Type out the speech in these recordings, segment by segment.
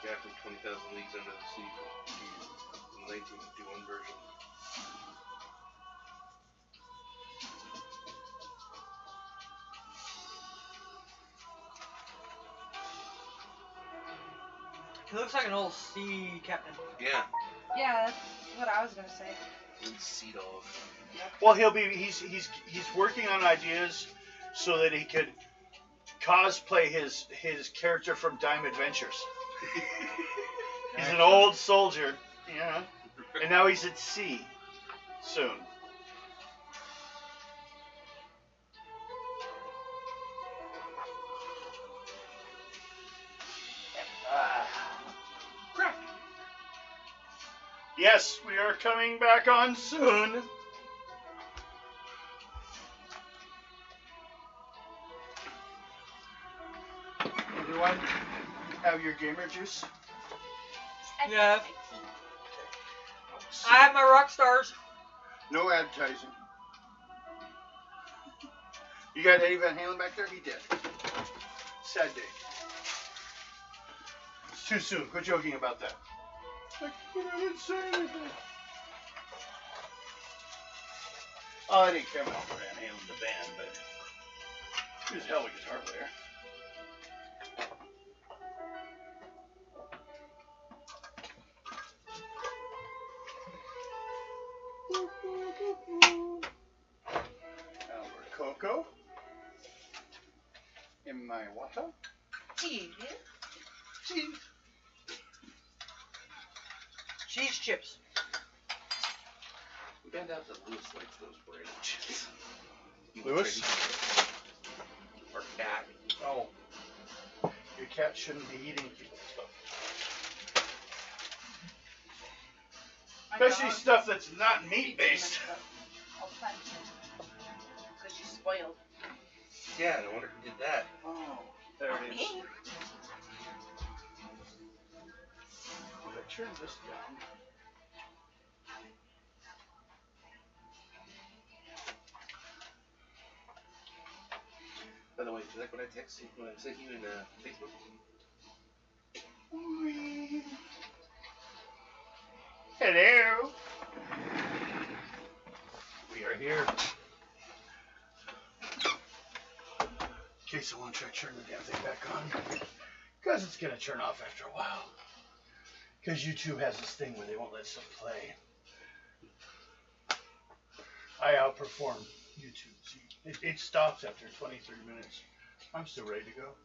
Captain 20,000 Leagues Under the Sea from the 1951 version. He looks like an old sea captain. Yeah. Yeah, that's what I was gonna say. Sea dog. Well, he's working on ideas so that he could cosplay his character from Dime Adventures. He's an old soldier, yeah, and now he's at sea soon. Crack. Yes, we are coming back on soon. Everyone, have your gamer juice? Yeah. I have my rock stars. No advertising. You got Eddie Van Halen back there? He did. Sad day. It's too soon. Quit joking about that. I didn't say anything. Oh, I didn't care about Van Halen, the band, but he was a hell of a guitar player. Albert Coco in my water. Cheese. Cheese chips. We found out that Lewis likes those brand chips. Lewis? Our cat. Oh, your cat shouldn't be eating people's stuff, especially stuff that's not meat based. All the time. Because she's spoiled. Yeah, no wonder who did that. Oh, there Not it is. me. If I turn this down. By the way, do you like what I texted you when I sent you in Facebook? Hello. We are here. In case I want to try to turn the damn thing back on. Because it's going to turn off after a while. Because YouTube has this thing where they won't let stuff play. I outperform YouTube. See, it stops after 23 minutes. I'm still ready to go.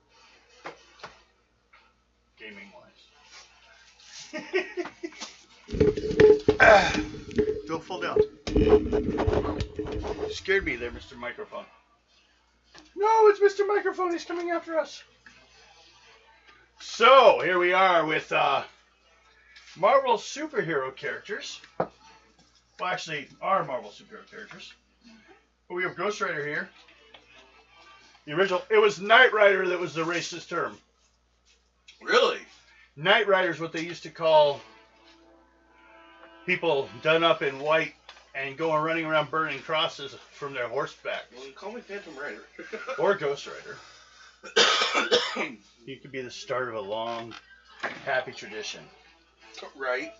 Gaming wise. Go full down. You scared me there, Mr. Microphone. No, it's Mr. Microphone. He's coming after us. So, here we are with Marvel superhero characters. Well, actually, our Marvel superhero characters. But we have Ghost Rider here. The original, it was Knight Rider that was the racist term. Really? Knight Rider is what they used to call people done up in white and going running around burning crosses from their horseback. Well, you call me Phantom Rider. Or Ghost Rider. You could be the start of a long, happy tradition. Right.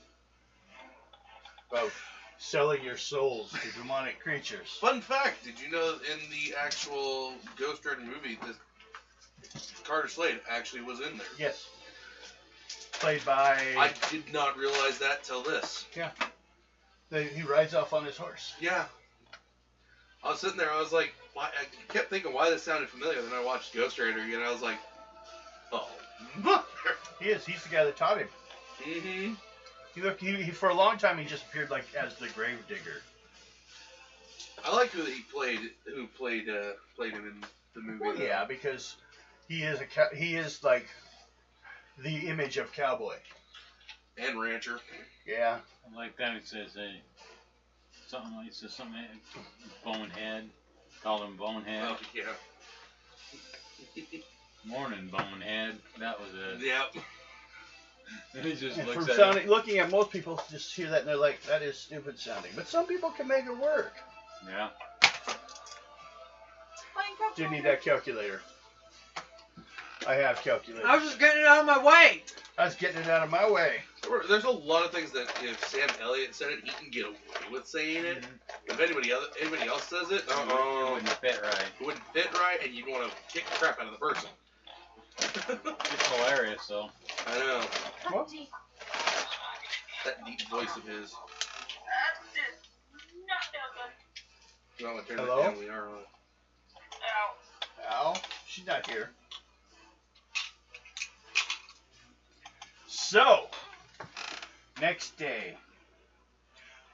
Of selling your souls to demonic creatures. Fun fact, did you know in the actual Ghost Rider movie that Carter Slade actually was in there? Yes. Played by... I did not realize that till this. Yeah. He rides off on his horse. Yeah. I was sitting there, I was like, why, I kept thinking why this sounded familiar, then I watched Ghost Rider again, and I was like, oh, mother. He is. He's the guy that taught him. Mm-hmm. He for a long time he just appeared like as the Gravedigger. I like who played him in the movie. Well, yeah, because he is like the image of cowboy and rancher. Yeah. Like that, it says something Bonehead. Call him Bonehead. Oh yeah. Morning, Bonehead. That was it. Yep. And he just And looks from at sounding, looking at most people, just hear that and they're like, that is stupid sounding. But some people can make it work. Yeah. Do you need that calculator? I have calculator. I was just getting it out of my way. I was getting it out of my way. There's a lot of things that if Sam Elliott said it, he can get away with saying it. If anybody else says it, It wouldn't fit right. it wouldn't fit right, and you'd want to kick the crap out of the person. It's hilarious, though. I know. What? That deep voice of his. You want to turn Hello? it down? We are on. Al, she's not here. So, next day,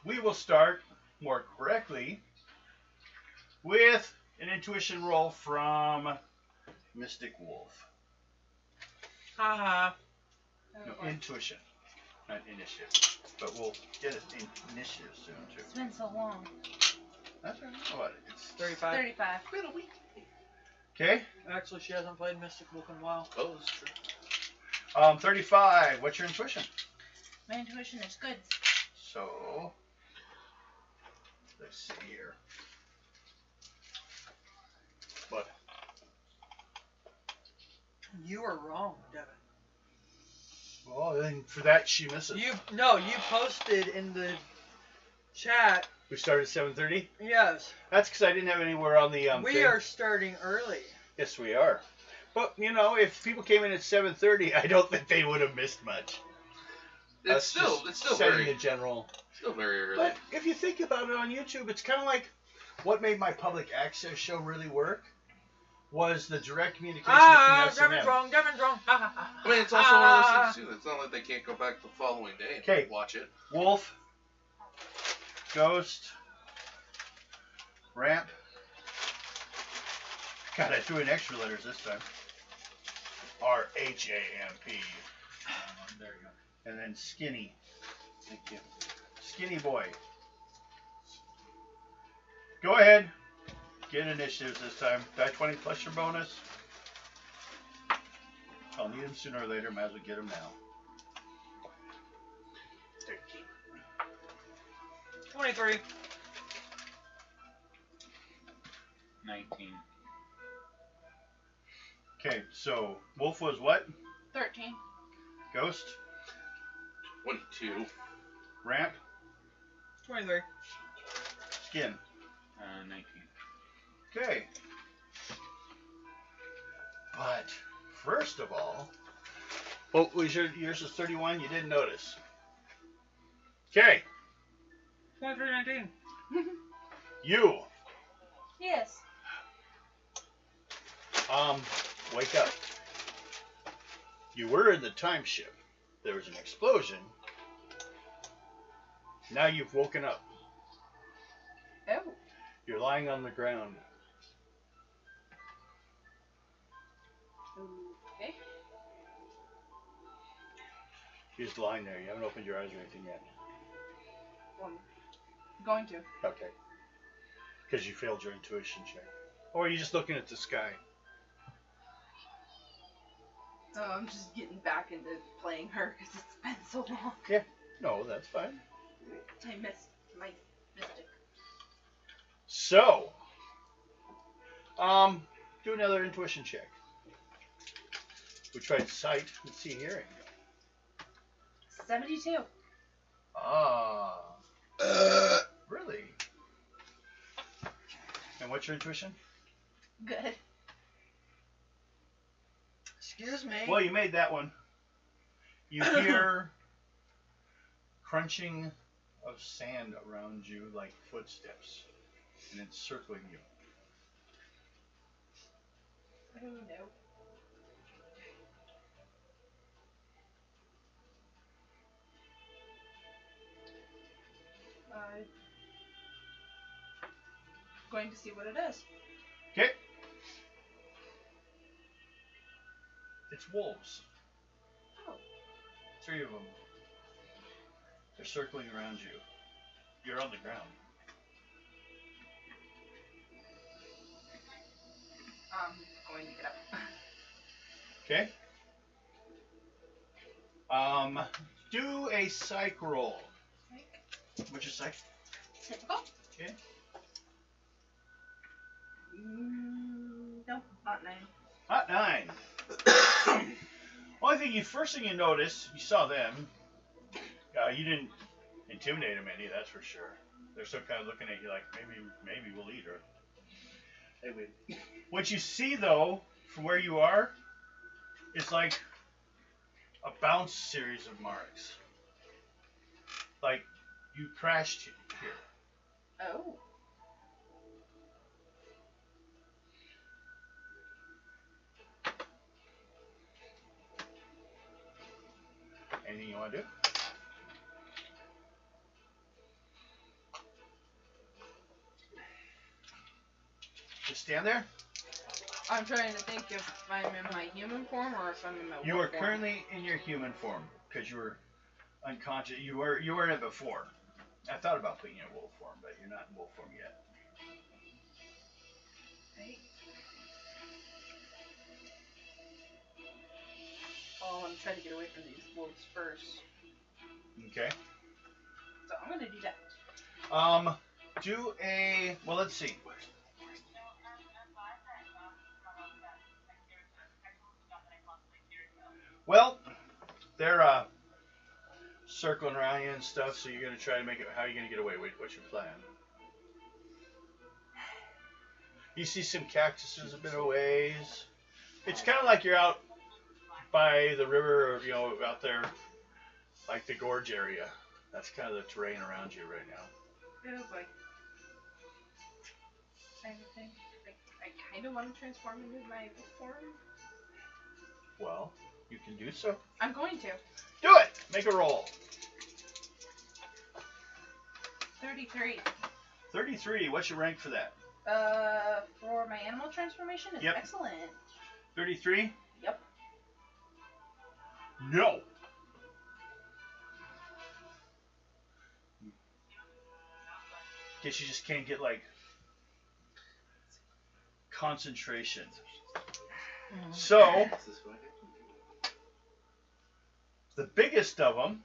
we will start more correctly with an intuition roll from Mystic Wolf. Haha. No, intuition, not initiative. But we'll get it in initiative soon, too. It's been so long. That's right. What? It's 35. 35. Been a week. okay. Actually, she hasn't played Mystic Wolf in a while. Oh, that's true. 35. What's your intuition? My intuition is good. So, let's see here. What? You are wrong, Devin. Well, then for that she misses. You posted in the chat. We started at 7:30. Yes, That's because I didn't have anywhere on the we thing. are starting early. Yes, we are. But you know, if people came in at 7:30, I don't think they would have missed much. It's still setting very the general. early. But if you think about it on YouTube, it's kind of like what made my public access show really work was the direct communication between Devin's S&M. wrong. Devin's wrong. I mean, it's also one of those things too. It's not like they can't go back the following day and Okay. watch it. Wolf, Ghost, Ramp. God, I threw in extra letters this time. RHAMP. There you go. And then Skinny. Thank you. Skinny boy. Go ahead. Get initiatives this time. Die 20 plus your bonus. I'll need them sooner or later. Might as well get them now. 23. 19. Okay, so Wolf was what? 13. Ghost? 22. Ramp? 23. Skin. 19. Okay. But first of all, what was yours is 31? You didn't notice. Okay, 23, 19. you Yes. wake up. You were in the time ship. There was an explosion. Now you've woken up. Oh. You're lying on the ground. Okay. You're just lying there. You haven't opened your eyes or anything yet. Well, going to. Okay. Because you failed your intuition check. Or are you just looking at the sky? Oh, I'm just getting back into playing her because it's been so long. No, that's fine. I missed my mystic. So, do another intuition check. We tried sight. Let's see hearing. 72. Ah. Really? And what's your intuition? Good. Excuse me. Well, you made that one. You hear crunching of sand around you like footsteps, and it's circling you. Oh no. Going to see what it is. Okay. It's wolves. Oh. 3 of them. They're circling around you. You're on the ground. Going to get up. Okay. Do a psych roll. What's your psych? Typical. Okay. Nope, not 9. Hot 9. Only thing first thing you notice, you saw them. You didn't intimidate them any, that's for sure. They're still kind of looking at you like, maybe we'll eat her. Hey, wait. What you see though, from where you are, is like a bounce series of marks. Like you crashed here. Oh. Anything you want to do? Just stand there. I'm trying to think if I'm in my human form or if I'm in my You wolf are form. currently in your human form because you were unconscious. You were in it before. I thought about putting you in wolf form, but you're not in wolf form yet. Right. Oh, I'm trying to get away from these wolves first. Okay. So I'm gonna do that. Do a well. Let's see. Well, they're circling around you and stuff, so you're gonna try to make it. How are you gonna get away? What's your plan? You see some cactuses a bit of ways. It's kind of like you're out by the river, or out there, like the gorge area. That's kind of the terrain around you right now. Oh boy. I kind of want to transform into my wolf form. Well, you can do so. I'm going to. Do it. Make a roll. 33. 33. What's your rank for that? For my animal transformation, it's Yep. excellent. 33. Yep. No. Guess you just can't get like concentration. So the biggest of them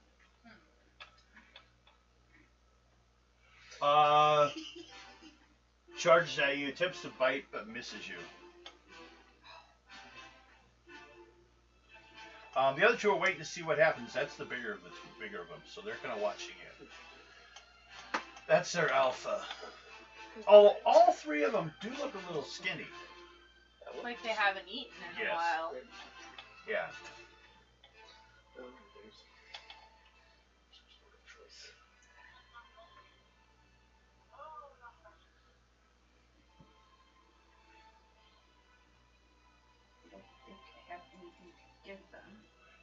charges at you, attempts to bite but misses you. The other two are waiting to see what happens. That's the bigger of them, so they're kind of watching you. That's their alpha. All three of them do look a little skinny. Like they haven't eaten in Yes. a while. Yeah. I don't think I have anything to give them.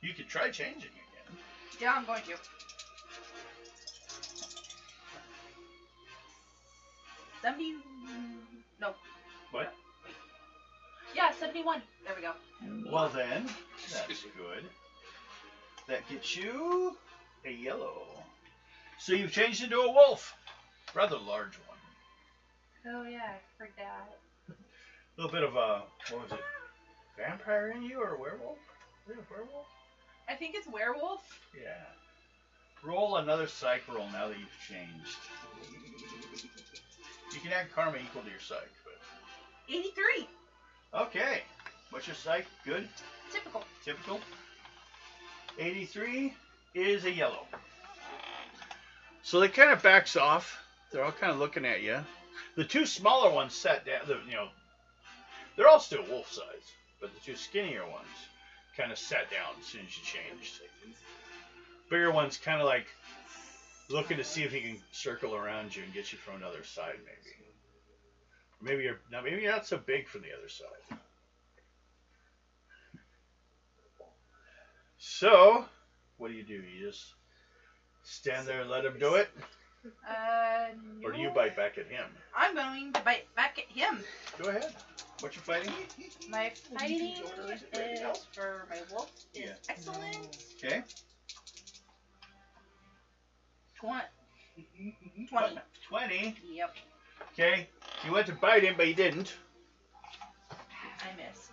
You could try changing again. Yeah, I'm going to. No. What? Yeah, 71. There we go. Well then, that's good. That gets you a yellow. So you've changed into a wolf. Rather large one. Oh yeah, I forgot. A little bit of a, what was it? Vampire in you or a werewolf? Is it a werewolf? I think it's werewolf. Yeah. Roll another psych roll now that you've changed. You can add karma equal to your psych, but 83. okay. What's your psych? Good? Typical. Typical? 83 is a yellow. So they kind of backs off. They're all kind of looking at you. The two smaller ones sat down, they're all still wolf size, but the two skinnier ones kind of sat down as soon as you changed. Bigger one's kind of like looking to see if he can circle around you and get you from another side, maybe. Maybe you're not so big from the other side. So, what do? You just stand there and let him do it? No. Or do you bite back at him? I'm going to bite back at him. Go ahead. What you fighting? My fighting is for my wolf is excellent. Okay. 20. 20. Yep. Okay. You went to bite him, but you didn't. I miss.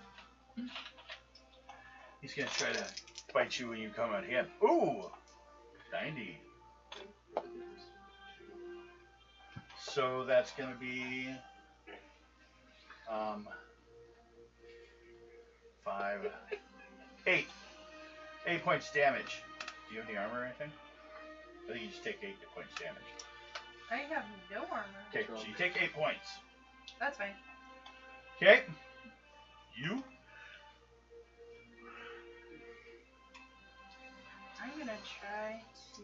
He's going to try to bite you when you come at him. Ooh! 90. So that's going to be 5, 8. 8 points damage. Do you have any armor or anything? I think you just take 8 points damage. I have no armor. Okay, so you take 8 points. That's fine. Okay. You? I'm gonna try to.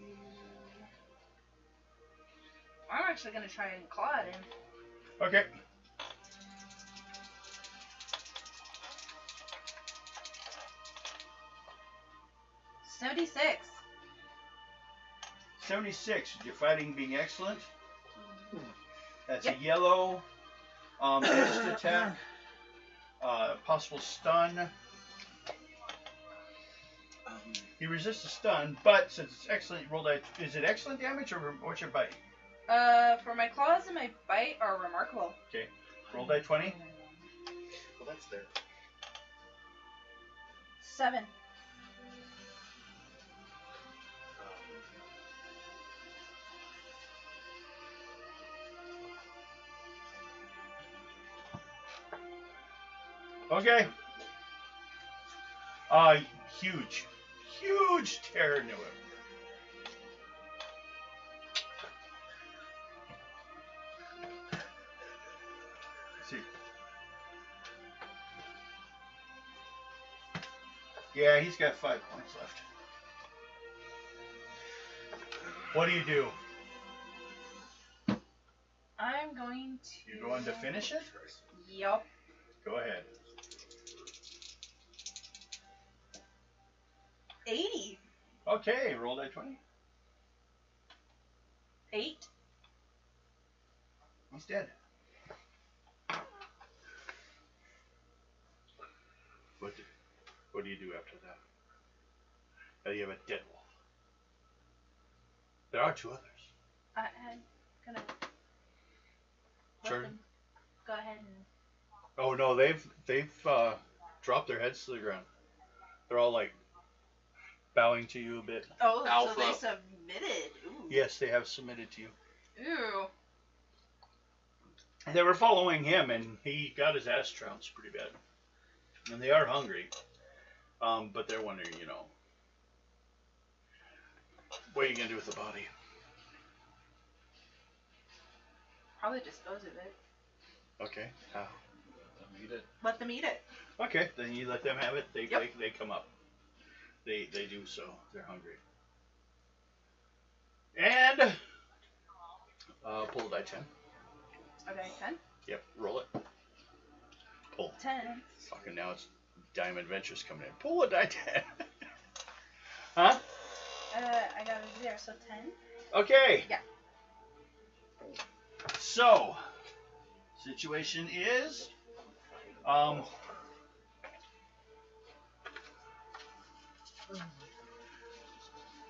I'm actually gonna try and claw at him. Okay. $76. 76. Your fighting being excellent. That's Yep. a yellow. Edged attack. Possible stun. He resists a stun, but since it's excellent, roll that. Is it excellent damage or what's your bite? For my claws and my bite are remarkable. Okay. Roll die 20. Well, that's there. 7. Okay. Huge tear into it. Let's see. Yeah, he's got 5 points left. What do you do? I'm going to. You going to finish it? Yup. Go ahead. 80. Okay, roll that 20. 8. He's dead. What do you do after that? Now you have a dead wolf. There are 2 others. I'm gonna. let Sure. them Go ahead and. Oh no, they've dropped their heads to the ground. They're all like bowing to you a bit. Oh, Alpha. so they submitted. Ooh. Yes, they have submitted to you. Ooh. They were following him, and he got his ass trounced pretty bad. And they are hungry, but they're wondering, what are you gonna do with the body? Probably dispose of it. Okay. How? Eat it. Let them eat it. Okay, then you let them have it. They Yep. they come up. They do so. They're hungry. And pull a die 10. Okay, 10. Yep, roll it. Pull. 10. Fucking now it's Diamond Adventures coming in. Pull a die 10. Huh? I got a 0, so 10. Okay. Yeah. So, situation is,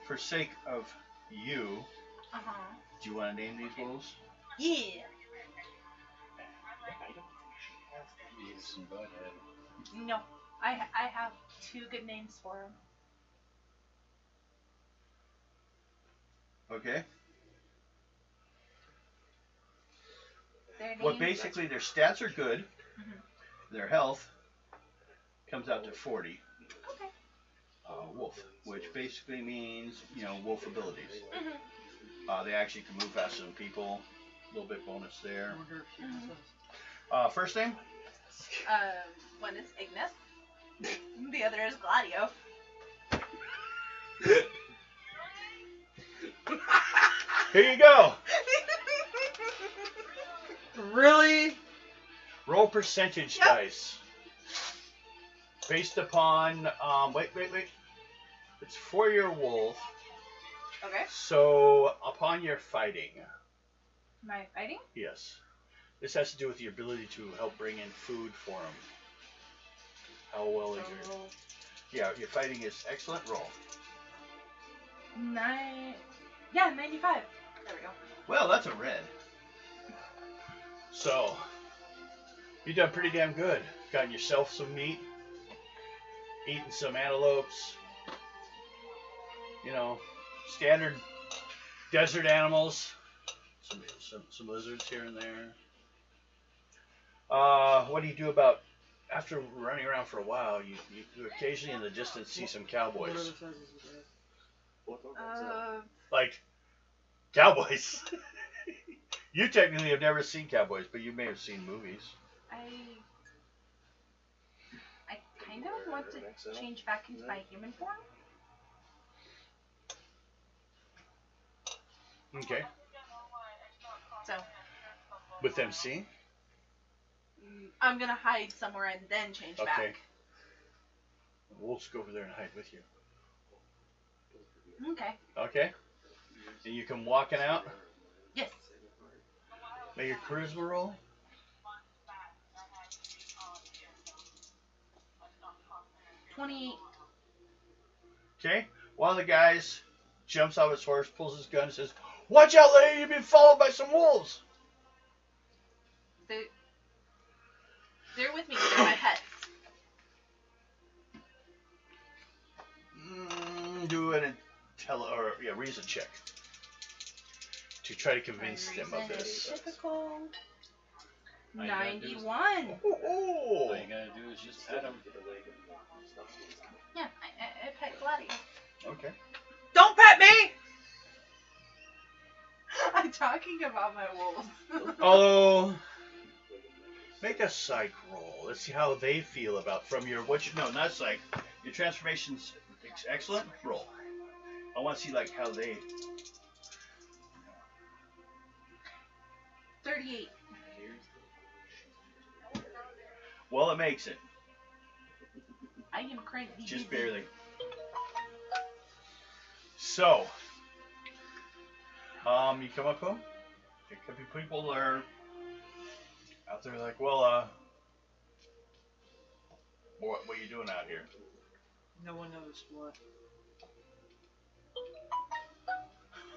for sake of you, Uh huh. do you want to name these wolves? Yeah. Beavis and Butthead. No, I have 2 good names for them. Okay. Their names. Well, basically their stats are good. Mhm. Their health comes out to 40. Okay. Wolf, which basically means, wolf abilities. Mhm. They actually can move faster than people. A little bit bonus there. Mhm. First name? One is Ignis. The other is Gladio. Here you go. Really? Roll percentage Yep. dice. Based upon, wait. It's for your wolf. Okay. So, upon your fighting, Am I fighting? yes. This has to do with your ability to help bring in food for him. How well is your... So, Yeah, your fighting is excellent. Roll. 9. Yeah, 95. There we go. Well, that's a red. So, you've done pretty damn good. Gotten yourself some meat. Eating some antelopes. Standard desert animals. Some lizards here and there. What do you do about after running around for a while, you occasionally in the distance see some What other cowboys. sizes you got? Like, cowboys. You technically have never seen cowboys, but you may have seen movies. I kind of want to change back into my human form. Okay. So With them seeing? I'm gonna hide somewhere and then change Okay. back. We'll just go over there and hide with you. Okay. Okay? And you come walking out. Yes. Make your charisma roll. Okay? One of the guys jumps off his horse, pulls his gun, and says, "Watch out, lady! You've been followed by some wolves." They're with me. They're my pets. Do an reason check to try to convince them of this. Typical. All you gotta do is- 91. Oh! All you gotta do is just pet him. Yeah, I pet Gladius. Okay. Don't pet me! I'm talking about my wolves. Although, make a psych roll. Let's see how they feel about not psych. Your transformation's excellent. Roll. I want to see like how they. 38. Well, it makes it. I am cranky. Just barely. So, you come up to them. There could be people that are out there like, well, what are you doing out here? No one knows what.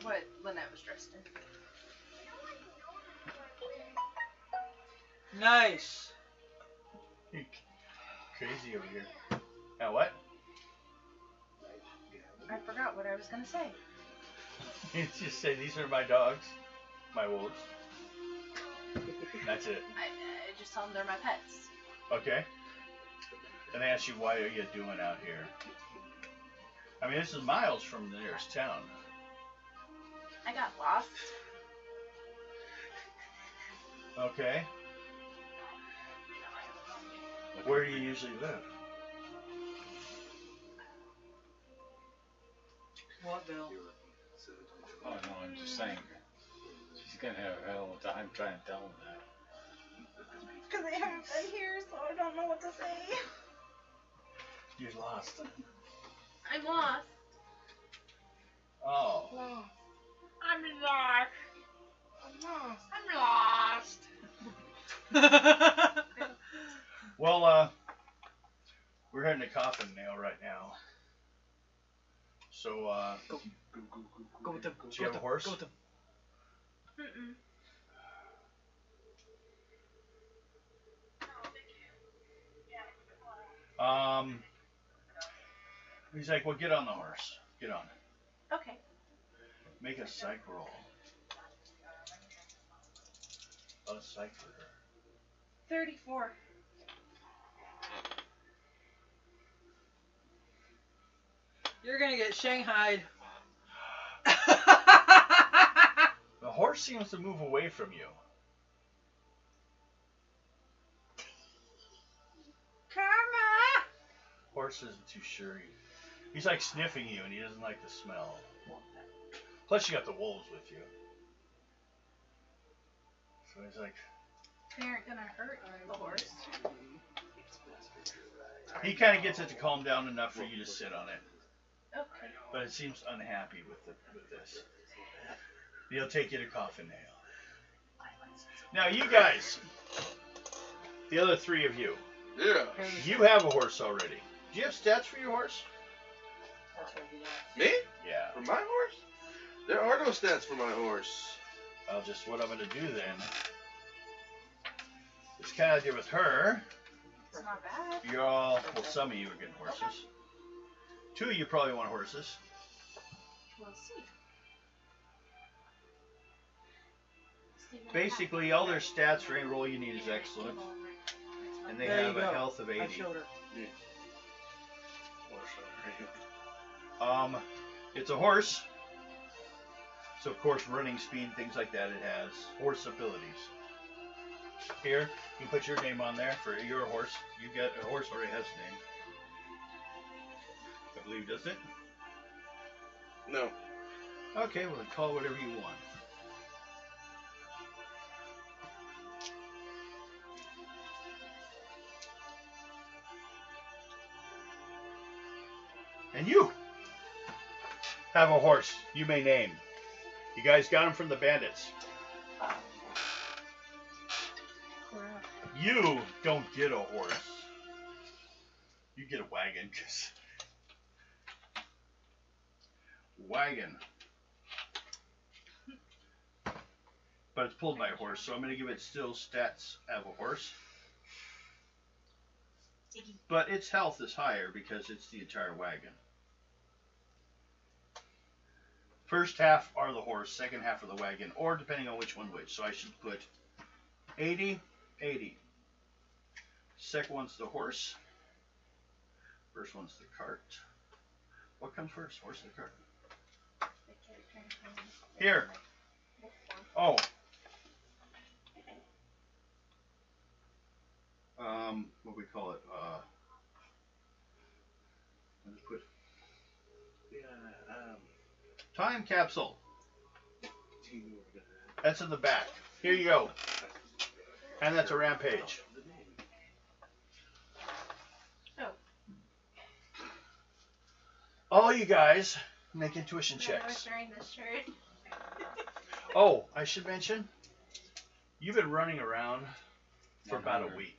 What Lynette was dressed in. Nice. Crazy over here. Now what? I forgot what I was gonna say. You just say, these are my dogs, my wolves. That's it. I just tell them they're my pets. Okay. And they ask you, why are you doing out here? I mean, this is miles from the nearest town. I got lost. Okay. Where do you usually live? What, Bill? Oh no, I'm just saying. She's gonna have a hell of a time trying to tell him that. Because I haven't been here, so I don't know what to say. You're lost. I'm lost. Oh. I'm lost. I'm lost. Well, we're heading to Coffin Nail right now. So, Go with them. do you have a horse? Go with them. Mm-mm. He's like, well, get on the horse. Get on. Okay. Make a psych roll. A psych for her. 34. You're gonna get shanghaied. The horse seems to move away from you. Karma! Horse isn't too sure. He's like sniffing you, and he doesn't like the smell. Plus, you got the wolves with you. So he's like, They aren't gonna hurt the horse. he kind of gets it to calm down enough for you to sit on it, Okay. but it seems unhappy with this. He'll take you to Coffin Nail. Now, you guys, the other three of you, Yeah. you have a horse already. Do you have stats for your horse? That's what he asked. Me? Yeah. For my horse? There are no stats for my horse. What I'm going to do then is kind of deal with her. It's not bad. You're all, well, some of you are getting horses. Two of you probably want horses. We'll see. Basically, all their stats for any roll you need is excellent. And they There have you a go. health of I 80. showed her. It's a horse. So of course running speed, things like that it has. Horse abilities. Here, you put your name on there for your horse. You get a horse already has a name. I believe, doesn't it? No. Okay, well then call whatever you want. And you have a horse you may name. You guys got him from the bandits. Crap. You don't get a horse. You get a wagon. Wagon. But it's pulled by a horse, so I'm going to give it still stats of a horse. But its health is higher because it's the entire wagon. First half are the horse, second half are the wagon, or depending on which one which. So I should put 80, 80. Second one's the horse. First one's the cart. What comes first, horse or the cart? Here. Oh. What do we call it? I'll just put time capsule. That's in the back. Here you go. And that's a rampage. Oh. All you guys make intuition I was checks. wearing this shirt. Oh, I should mention, you've been running around for about a week.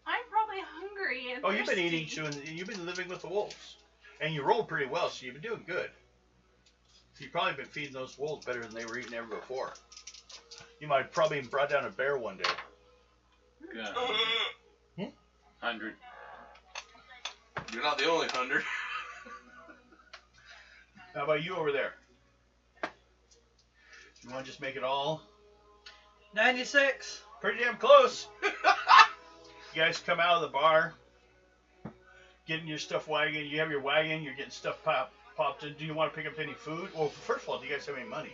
I'm probably hungry and Oh, you've been thirsty. eating too, and you've been living with the wolves. And you rolled pretty well, so you've been doing good. You've probably been feeding those wolves better than they were eating ever before. You might have probably even brought down a bear one day. Good. 100. You're not the only 100. How about you over there? You want to just make it all 96. pretty damn close? You guys come out of the bar, getting your stuff wagon. You have your wagon. You're getting stuff popped in. Do you want to pick up any food? Well, first of all, do you guys have any money?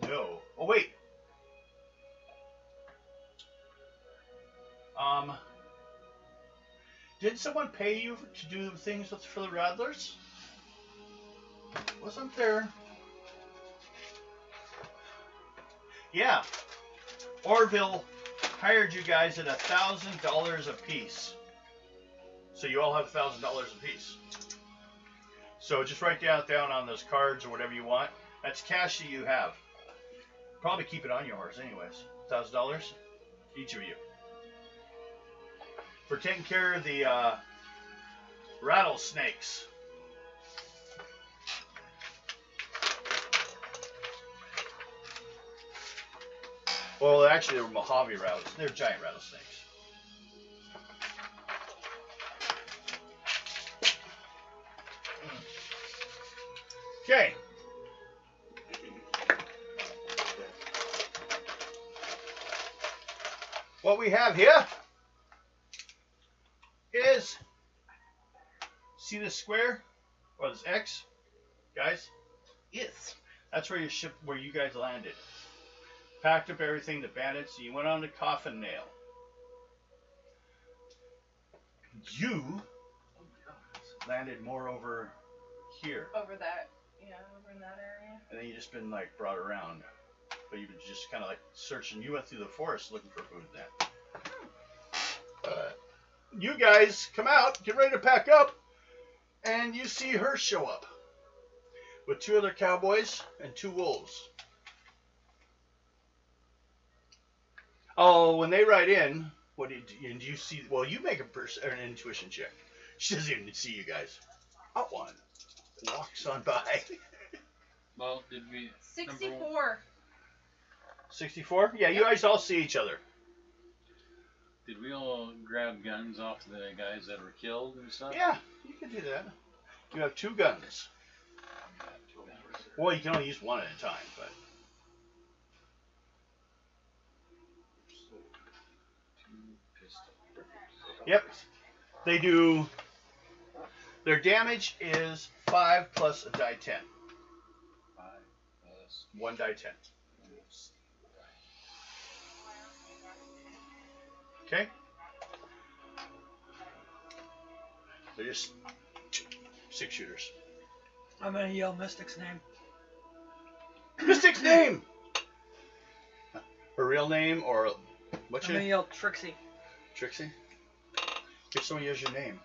No. Oh wait. Did someone pay you to do things for the Rattlers? Wasn't there? Yeah. Orville hired you guys at $1,000 a piece. So you all have $1,000 a piece. So just write down on those cards or whatever you want. That's cash that you have. Probably keep it on your horse anyways. $1,000 each of you. For taking care of the rattlesnakes. Well, actually, they were Mojave rattlesnakes. They're giant rattlesnakes. Okay. What we have here is, see this square or this X, guys? Yes. That's where where you guys landed. Packed up everything, the bandits, and you went on the Coffin Nail. You landed more over here, Over that, yeah, over in that area. and then you just been like brought around. But you've been just kind of like searching. You went through the forest looking for food then. You guys come out, get ready to pack up, and you see her show up with 2 other cowboys and 2 wolves. Oh, when they ride in, what do you see? Well, you make an intuition check. She doesn't even see you guys. Up one walks on by. Well, did we... 64. 64? Yeah, you guys all see each other. Did we all grab guns off the guys that were killed and stuff? Yeah, you can do that. You have 2 guns. Well, you can only use one at a time, but... 2 Yep. They do. Their damage is 5 plus a die 10. 5 plus 1 die 10. Okay? They're just 6 shooters. I'm gonna yell Mystic's name. Mystic's name! Her real name or what's I'm your gonna yell Trixie. Trixie? If someone yells your name.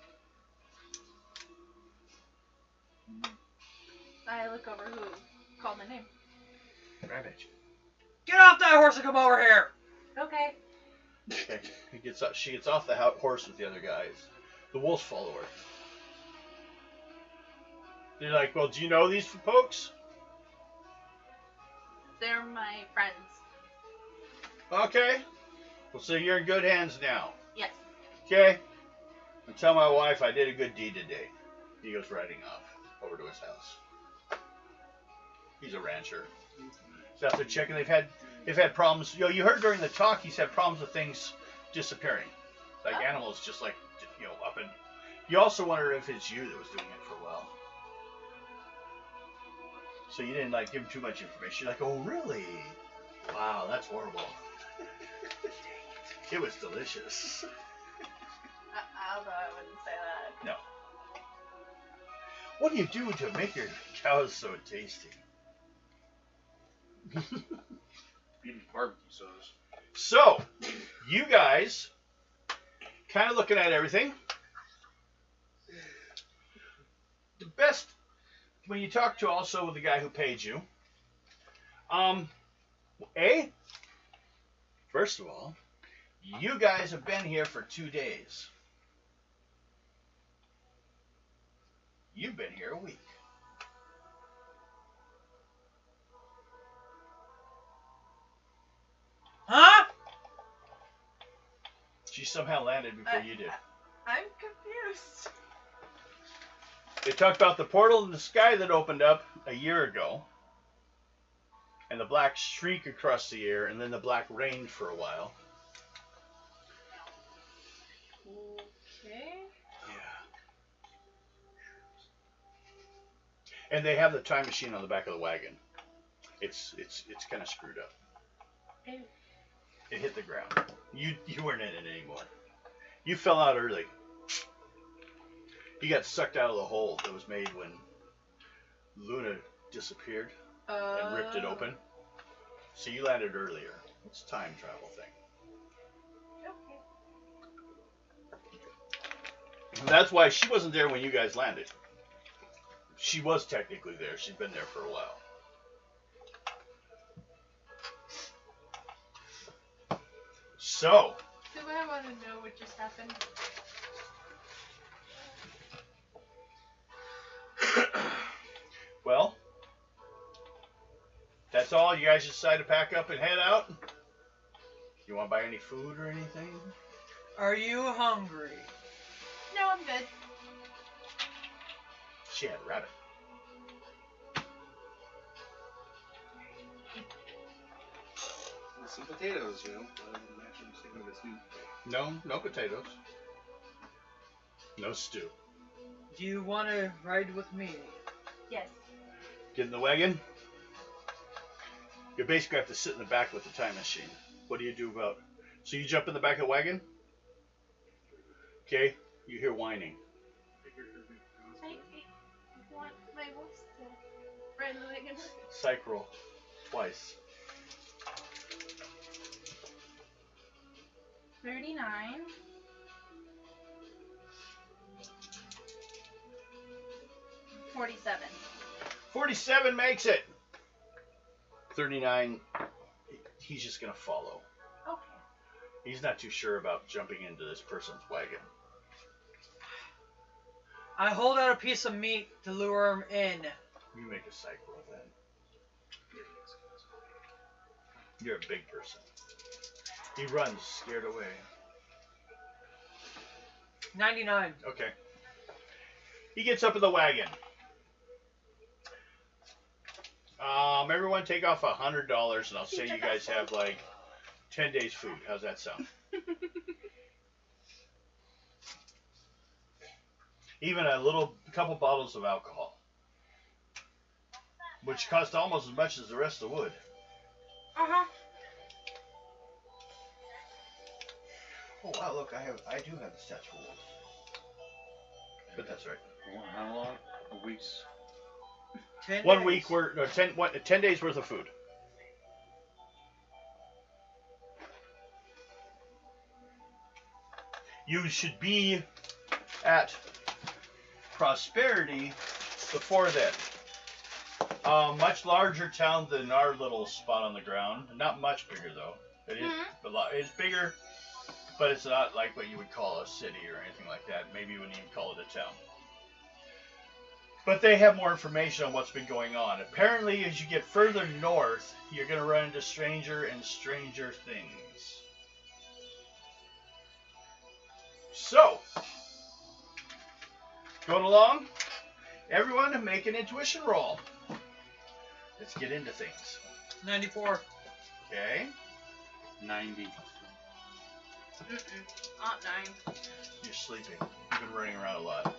I look over who called my name. Ravage. Get off that horse and come over here! Okay. Okay. She gets off the horse with the other guys. The wolves follow her. They're like, well, do you know these folks? They're my friends. Okay. Well, so you're in good hands now. Yes. Okay. And tell my wife I did a good deed today. He goes riding off over to his house. He's a rancher. He's out there checking. They've had problems. You heard during the talk he's had problems with things disappearing, like animals just like up and. You also wonder if it's you that was doing it for a while. So you didn't give him too much information. You're like, oh really? Wow, that's horrible. It was delicious. Although I wouldn't say that. No. What do you do to make your cows so tasty? Eating barbecue sauce. So, you guys, kind of looking at everything. The best, when you talk to also with the guy who paid you, first of all, you guys have been here for 2 days. You've been here a week. Huh? She somehow landed before you did. I'm confused. They talked about the portal in the sky that opened up a year ago, and the black streak across the air, and then the black rain for a while. Okay. Yeah. And they have the time machine on the back of the wagon. It's kind of screwed up. Ew. It hit the ground. You weren't in it anymore. You fell out early. You got sucked out of the hole that was made when Luna disappeared and ripped it open. So you landed earlier. It's a time travel thing. Okay. And that's why she wasn't there when you guys landed. She was technically there. She'd been there for a while. So. Do I want to know what just happened? Well, that's all. You guys decide to pack up and head out. You want to buy any food or anything? Are you hungry? No, I'm good. She had a rabbit. Some potatoes, naturally sticking with the stew. No potatoes. No stew. Do you want to ride with me? Yes. Get in the wagon. You basically have to sit in the back with the time machine. What do you do about? So you jump in the back of the wagon. Okay. You hear whining. I want my wolf to ride the wagon. Psych roll. Twice. 39. 47. 47 makes it. 39. He's just gonna follow. Okay. He's not too sure about jumping into this person's wagon. I hold out a piece of meat to lure him in. You make a psych roll then. You're a big person. He runs, scared away. 99. Okay. He gets up in the wagon. Everyone take off $100, and I'll say you guys have 10 days food. How's that sound? Even a couple bottles of alcohol, which cost almost as much as the rest of the wood. Uh-huh. Oh wow! Look, I do have the stats for wolves, but that's right. How long? A week's. 10 1 days. week worth, no, 10 days worth of food. You should be at prosperity before then. Much larger town than our little spot on the ground. Not much bigger though. It is a lot. It's bigger, but it's not like what you would call a city or anything like that. Maybe you wouldn't even call it a town. But they have more information on what's been going on. Apparently, as you get further north, you're going to run into stranger and stranger things. So, going along, everyone make an intuition roll. Let's get into things. 94. Okay, 90. Not 9. you're sleeping. You've been running around a lot.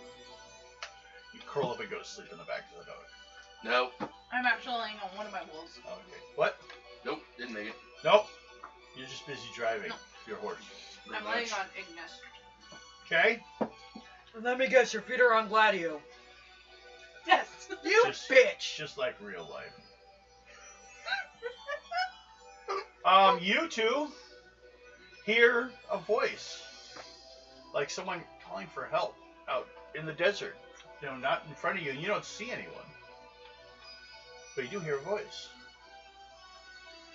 You curl up and go to sleep in the back of the dog. Nope. I'm actually laying on one of my wolves. Okay. What? Nope. Didn't make it. Nope. You're just busy driving No. your horse. I'm Pretty laying much. on Ignis. Okay? Let me guess, your feet are on Gladio. Yes. You Just- bitch! Just like real life. You two hear a voice. Like someone calling for help out in the desert. You know, not in front of you. You don't see anyone. But you do hear a voice.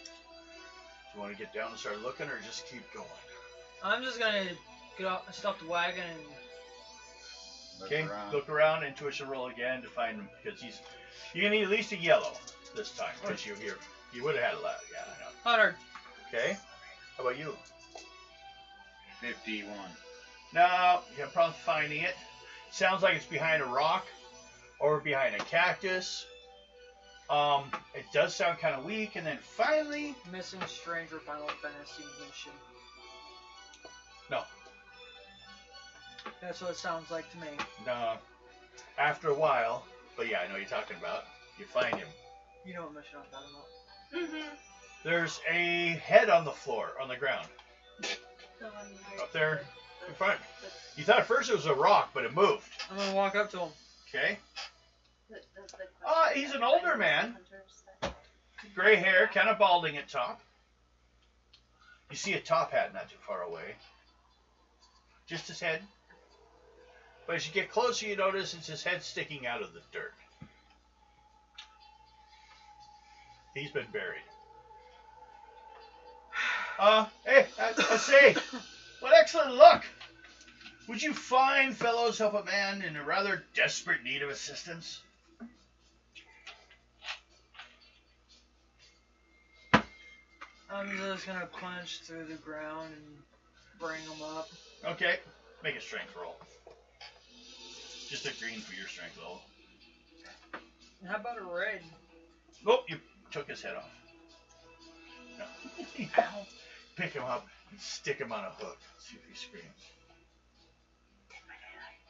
Do you want to get down and start looking or just keep going? I'm just gonna get off, stop the wagon and Okay, look around, intuition roll again to find him because you need at least a yellow this time because you would have had a lot. Yeah, I know. 100. Okay, how about you? 51. No, you have problems finding it. Sounds like it's behind a rock or behind a cactus. It does sound kind of weak, and then finally, Missing Stranger Final Fantasy mission. no, That's what it sounds like to me. no. After a while, but yeah, I know what you're talking about. You find him. You know what mission I'm talking about. Mm-hmm. There's a head on the floor, on the ground, up there in front. You thought at first it was a rock, but it moved. I'm gonna walk up to him. Okay. He's an older man. Gray hair, kind of balding at top. You see a top hat not too far away. Just his head. But as you get closer, you notice it's his head sticking out of the dirt. He's been buried. Hey, I say, what excellent luck! Would you fine fellows help a man in a rather desperate need of assistance? I'm just gonna punch through the ground and bring him up. Okay, make a strength roll. Just a green for your strength roll. How about a red? Nope, you took his head off. No. Ow. Pick him up and stick him on a hook. See if he screams.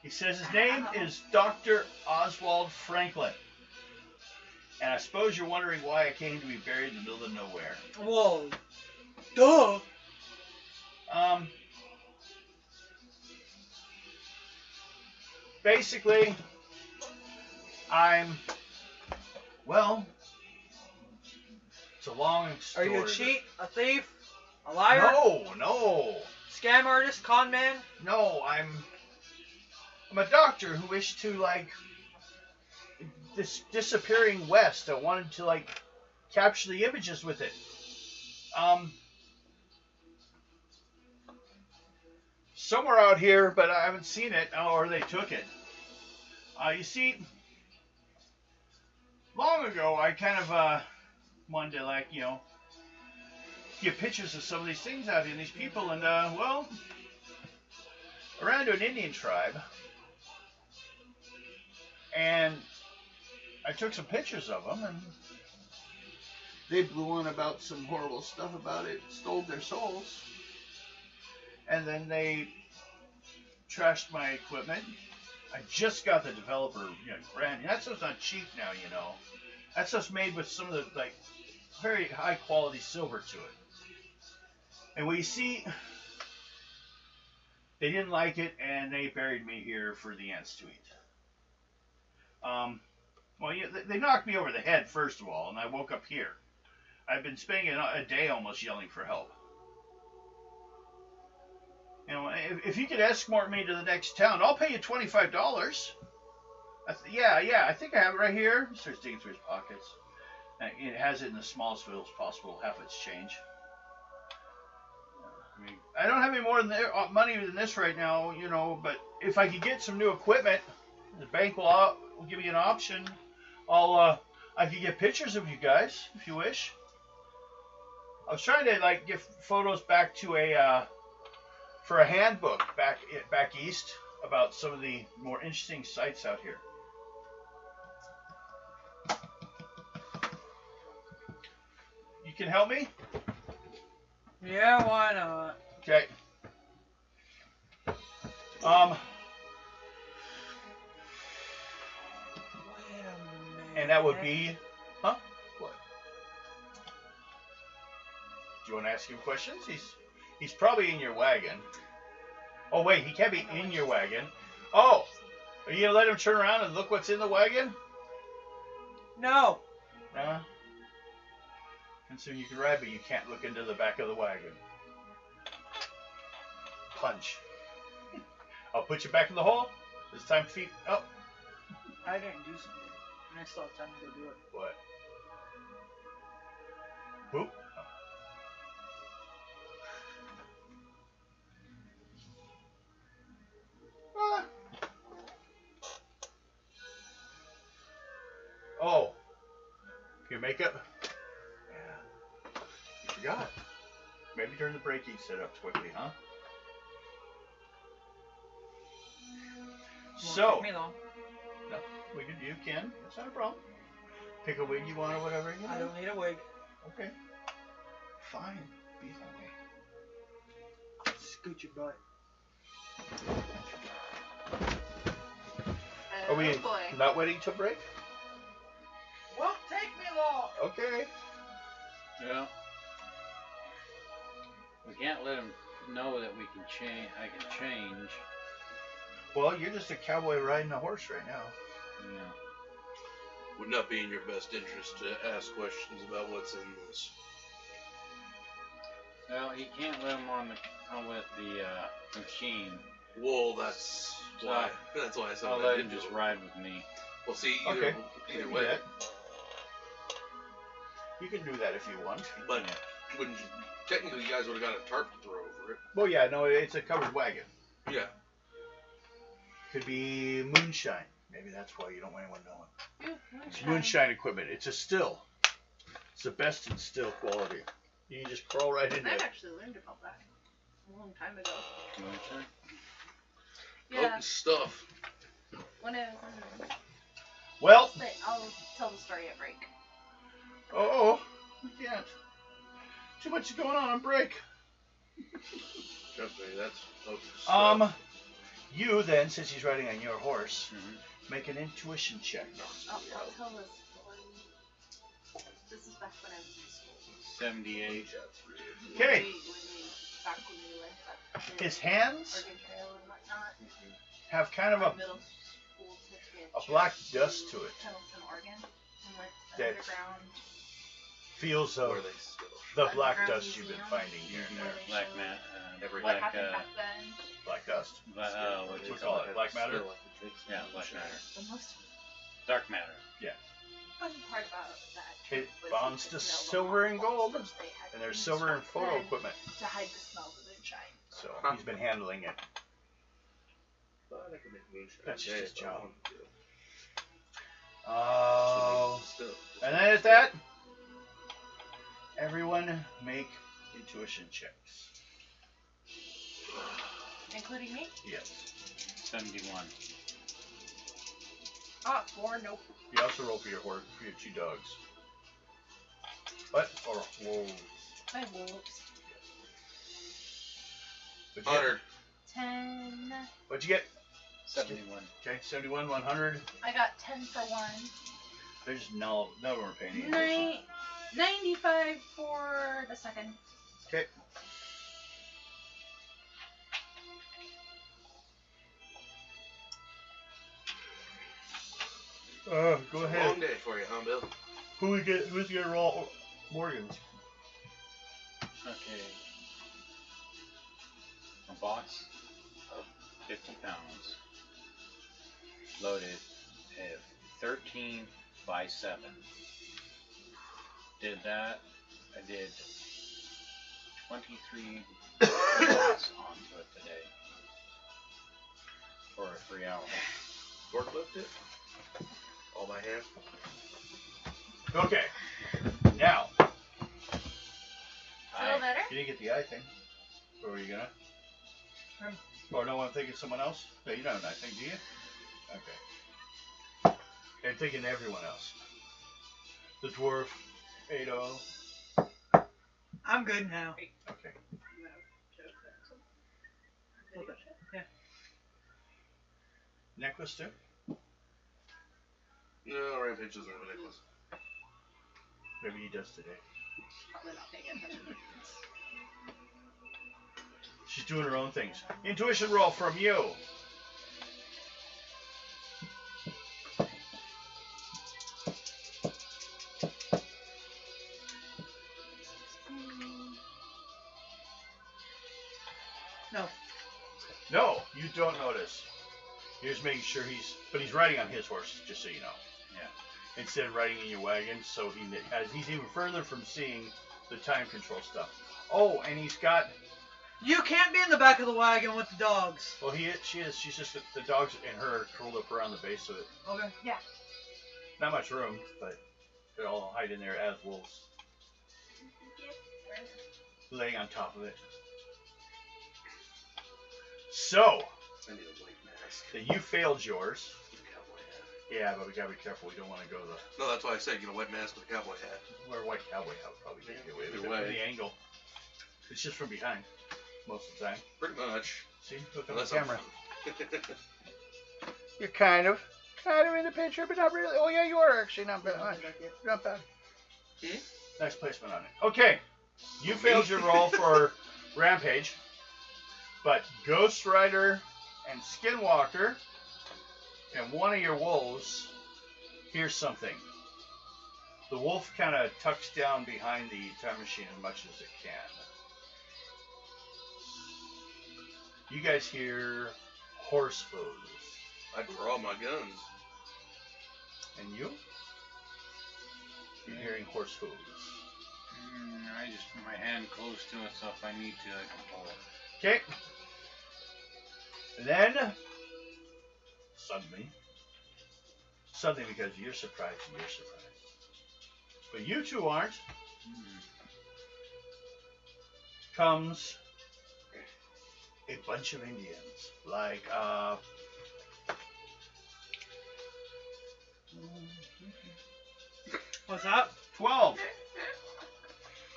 He says his name is Dr. Oswald Franklin. And I suppose you're wondering why I came to be buried in the middle of nowhere. Whoa. Duh. Basically, well, it's a long Are story. you a cheat? A thief? A liar? No. Scam artist? Con man? No, I'm a doctor who wished to, like, this disappearing West. I wanted to, like, capture the images with it. Somewhere out here, but I haven't seen it, or they took it. You see, long ago, I kind of, wanted to, like, you know, get pictures of some of these things out here and these people, and, well, I ran into an Indian tribe, and I took some pictures of them, and they blew on about some horrible stuff about it, stole their souls, and then they trashed my equipment. I just got the developer, brand. And that stuff's not cheap now, That stuff's made with some of the very high quality silver to it. And we see, they didn't like it, and they buried me here for the ants to eat. Well, they knocked me over the head first of all, and I woke up here. I've been spending a day almost yelling for help. If you could escort me to the next town, I'll pay you $25. Yeah, I think I have it right here. He starts digging through his pockets. It has it in the smallest fields possible, half its change. I don't have any more money than this right now, but if I could get some new equipment, the bank will give me an option. I could get pictures of you guys if you wish. I was trying to get photos back to for a handbook back east about some of the more interesting sites out here. You can help me? Yeah, why not? Okay. Wait a minute. And that would be, huh? What? Do you want to ask him questions? He's probably in your wagon. Oh wait, he can't be in your wagon. Oh, are you gonna let him turn around and look what's in the wagon? No. And so you can ride, but you can't look into the back of the wagon. Punch. I'll put you back in the hole. It's time feet up. I didn't do something. I still have time to go do it. What? Whoop. Oh. Your makeup? Yeah. You forgot. Maybe during the break you set up quickly, huh? So. Take me long. No, you can. That's not a problem. Pick a wig you want or whatever. I don't need a wig. Okay. Fine. Be that way. Scoot your butt. Are we Oh boy. not waiting till break? Won't take me long. Okay. Yeah. We can't let him know that we can change. I can change. Well, you're just a cowboy riding a horse right now. Yeah. Would not be in your best interest to ask questions about what's in this. Well, he can't let him on with the machine. Well, that's why. That's why I said I'll I let did him do just it. ride with me. Well, see, Okay. either You way. do that. You can do that if you want. But Yeah. wouldn't you, technically, you guys would have got a tarp to throw over it. Well, yeah, no, it's a covered wagon. Yeah. Could be moonshine. Maybe that's why you don't want anyone knowing. Ooh, It's moonshine equipment. It's a still. It's the best in still quality. You can just crawl right into I've it. actually learned about that a long time ago. Moonshine? Yeah, Potent stuff. when I was Well, I'll tell the story at break. oh, we can't. Too much is going on break. Trust me, that's potent stuff. You then, since he's riding on your horse, Mm-hmm. make an intuition check. I'll tell this story. This is back when I was in school. 78. Okay. Back when we went up to His hands Oregon Trail and whatnot. have kind of a Middle school took me black dust to it. Pendleton, Oregon. And went to the That- underground. Feels Where of they still. the black Underground dust you've been museum. finding here and Where there. they Black showed mat. Every- what Black. happened back then. Black dust. What we you call it? Black matter? Yeah, black matter. The most Dark matter. fun part about that It was bonds you to could smell the silver and mothballs, gold. which they had And there's used silver and back photo then equipment. to hide the smell of the moonshine. So he's been handling it. But I can make moonshine That's today just his if I job. wanted to. Oh. Still, And then at that, everyone make intuition checks. Including me? Yes. 71. Ah, 4, nope. You also roll for your horse, for your two dogs. What? Or wolves. My wolves. What'd you get? 100. 10. What'd you get? 71. Okay, 71, 100. I got 10 for one. There's no one paying any attention. 95 for the second. Okay. Go ahead. Long day for you, huh, Bill? Who's gonna roll Morgan's? Okay. A box of 50 pounds. Loaded at 13 by 7. Did that. I did 23 loads onto it today. For a 3 hour. Forklift it? All by hand? Okay. Now. Feel better? You didn't get the eye thing. Or were you gonna? Or no one thinking someone else? No, you don't, I think, do you? Okay. I'm thinking everyone else. The dwarf, Ado. I'm good now. Okay. A little bit. Yeah. Necklace too? No, Rampage doesn't have a necklace. Maybe he does today. Probably not paying attention. She's doing her own things. Intuition roll from you. No. No, you don't notice. You're just making sure but he's riding on his horse, just so you know. Yeah. Instead of riding in your wagon, so he's even further from seeing the time control stuff. Oh, and he's got. You can't be in the back of the wagon with the dogs. Well, she is. She's just the dogs and her are curled up around the base of it. Okay. Yeah. Not much room, but they all hide in there as wolves, laying on top of it. So, I need a white mask. that you failed yours. Cowboy hat. Yeah, but we gotta be careful. We don't want to go No, that's why I said get a white mask with a cowboy hat. wear a white cowboy hat. Probably take you away with Either way. the angle. It's just from behind, most of the time. Pretty much. See, look at Unless the I'm camera. You're kind of in the picture, but not really. Oh yeah, you are actually not bad. Not bad. Hmm? Nice placement on it. Okay, you failed your roll for Rampage, but Ghost Rider and Skinwalker and one of your wolves hears something. The wolf kind of tucks down behind the time machine as much as it can. You guys hear horse hooves. I draw my guns. And you? You're hearing horse hooves. I just put my hand close to it, so if I need to, I can pull it. Okay. And then, suddenly because you're surprised and you're surprised. But you two aren't. Comes a bunch of Indians. Like, What's that? 12.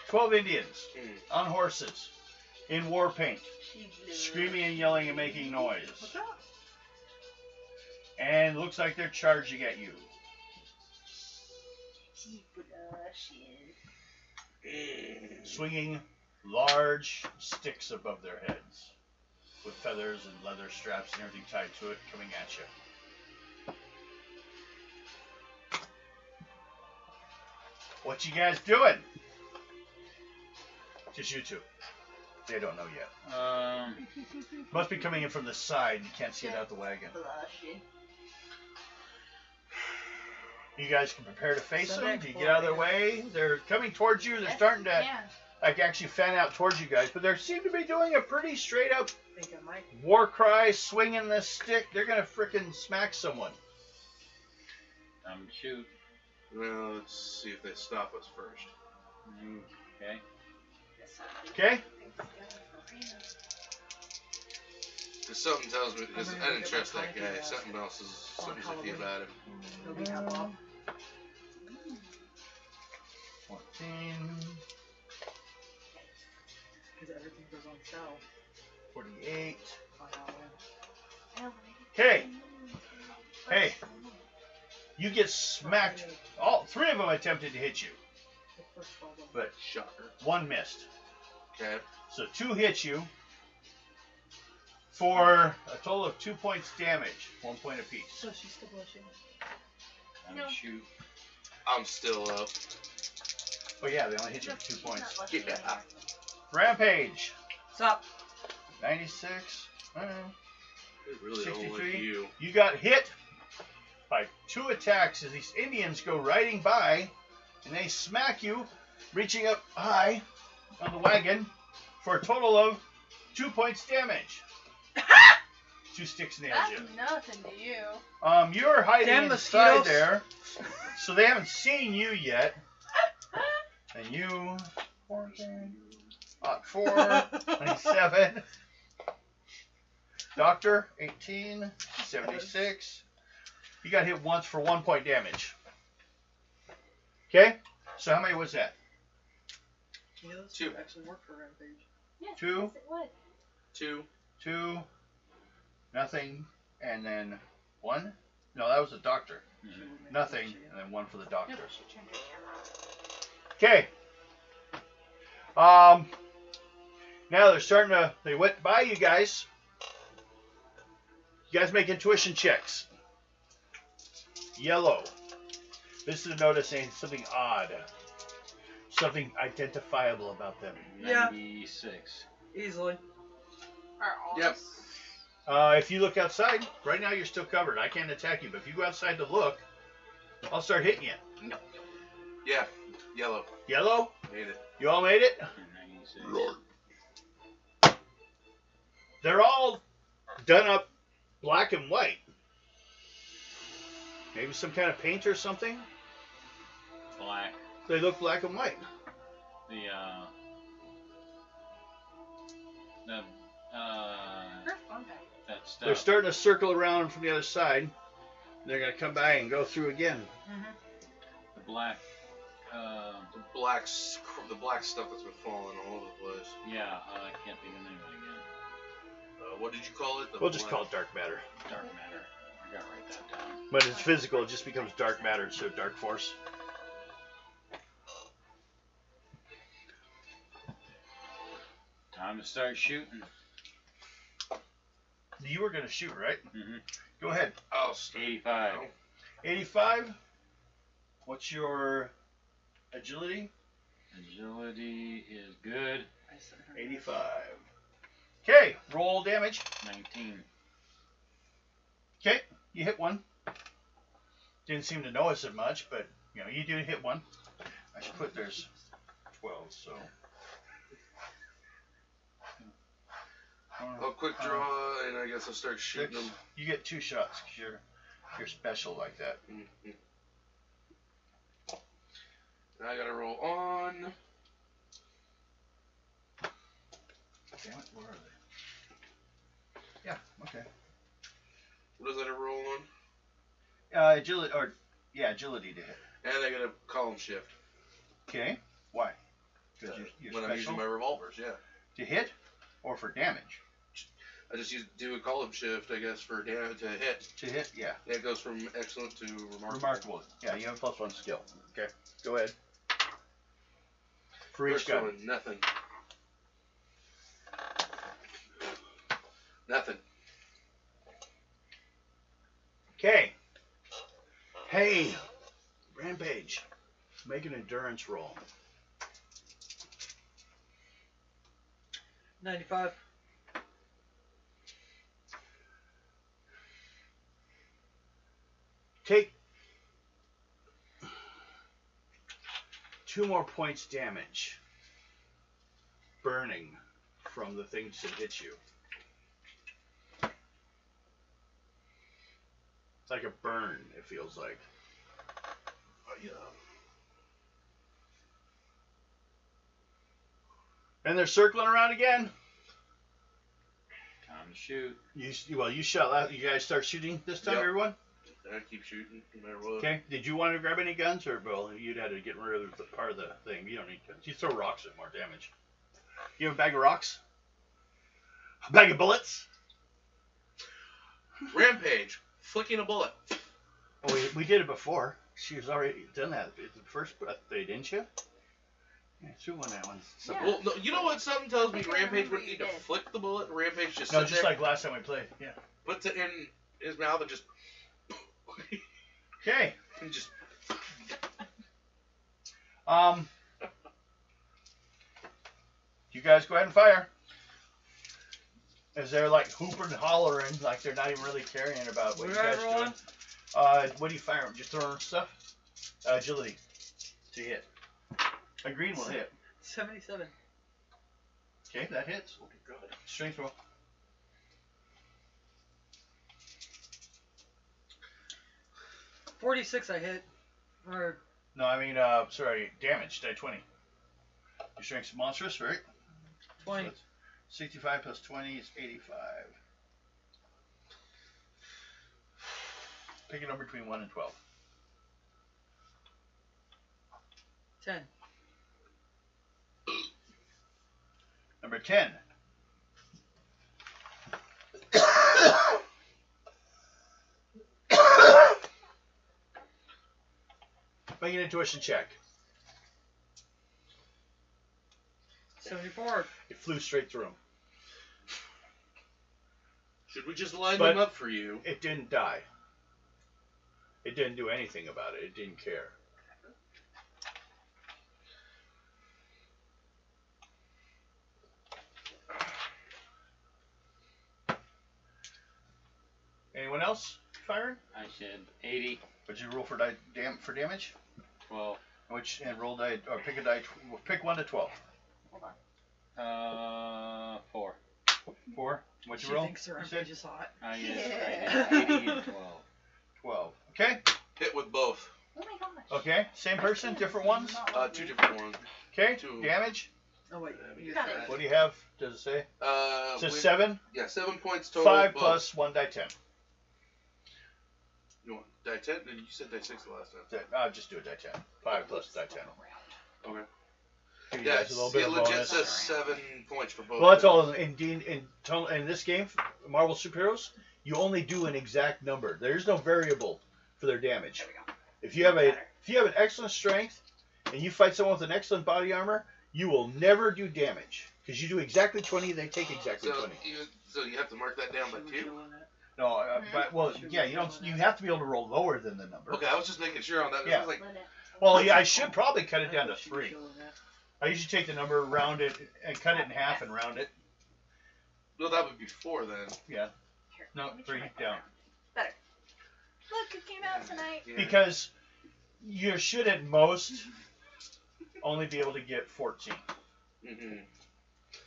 12 Indians Hmm. on horses in war paint, screaming and yelling and making noise. What's that? And looks like they're charging at you. Swinging large sticks above their heads with feathers and leather straps and everything tied to it, coming at you. What you guys doing? Just you two. They don't know yet. Must be coming in from the side. You can't see it out the wagon. You guys can prepare to face them. Do you get out of their way? They're coming towards you. They're starting to like actually fan out towards you guys, but they seem to be doing a pretty straight up I think I might. war cry, swinging this stick. They're gonna frickin' smack someone. Shoot. Well, let's see if they stop us first. Okay. Okay? Because something tells me, because I'm I gonna didn't go trust get that my guy. panic Something else is, something's iffy about him. Nobody have Bob. 14, Because everything goes on sale 48, on Halloween. Okay. Hey. You get smacked. All 3 of them attempted to hit you, but Shocker. 1 missed. Okay. So 2 hit you for a total of 2 points damage, 1 point apiece. So she's still blushing. No. Shoot. I'm still up. Oh yeah, they only hit you for 2 points. Yeah. Rampage. Stop. 96. I don't know. They really don't 63. like you. You got hit by 2 attacks as these Indians go riding by, and they smack you, reaching up high on the wagon for a total of 2 points damage. 2 sticks nails That's you. nothing to you. You're hiding Damn inside mosquitoes. there, so they haven't seen you yet. And you, 14, 4, 27. Doctor, 18, 76. You got hit once for 1 point damage. Okay? So how many was that? Yeah, this 2. would actually work for Rampage. Yes, 2. yes, it would. 2. 2, nothing, and then 1? No, that was the doctor. Mhm. Nothing, and then 1 for the doctor. Nope, she turned her camera off. Okay. Now they're starting to, they went by you guys. You guys make intuition checks. Yellow. This is noticing something odd. Something identifiable about them. Yeah. 96. Easily. Are all Yep. If you look outside, right now you're still covered. I can't attack you, but if you go outside to look, I'll start hitting you. Yeah. Yellow. Yellow? Made it. You all made it? 96. They're all done up black and white. Maybe some kind of paint or something? Black. They look black and white. The First one back. that stuff. They're starting to circle around from the other side. They're going to come by and go through again. The black. The black stuff that's been falling all over the place. Yeah, I can't think of the name of it again. What did you call it? We'll just call it dark matter. Dark matter. I gotta write that down. When it's physical, it just becomes dark matter instead of dark force. Time to start shooting. You were going to shoot, right? Mm-hmm. Go ahead. Oh, stop. 85. 85. What's your agility? Agility is good. 85. Okay, roll damage. 19. Okay, you hit one. Didn't seem to notice it much, but you know, you do hit one. I should put there's 12, so. I'll quick draw, and I guess I'll start shooting 6. them. You get 2 shots because you're special like that. Mm-hmm. I gotta roll on. Damn it, where are they? Yeah, okay. What does that roll on? Agility to hit. And I gotta column shift. Okay, why? Because you're when I'm special using my revolvers, yeah. to hit or for damage? I just do a column shift, I guess, for damage to hit. To hit, yeah. Yeah, it goes from excellent to remarkable. Remarkable. Yeah, you have a +1 skill. Okay, go ahead. For each First gun. one, nothing. Nothing. Okay. Hey, Rampage, make an endurance roll. 95. Take 2 more points damage. Burning from the things that hit you. It's like a burn, it feels like. Yeah. And they're circling around again. Time to shoot. You shot last. You guys start shooting this time, Yep. everyone? I keep shooting, no matter what. Okay. Did you want to grab any guns, or well, you'd had to get rid of the part of the thing? You don't need guns. You throw rocks at more damage. You have a bag of rocks? A bag of bullets? Rampage, flicking a bullet. Oh, we did it before. She was already done that. The first birthday, didn't you? Yeah, she won that one. So, Yeah. Well, no, you know what? Something tells me I think I Rampage remember wouldn't you need to did. flick the bullet. Rampage just no, sits just there, like last time we played. Yeah. puts it in his mouth and just Okay. and just. You guys go ahead and fire. As they're like hooping and hollering, like they're not even really caring about what you What are guys I are rolling? doing. What do you fire? Just throwing stuff? Agility to hit. A green will hit. 77. Okay, that hits. Strength roll. $46 I hit. Or No, I mean, sorry, damage, die 20. Your strength's monstrous, right? 20. So it's 65 plus 20 is 85. Pick a number between 1 and 12. 10. Number 10. Make an intuition check. 74. It flew straight through him. Should we just line But- them up for you? It didn't die. It didn't do anything about it. It didn't care. Anyone else firing? I said 80. What'd you roll for for damage? 12. Which and roll die or pick a die. Pick 1 to 12. 4. 4. What'd She you roll? thinks her You own said page is hot. I Yeah. did 80 and 12. 12. Okay. Hit with both. Oh my gosh. Okay. Same person, different ones. Two different ones. Okay. Two. Damage. Oh, wait. You Got said it. What do you have? Does it say? It says 7. Yeah, 7 points total. 5 both. plus 1 die 10. You want die 10? And you said die 6 the last time. I'll just do a die 10. 5 plus die 10. Okay. Give you Yeah, guys a little bit it of legit bonus. says 7 points for both. Well, that's all in this game, Marvel Superheroes. You only do an exact number. There's no variable for their damage. There we go. If you have an excellent strength and you fight someone with an excellent body armor, you will never do damage because you do exactly 20. They take exactly 20. So you have to mark that down by 2. No, but well, yeah, you don't. You have to be able to roll lower than the number. Okay, I was just making sure on that. Yeah. I was like, Well, yeah, I should probably cut it down to 3. I usually take the number, round it, and cut it in half and round it. no, that would be 4 then. Yeah. Here, No, let me 3 try my down. Better. Look, it came out tonight. Yeah. Because you should at most only be able to get 14. Mm-hmm. So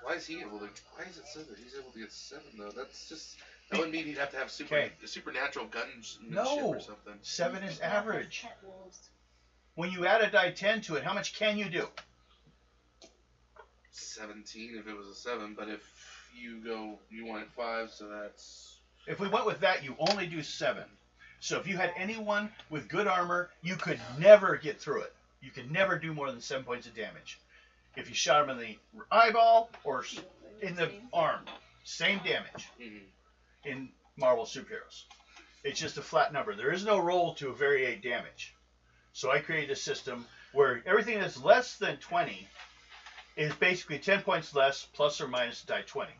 why is he able to? Why is it said that he's able to get 7 though? That's just that would mean he'd have to have supernatural gunsmanship No. or something. 7 is Yeah, average. pet wolves. When you add a die 10 to it, how much can you do? 17 if it was a 7, but if you wanted 5, so that's If we went with that, you only do 7. So if you had anyone with good armor, you could never get through it. You could never do more than 7 points of damage. If you shot him in the eyeball or in the arm, same damage in Marvel Superheroes. It's just a flat number. There is no roll to variate damage. So I created a system where everything that's less than 20 is basically 10 points less, plus or minus die 20.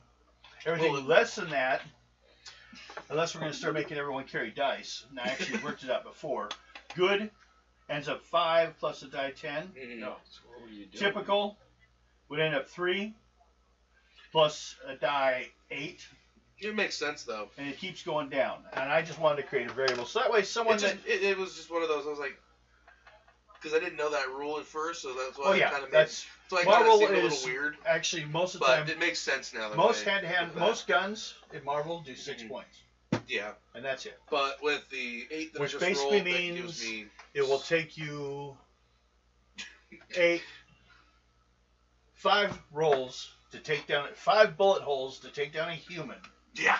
Everything Well, less than that, unless we're going to start making everyone carry dice, and I actually worked it out before, good ends up 5 plus a die 10. No, so what were you doing? Typical would end up 3 plus a die 8, it makes sense though. and it keeps going down. And I just wanted to create a variable. So that way someone It was just one of those. I was like, because I didn't know that rule at first, so that's why oh it yeah, kind of made. that's So I kind of Marvel seemed a is little weird, actually most of the but time. it makes sense now. That Most way hand-to-hand, with that. most guns in Marvel do 6 Mhm. points, Yeah, and that's it. but with the 8 that Which I just basically rolled, that gives means- me. It will take you 5 rolls to take down 5 bullet holes to take down a human, Yeah,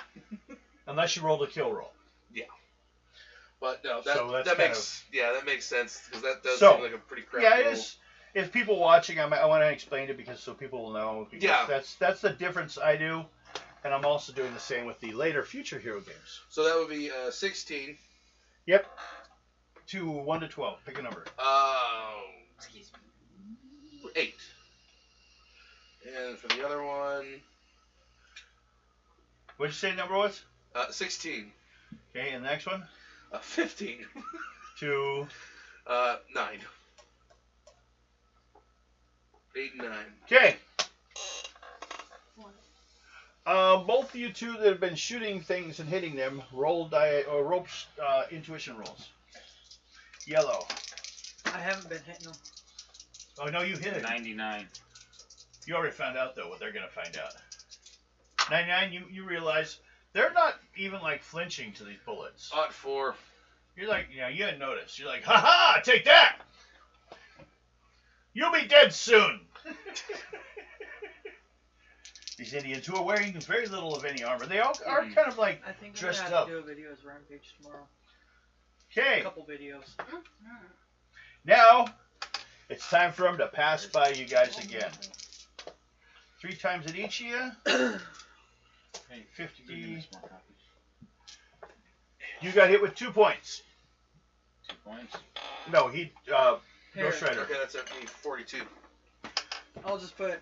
unless you roll the kill roll. but no, So that's that kind makes sense because that does So, seem like a pretty crap Yeah, it rule. is. If people watching, I want to explain it because so people will know. Because Yeah. That's the difference I do. And I'm also doing the same with the later future hero games. So that would be 16. Yep. 1 to 12. Pick a number. Excuse me. 8. And for the other one, What'd you say the number was? 16. Okay, and the next one? 15. 2. 9. 8 and 9. Okay. One. Both of you two that have been shooting things and hitting them, roll intuition rolls. Yellow. I haven't been hitting them. Oh no, you hit it. 99. You already found out though what they're gonna find out. 99, you realize they're not even like flinching to these bullets. Odd 4. You're like, you hadn't noticed. You're like, ha ha, take that! You'll be dead soon! These Indians who are wearing very little of any armor, they all are kind of like I think I'm dressed gonna have up. to do a video as Rampage tomorrow. A Okay, couple videos. now it's time for them to pass by you guys again. 3 times at each of you. Hey, 50. give me some more copies. You got hit with 2 points. 2 points. No, he, Here, Ghost Rider. Okay, that's at me 42. I'll just put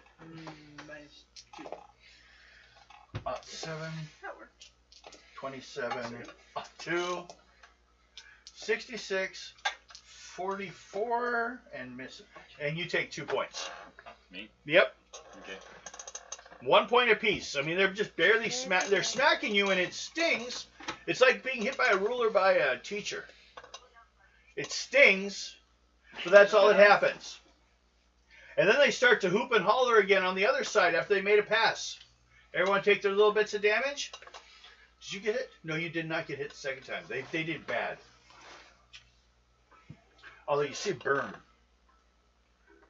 minus 2. 7, That worked. 27, 2, 66, 44, and miss. And you take 2 points. Me? Yep. Okay. 1 point apiece. I mean, they're just barely they're smacking you, and it stings. It's like being hit by a ruler by a teacher. It stings, but that's all that happens. And then they start to hoop and holler again on the other side after they made a pass. Everyone take their little bits of damage. Did you get hit? No, you did not get hit the second time. They did bad. Although you see burn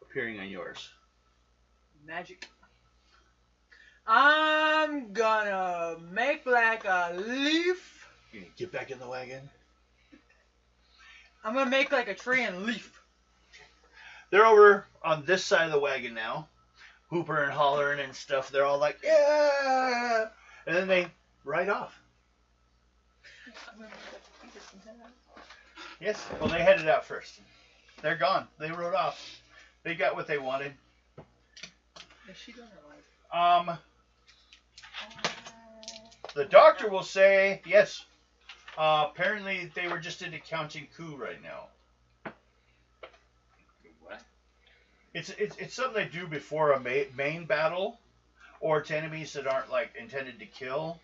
appearing on yours. Magic. I'm gonna make like a leaf. You gonna get back in the wagon? I'm gonna make like a tree and leaf. They're over on this side of the wagon now, hooper and hollering and stuff. They're all like, yeah! And then they ride off. Yes, well, they headed out first. They're gone. They rode off. They got what they wanted. Is she doing her life? The doctor will say, yes. Apparently, they were just into counting coup right now. What? It's something they do before a main battle, or to enemies that aren't like intended to kill.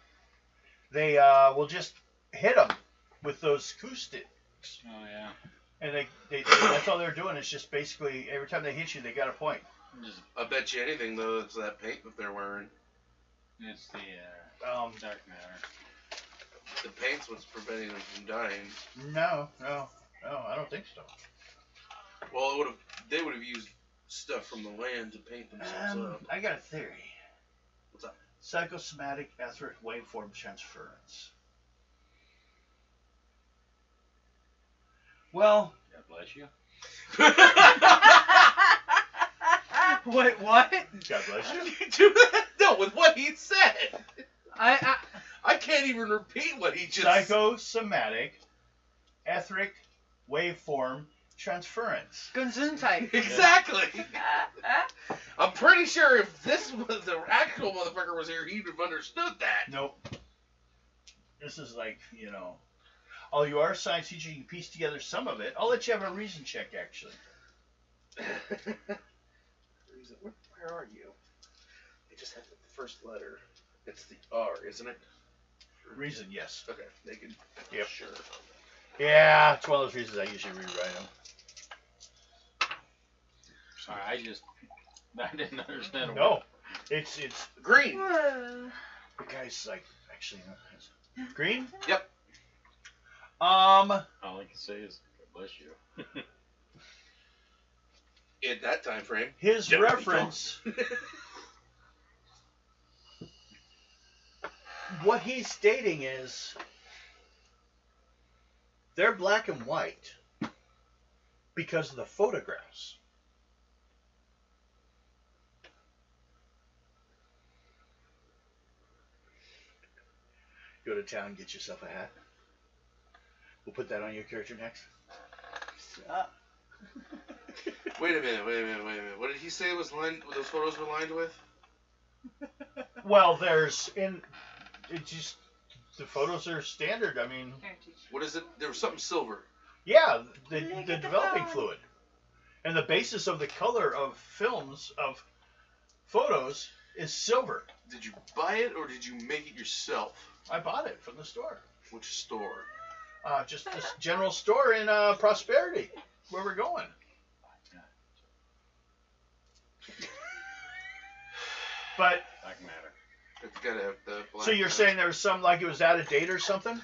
They will just hit them with those coup sticks, Oh, yeah. and they that's all they're doing is just basically every time they hit you, they got a point. Just, I bet you anything, though, it's that paint that they're wearing. it's the dark matter. The paint's what's preventing them from dying. No, I don't think so. Well, they would have used stuff from the land to paint themselves up. I got a theory. What's up? Psychosomatic etheric waveform transference. Well, God bless you. Wait, what? God bless you. How do you do that? No, with what he said. I I can't even repeat what he just Psychosomatic etheric waveform transference. Gesundheit. Exactly. I'm pretty sure if this was the actual motherfucker was here, he'd have understood that. Nope. This is like, although you are a science teacher, you can piece together some of it. I'll let you have a reason check, actually. Where are you? They just have the first letter. It's the R, isn't it? Reason, yes. Okay, they can. Yep. Sure. Yeah, it's one of those reasons I usually rewrite them. Sorry, I didn't understand. No, it's Green. the guy's like actually green. Yep. All I can say is, God bless you. In that time frame. His Yeah, reference. What he's stating is they're black and white because of the photographs. Go to town, get yourself a hat. We'll put that on your character next. Wait a minute. What did he say was lined? Those photos were lined with? Well, it's just the photos are standard. I mean, What is it? There was something silver. yeah, the Look at the developing phone. fluid, and the basis of the color of films of photos is silver. Did you buy it or did you make it yourself? I bought it from the store. Which store? Just this general store in Prosperity, where we're going. But Doesn't matter. It's gotta have the black. so you're saying there was some like it was out of date or something?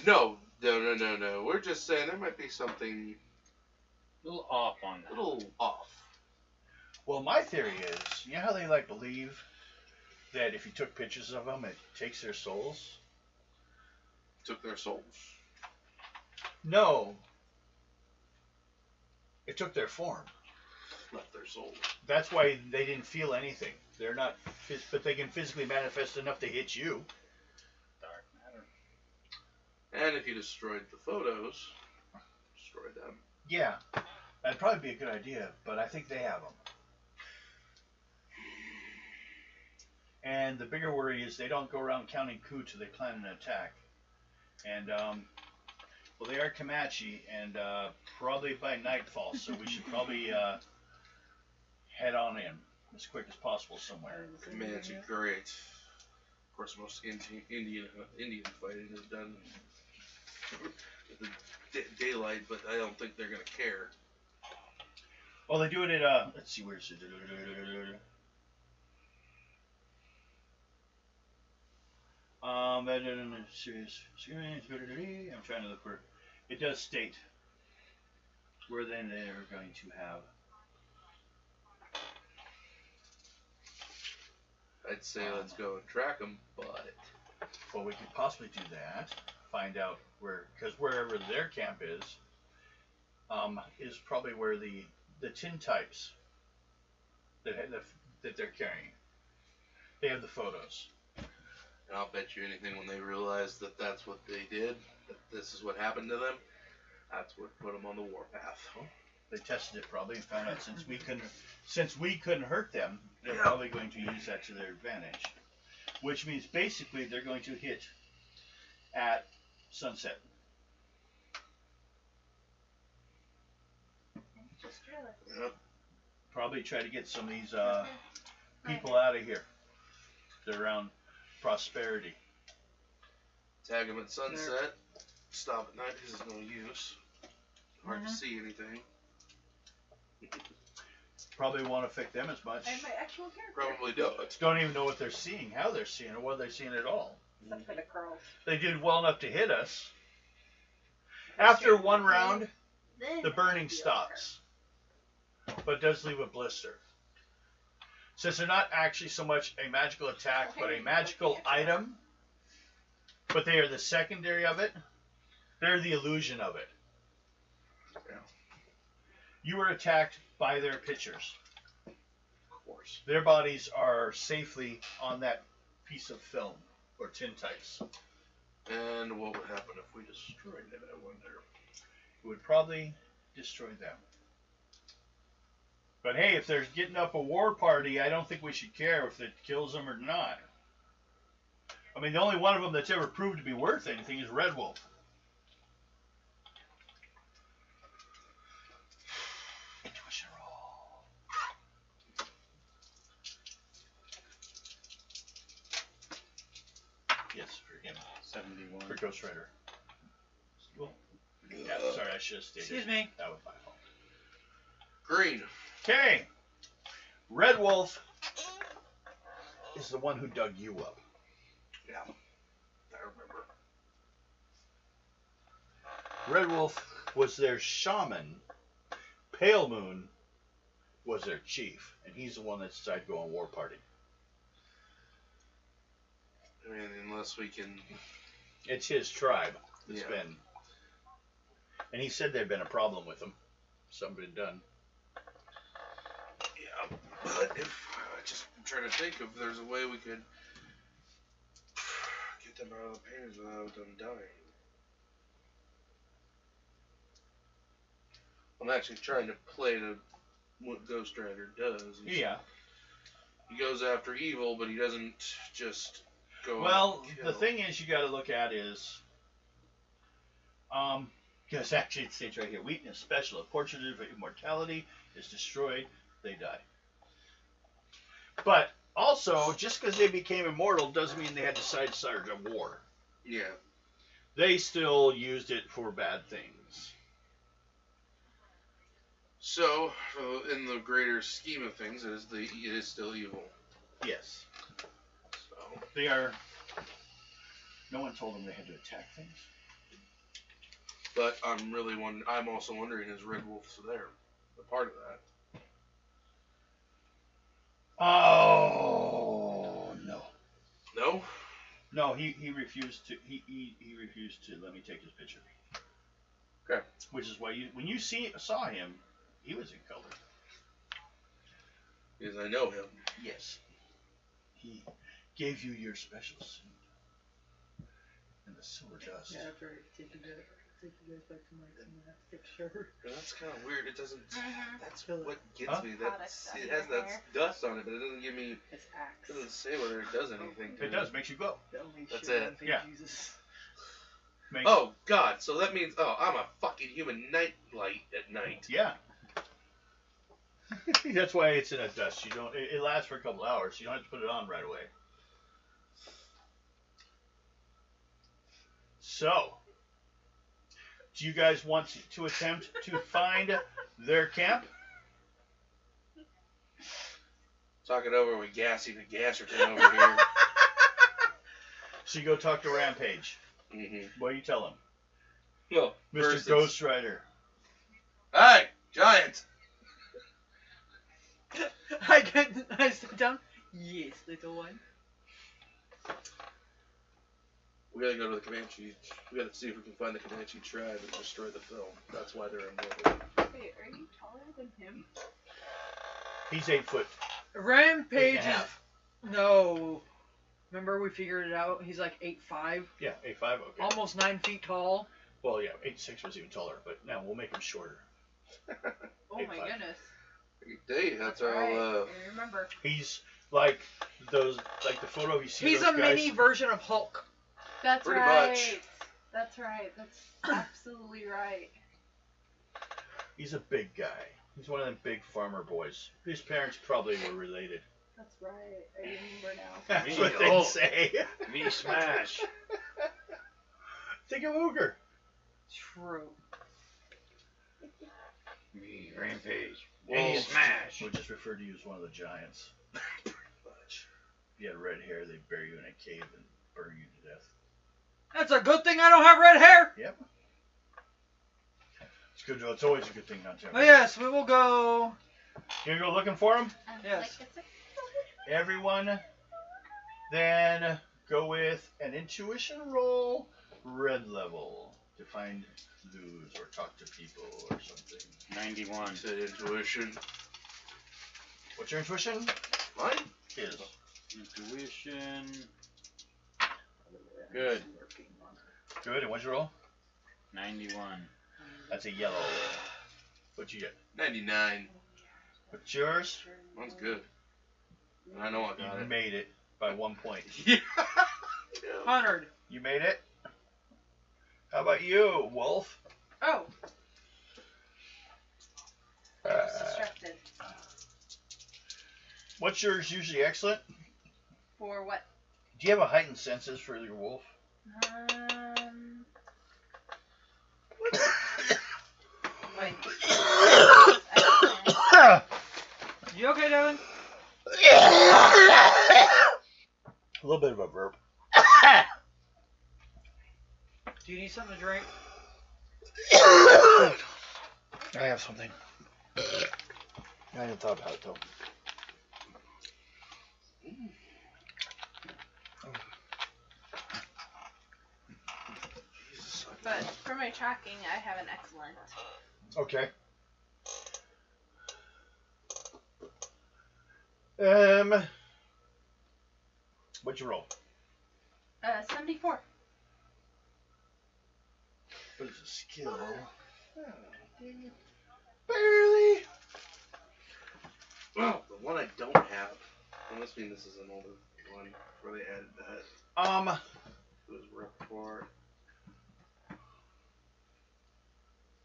No. We're just saying there might be something A little off on a that. little off. Well, my theory is, you know how they like believe that if you took pictures of them, it takes their souls? Took their souls. No. It took their form. Left their souls. That's why they didn't feel anything. They're not, but they can physically manifest enough to hit you. Dark matter. And if you destroyed the photos, destroyed them. Yeah, that'd probably be a good idea, but I think they have them. And the bigger worry is they don't go around counting coup till they plan an attack. And, well, they are Comanche, and probably by nightfall, so we should probably head on in as quick as possible somewhere. Comanche, great. Of course, most Indian fighting is done with the daylight, but I don't think they're gonna care. Well, they do it at, let's see, where's it? I'm trying to look for it. It does state where then they're going to have. I'd say let's go and track them, but Well, we could possibly do that. Find out where, because wherever their camp is probably where the tin types that they're carrying. They have the photos. and I'll bet you anything when they realize that that's what they did, that this is what happened to them, that's what put them on the warpath. They tested it probably and found out since we couldn't hurt them, they're Yeah. probably going to use that to their advantage. Which means basically they're going to hit at sunset. Just drill it. Yep. Probably try to get some of these people out of here. They're around Prosperity. Tag them at sunset. Stop at night because there's no use. Hard to see anything. Probably won't affect them as much. And my actual character. Probably does. Don't even know what they're seeing, how they're seeing it, whether they're seeing it at all. Except for the curls. They did well enough to hit us. After one round, Then the burning it'll be stops, but it does leave a blister. Since they're not actually so much a magical attack, but a magical item, but they are the secondary of it, they're the illusion of it. Yeah. You were attacked by their pictures. Of course. Their bodies are safely on that piece of film or tin types. And what would happen if we destroyed it, I wonder? It would probably destroy them. But hey, if they're getting up a war party, I don't think we should care if it kills them or not. I mean, the only one of them that's ever proved to be worth anything is Red Wolf. Intuition roll. Yes, for him. 71. For Ghost Rider. Cool. Yeah, sorry, I should have stated. Excuse me. That was my fault. Green. Okay. Red Wolf is the one who dug you up. Yeah. I remember. Red Wolf was their shaman. Pale Moon was their chief, and he's the one that decided to go on war party. I mean, unless we can. It's his tribe. It's Yeah. been, and he said there'd been a problem with him. Something had been done. Yeah. But if. I'm trying to think if there's a way we could get them out of the paintings without them dying. I'm actually trying to play to what Ghost Rider does. He goes after evil, but he doesn't just go. Well, and kill. the thing is, you got to look at is, because actually it states right here, weakness special. A portrait of immortality is destroyed, they die. But also, just because they became immortal doesn't mean they had to start a war. Yeah. They still used it for bad things. So, in the greater scheme of things, it is still evil. Yes. So They are. No one told them they had to attack things. but I'm also wondering, is Red Wolf there? A part of that. Oh no. No. No, he refused to. He refused to let me take his picture. Okay. Which is why when you saw him, he was in color. Because I know him. Yes. He gave you your special suit and the silver dust. Yeah, after take you guys back to my cinematic picture. And that's kind of weird. It doesn't. That's what gets Huh? me. Products It on has your that hair. dust on it, but it doesn't give me. It's Axe. It doesn't say whether it does anything. To It does, makes you glow. The only That's shit it. Rampage Yeah. uses. Makes, Oh God! So that means I'm a fucking human night light at night. Yeah. That's why it's in a dust. You don't. It lasts for a couple hours. You don't have to put it on right away. So, do you guys want to attempt to find their camp? Talk it over with Gassy the Gasserton over here. So you go talk to Rampage. Mm-hmm. What do you tell him? Well, Mr. first it's, Ghost Rider. Hey, Giant. I sit down. Yes, little one. We gotta go to the Comanche. We gotta see if we can find the Comanche tribe and destroy the film. That's why they're immortal. Wait, are you taller than him? He's 8 foot. Rampage 8 and a is half. no. Remember we figured it out. He's like 8'5", Yeah, 8'5", okay. almost 9 feet tall. Well, yeah, 8'6" was even taller, but now we'll make him shorter. Oh 8'5". my goodness. Hey, that's all. Right. I remember. He's like the photo you see. He's those a guys, mini version of Hulk. That's Pretty right. much. That's right. That's absolutely right. He's a big guy. He's one of them big farmer boys. His parents probably were related. That's right. I remember now. That's Me, what they oh. say. Me smash. Think of Ogre. True. Me rampage. Well, Me smash. We'll just refer to you as one of the giants. Much. If you had red hair, they'd bury you in a cave and burn you to death. That's a good thing I don't have red hair. Yep. It's good. It's always a good thing not to have Oh red yes, we will go. hair. You go looking for him? Yes. Everyone, then go with an intuition roll, red level, to find clues or talk to people or something. 91. Said intuition. What's your intuition? Mine? Is Intuition. Good. good. And what'd you roll? 91. That's a yellow. What'd you get? 99. What's yours? Mine's good. And I know I got You it. made it by 1 point. Yeah. 100. You made it? How about you, Wolf? Oh. I was distracted. What's yours usually excellent? For what? Do you have a heightened senses for your wolf? Like. You okay, Devin? A little bit of a burp. Do you need something to drink? I have something. I hadn't thought about it though. But for my tracking, I have an excellent. Okay. What'd you roll? 74. But it's a skill. Barely. Well, the one I don't have. It must mean this is an older one where they added that. It was report.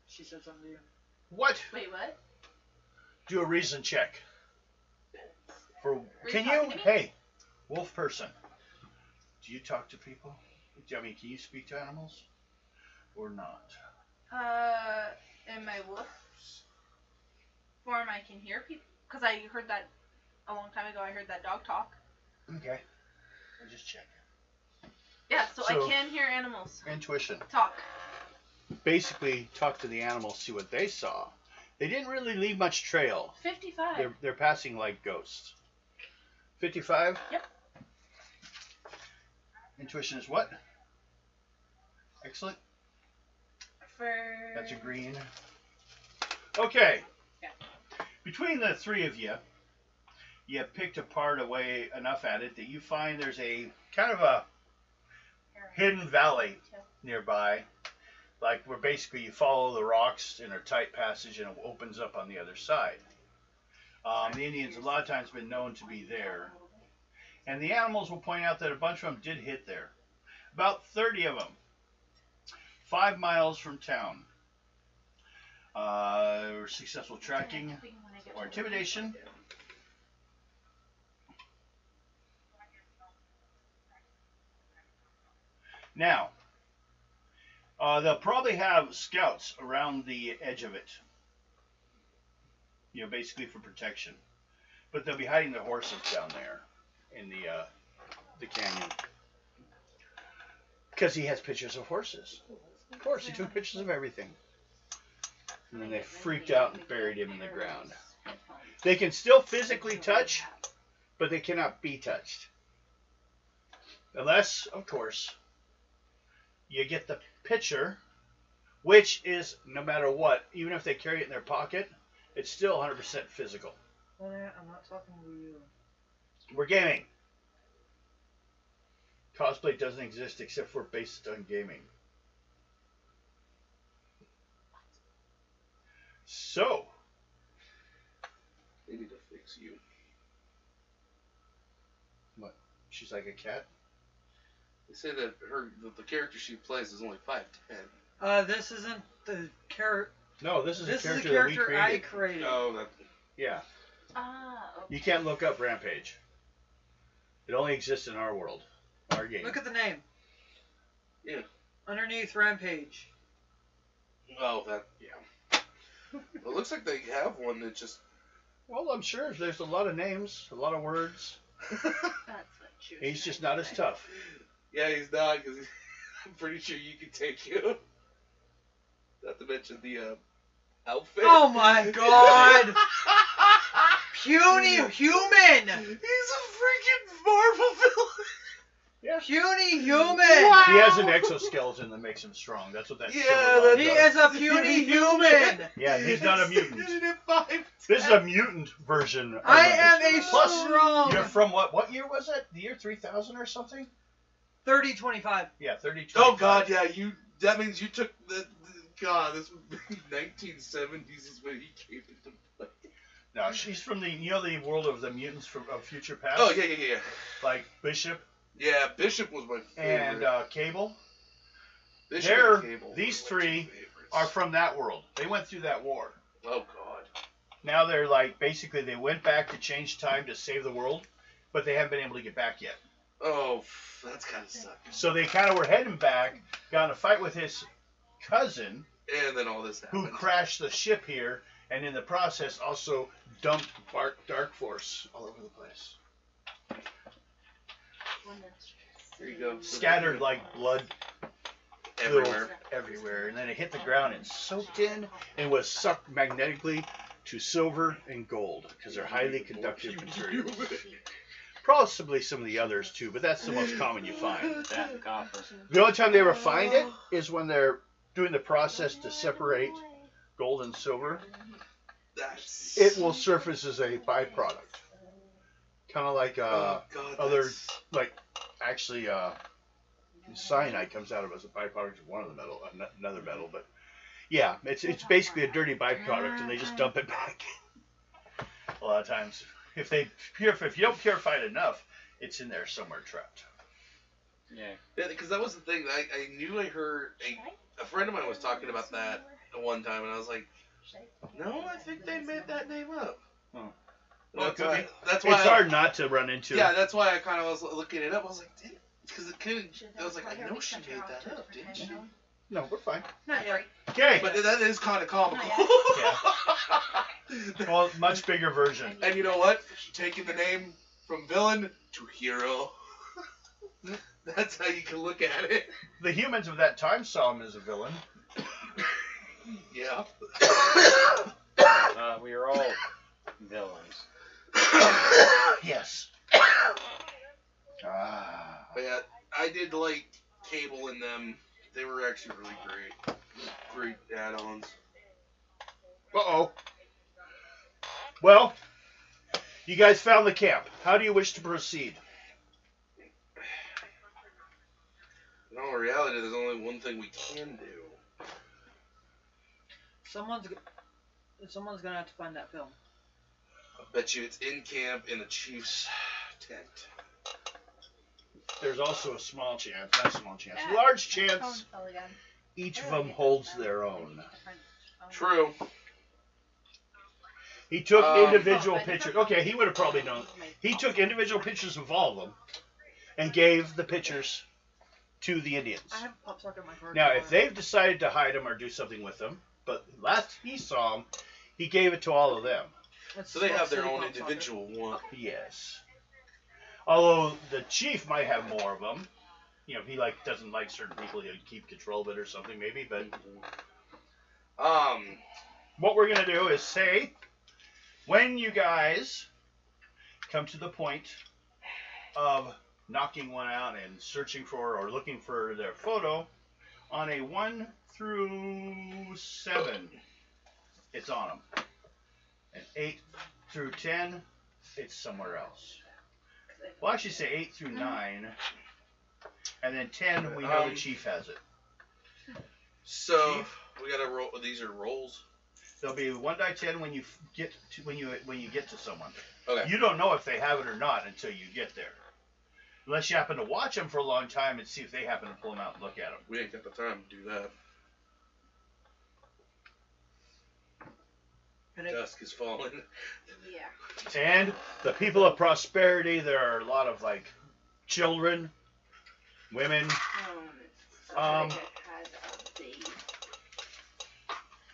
She said something to you. What? Wait, what? Do a reason check. For can talking you? to me? Hey, wolf person. Do you talk to people? I mean, can you speak to animals, or not? In my wolf form, I can hear people. Because I heard that a long time ago. I heard that dog talk. Okay. I'll just check. Yeah, so I So- can hear animals Intuition. talk. Basically, talk to the animals, see what they saw. They didn't really leave much trail. 55. They're passing like ghosts. 55? Yep. Intuition is what? Excellent. For... That's a green. Okay. Yeah. Between the three of you, you have picked apart away enough at it that you find there's a kind of a hidden valley nearby. Like where basically you follow the rocks in a tight passage and it opens up on the other side. The Indians a lot of times been known to be there. And the animals will point out that a bunch of them did hit there. About 30 of them. 5 miles from town. Successful tracking or intimidation. Now, they'll probably have scouts around the edge of it. You know, basically for protection. But they'll be hiding their horses down there in the canyon. Because he has pictures of horses. Of course, he took pictures of everything. And then they freaked out and buried him in the ground. They can still physically touch, but they cannot be touched. Unless, of course, you get the picture, which is, no matter what, even if they carry it in their pocket, it's still 100% physical. Well, I'm not talking to you. We're gaming. Cosplay doesn't exist except for based on gaming. So, They need to fix you. what? She's like a cat? They say that the character she plays is only 5'10". This isn't the character. No, this is This a is a character that we character I created. created. Oh, that. Yeah. Okay. You can't look up Rampage. It only exists in our world, our game. Look at the name. Yeah. Underneath Rampage. Oh, that. Yeah. It looks like they have one that just. Well, I'm sure there's a lot of names, a lot of words. That's what she was He's just trying not to as say. tough. Yeah, he's not, because I'm pretty sure you can take him. Not to mention the outfit. Oh my god! Puny human! He's a freaking Marvel villain. Yeah. Puny human! He has an exoskeleton that makes him strong. That's what that Yeah, silver rod He does. is a puny human! Yeah, he's not a mutant. This is a mutant version. Of I Rampage. am a Plus, strong You're from what? What year was it? The year 3000 or something? 3025. Yeah, 32. Oh God, yeah, you. That means you took the God. This would be 1970s is when he came into play. No, she's from the world of the mutants from of Future Past. Oh yeah. Like Bishop Yeah, Bishop was my favorite. and Cable Bishop they're- and Cable were these my three two favorites. are from that world. They went through that war. Oh God. Now they're like basically they went back to change time to save the world, but they haven't been able to get back yet. Oh, that's kind of sucky. So they kind of were heading back, got in a fight with his cousin, And then all this who happened. crashed the ship here, and in the process also dumped Dark Force all over the place. Here you go. Scattered like blood everywhere. everywhere, and then it hit the ground and soaked in and was sucked magnetically to silver and gold because they're highly conductive materials. Possibly some of the others too, but that's the most common you find. That and copper. The only time they ever find it is when they're doing the process to separate gold and silver. That's. It will surface as a byproduct, kind of like Oh God. other that's- like actually cyanide comes out of it as a byproduct of one of the metal, another metal. But yeah, it's basically a dirty byproduct, and they just dump it back. A lot of times, if you don't purify it enough, it's in there somewhere trapped. Yeah. Yeah, because that was the thing. I knew I heard a friend of mine was talking about that at one time, and I was like, no, I think they made that name up. Oh. Well, it could be. That's why It's hard not to run into. Yeah, that's why I kind of was looking it up. I was like, because it could. I was like, I know she made that up, didn't she? No, we're fine. Not yet. Okay. But that is kind of comical. Well, much bigger version. And you know what? Taking the name from villain to hero. That's how you can look at it. The humans of that time saw him as a villain. Yeah. We are all villains. Yes. Ah. But yeah, I did like Cable and them. They were actually really great. Great add-ons. Uh-oh. Well, you guys found the camp. How do you wish to proceed? In all reality, there's only one thing we can do. Someone's gonna have to find that film. I bet you it's in camp in the chief's tent. There's also a small chance, not small chance, large chance each of them holds their own. True. He took individual pictures. Okay, he would have probably known. He took individual pictures of all of them and gave the pictures to the Indians. I have a pop socket in my car. Now, if they've decided to hide them or do something with them, but last he saw them, he gave it to all of them. So they have their own individual one. Yes. Although the chief might have more of them. You know, if he doesn't like certain people, he'll keep control of it or something maybe. But what we're gonna do is say, when you guys come to the point of knocking one out and searching for or looking for their photo, on a 1 through 7, it's on them. And 8 through 10, it's somewhere else. Well, actually say 8 through 9, and then 10, we know the chief has it. So Chief? we gotta roll. These are rolls. There'll be 1 die 10 when you get to when you get to someone. Okay. You don't know if they have it or not until you get there, unless you happen to watch them for a long time and see if they happen to pull them out and look at them. We ain't got the time to do that. Dusk is falling. Yeah. And the people of prosperity, there are a lot of children, women. Had a baby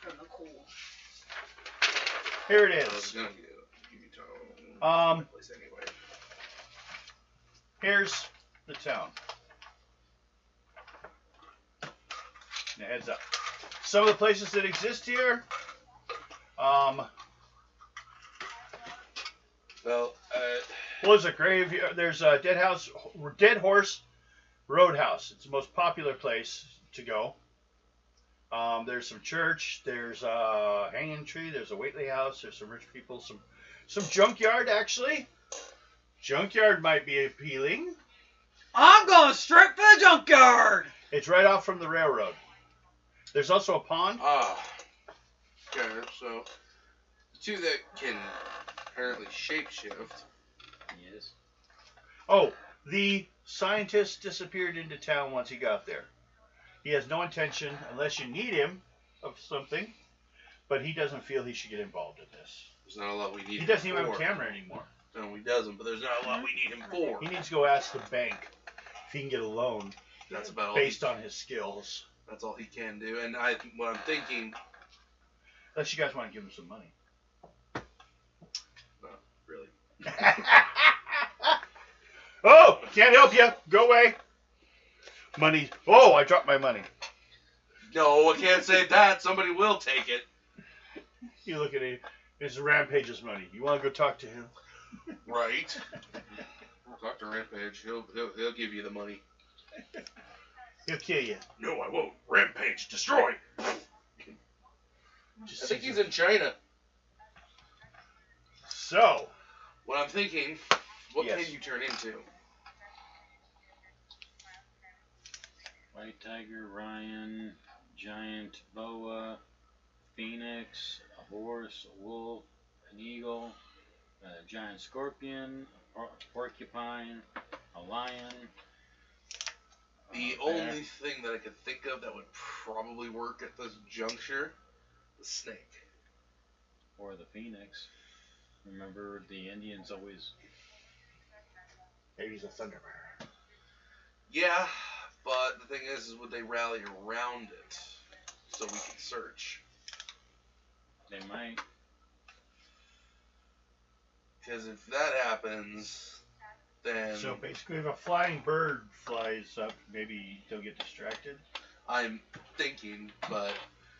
from the cold. Here it I was is. gonna give you time. Place anyway. Here's the town. Now, heads up. Some of the places that exist here. Well, There's a graveyard. There's a Dead Horse Roadhouse. It's the most popular place to go. There's some church. There's a hanging tree. There's a Waitley house. There's some rich people. Some junkyard actually. Junkyard might be appealing. I'm going straight for the junkyard. It's right off from the railroad. There's also a pond. Okay, so the two that can apparently shapeshift. Yes. Oh, the scientist disappeared into town once he got there. He has no intention, unless you need him, of something, but he doesn't feel he should get involved in this. There's not a lot we need. He him doesn't even have a for. camera anymore. No, he doesn't. But there's not a lot we need him for. He needs to go ask the bank if he can get a loan That's about all. based on his skills. That's all he can do. And what I'm thinking. Unless you guys want to give him some money. No, really. Oh, can't help you. Go away. Money. Oh, I dropped my money. No, I can't say that. Somebody will take it. You look at it. It's Rampage's money. You want to go talk to him? Right. We'll talk to Rampage. He'll give you the money. He'll kill you. No, I won't. Rampage, destroy. I think he's in China. So, What I'm thinking, what Yes. can you turn into? White tiger, Ryan, giant boa, phoenix, a horse, a wolf, an eagle, a giant scorpion, a porcupine, a lion. The Bear, only thing that I could think of that would probably work at this juncture, the snake. or the phoenix. Remember, the Indians always. Maybe he's a Thunderbird. Yeah, but the thing is would they rally around it so we can search? They might. Because if that happens, then So basically, if a flying bird flies up, maybe they'll get distracted. I'm thinking, but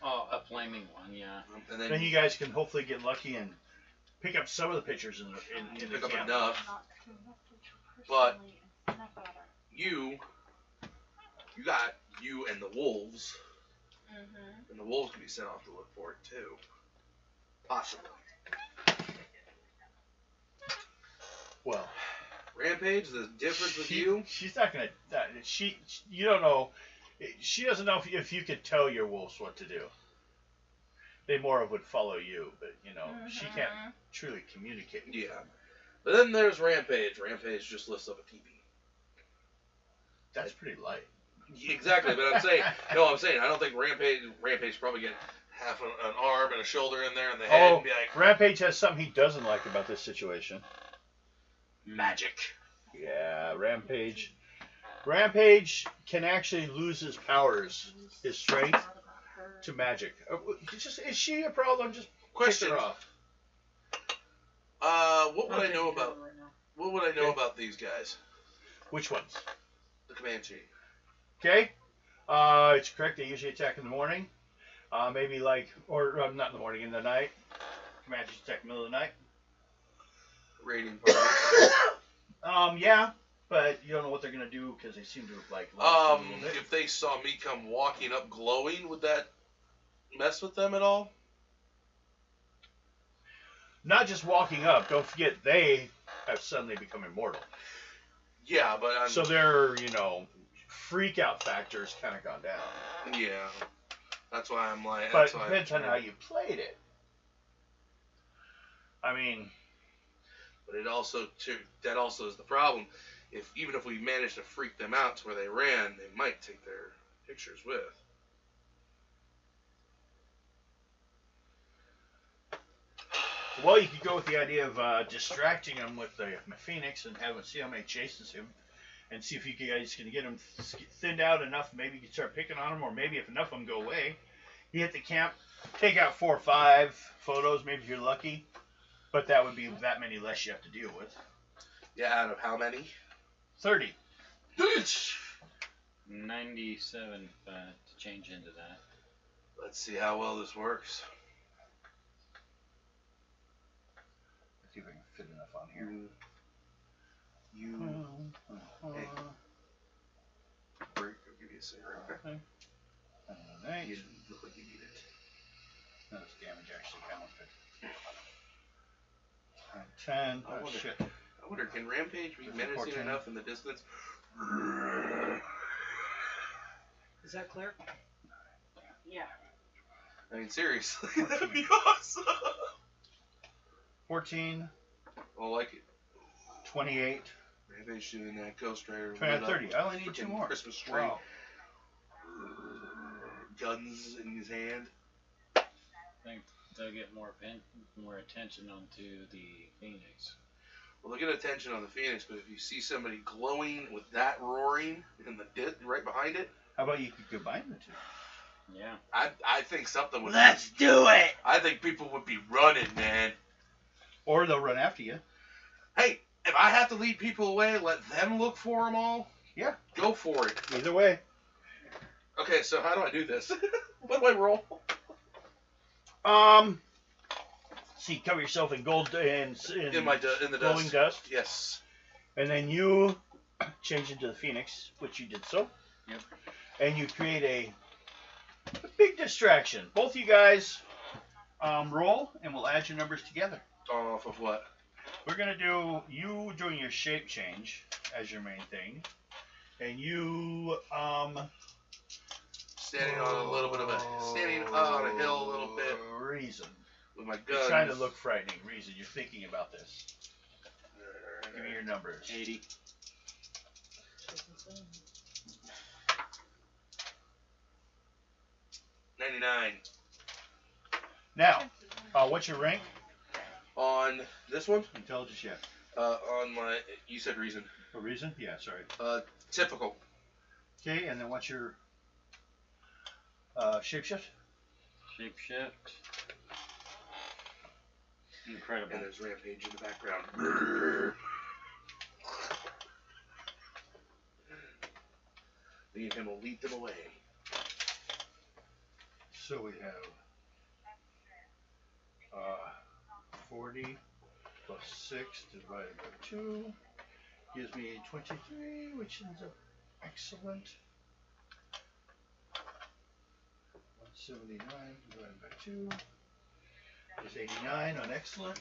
Oh, a flaming one, yeah. and Then then you guys can hopefully get lucky and pick up some of the pictures in the pick up camp. enough. Not true enough to But- personally sniff at her. You got you and the wolves, Mm-hmm. and the wolves can be sent off to look for it too. Possibly. Well, Rampage, the difference with you, she's not gonna. You don't know. She doesn't know if you could tell your wolves what to do. They more would follow you, but she can't truly communicate. with yeah. them. But then there's Rampage. Rampage just lifts up a TV. That's pretty light. Exactly, but I'm saying, I don't think Rampage probably get half an arm and a shoulder in there and the head and be like, Rampage has something he doesn't like about this situation. magic. Yeah, Rampage. Rampage can actually lose his powers, his strength, to magic. Is she a problem? Just Question. kick her off. What would I know about? Right now. What would I know about these guys? Which ones? The Comanche. Okay. It's correct. They usually attack in the morning. Maybe or not in the morning, in the night. Comanches attack in the middle of the night. Raiding party. Yeah, but you don't know what they're gonna do because they seem to have lost a little bit. If they saw me come walking up glowing, would that mess with them at all? Not just walking up. Don't forget they have suddenly become immortal. Yeah, but I'm. So their freak out factor's kind of gone down. Yeah. That's why I'm like. But That's it why depends on how you played it. I mean, But it also that also is the problem. Even if we manage to freak them out to where they ran, they might take their pictures with. well, you could go with the idea of distracting him with the Phoenix and see how many chases him, and see if you guys can get him thinned out enough. Maybe you can start picking on him, or maybe if enough of them go away, you hit the camp, take out 4 or 5 photos. Maybe if you're lucky, but that would be that many less you have to deal with. Yeah, out of how many? 30. 97 to change into that. Let's see how well this works. Let's see if I can fit enough on here. You Hey. break. I'll give you a cigarette. Alright. You look like you need it. No, this damage actually counted. 10. I Oh, wonder- shit. I wonder, can Rampage be menacing 14. enough in the distance? Is that clear? Yeah. I mean, seriously, that'd be awesome. 14, I like it. 28, Rampage doing that Ghost Rider. 30. I only need 2 freaking more. Christmas tree. Wow. Guns in his hand. I think they'll get more attention onto the Phoenix. Well, they'll get attention on the Phoenix, but if you see somebody glowing with that roaring in the right behind it, How about you could combine the two? Yeah. I think something would. do it! I think people would be running, man. Or they'll run after you. Hey, if I have to lead people away, let them look for them all. Yeah. Go for it. Either way. Okay, so how do I do this? What do I roll? See, cover yourself in gold and in In the glowing dust. dust, Yes. and then you change into the Phoenix, which you did so. Yep. And you create a big distraction. Both you guys roll, and we'll add your numbers together. Off of what? We're gonna do you doing your shape change as your main thing, and you standing on a little bit of a hill a little bit Reason. with my You're guns. trying to look frightening. Reason. You're thinking about this. Give me your numbers. 80. 99. Now, what's your rank? On this one, Intelligence, yeah. on my, you said reason. For reason? Yeah, sorry. Typical. Okay, and then what's your shapeshift? Shapeshift. Incredible. And there's Rampage in the background. Me and him will lead them away. So we have 40 plus 6 divided by 2 gives me 23, which ends up excellent. 179 divided by 2 is 89 on excellent.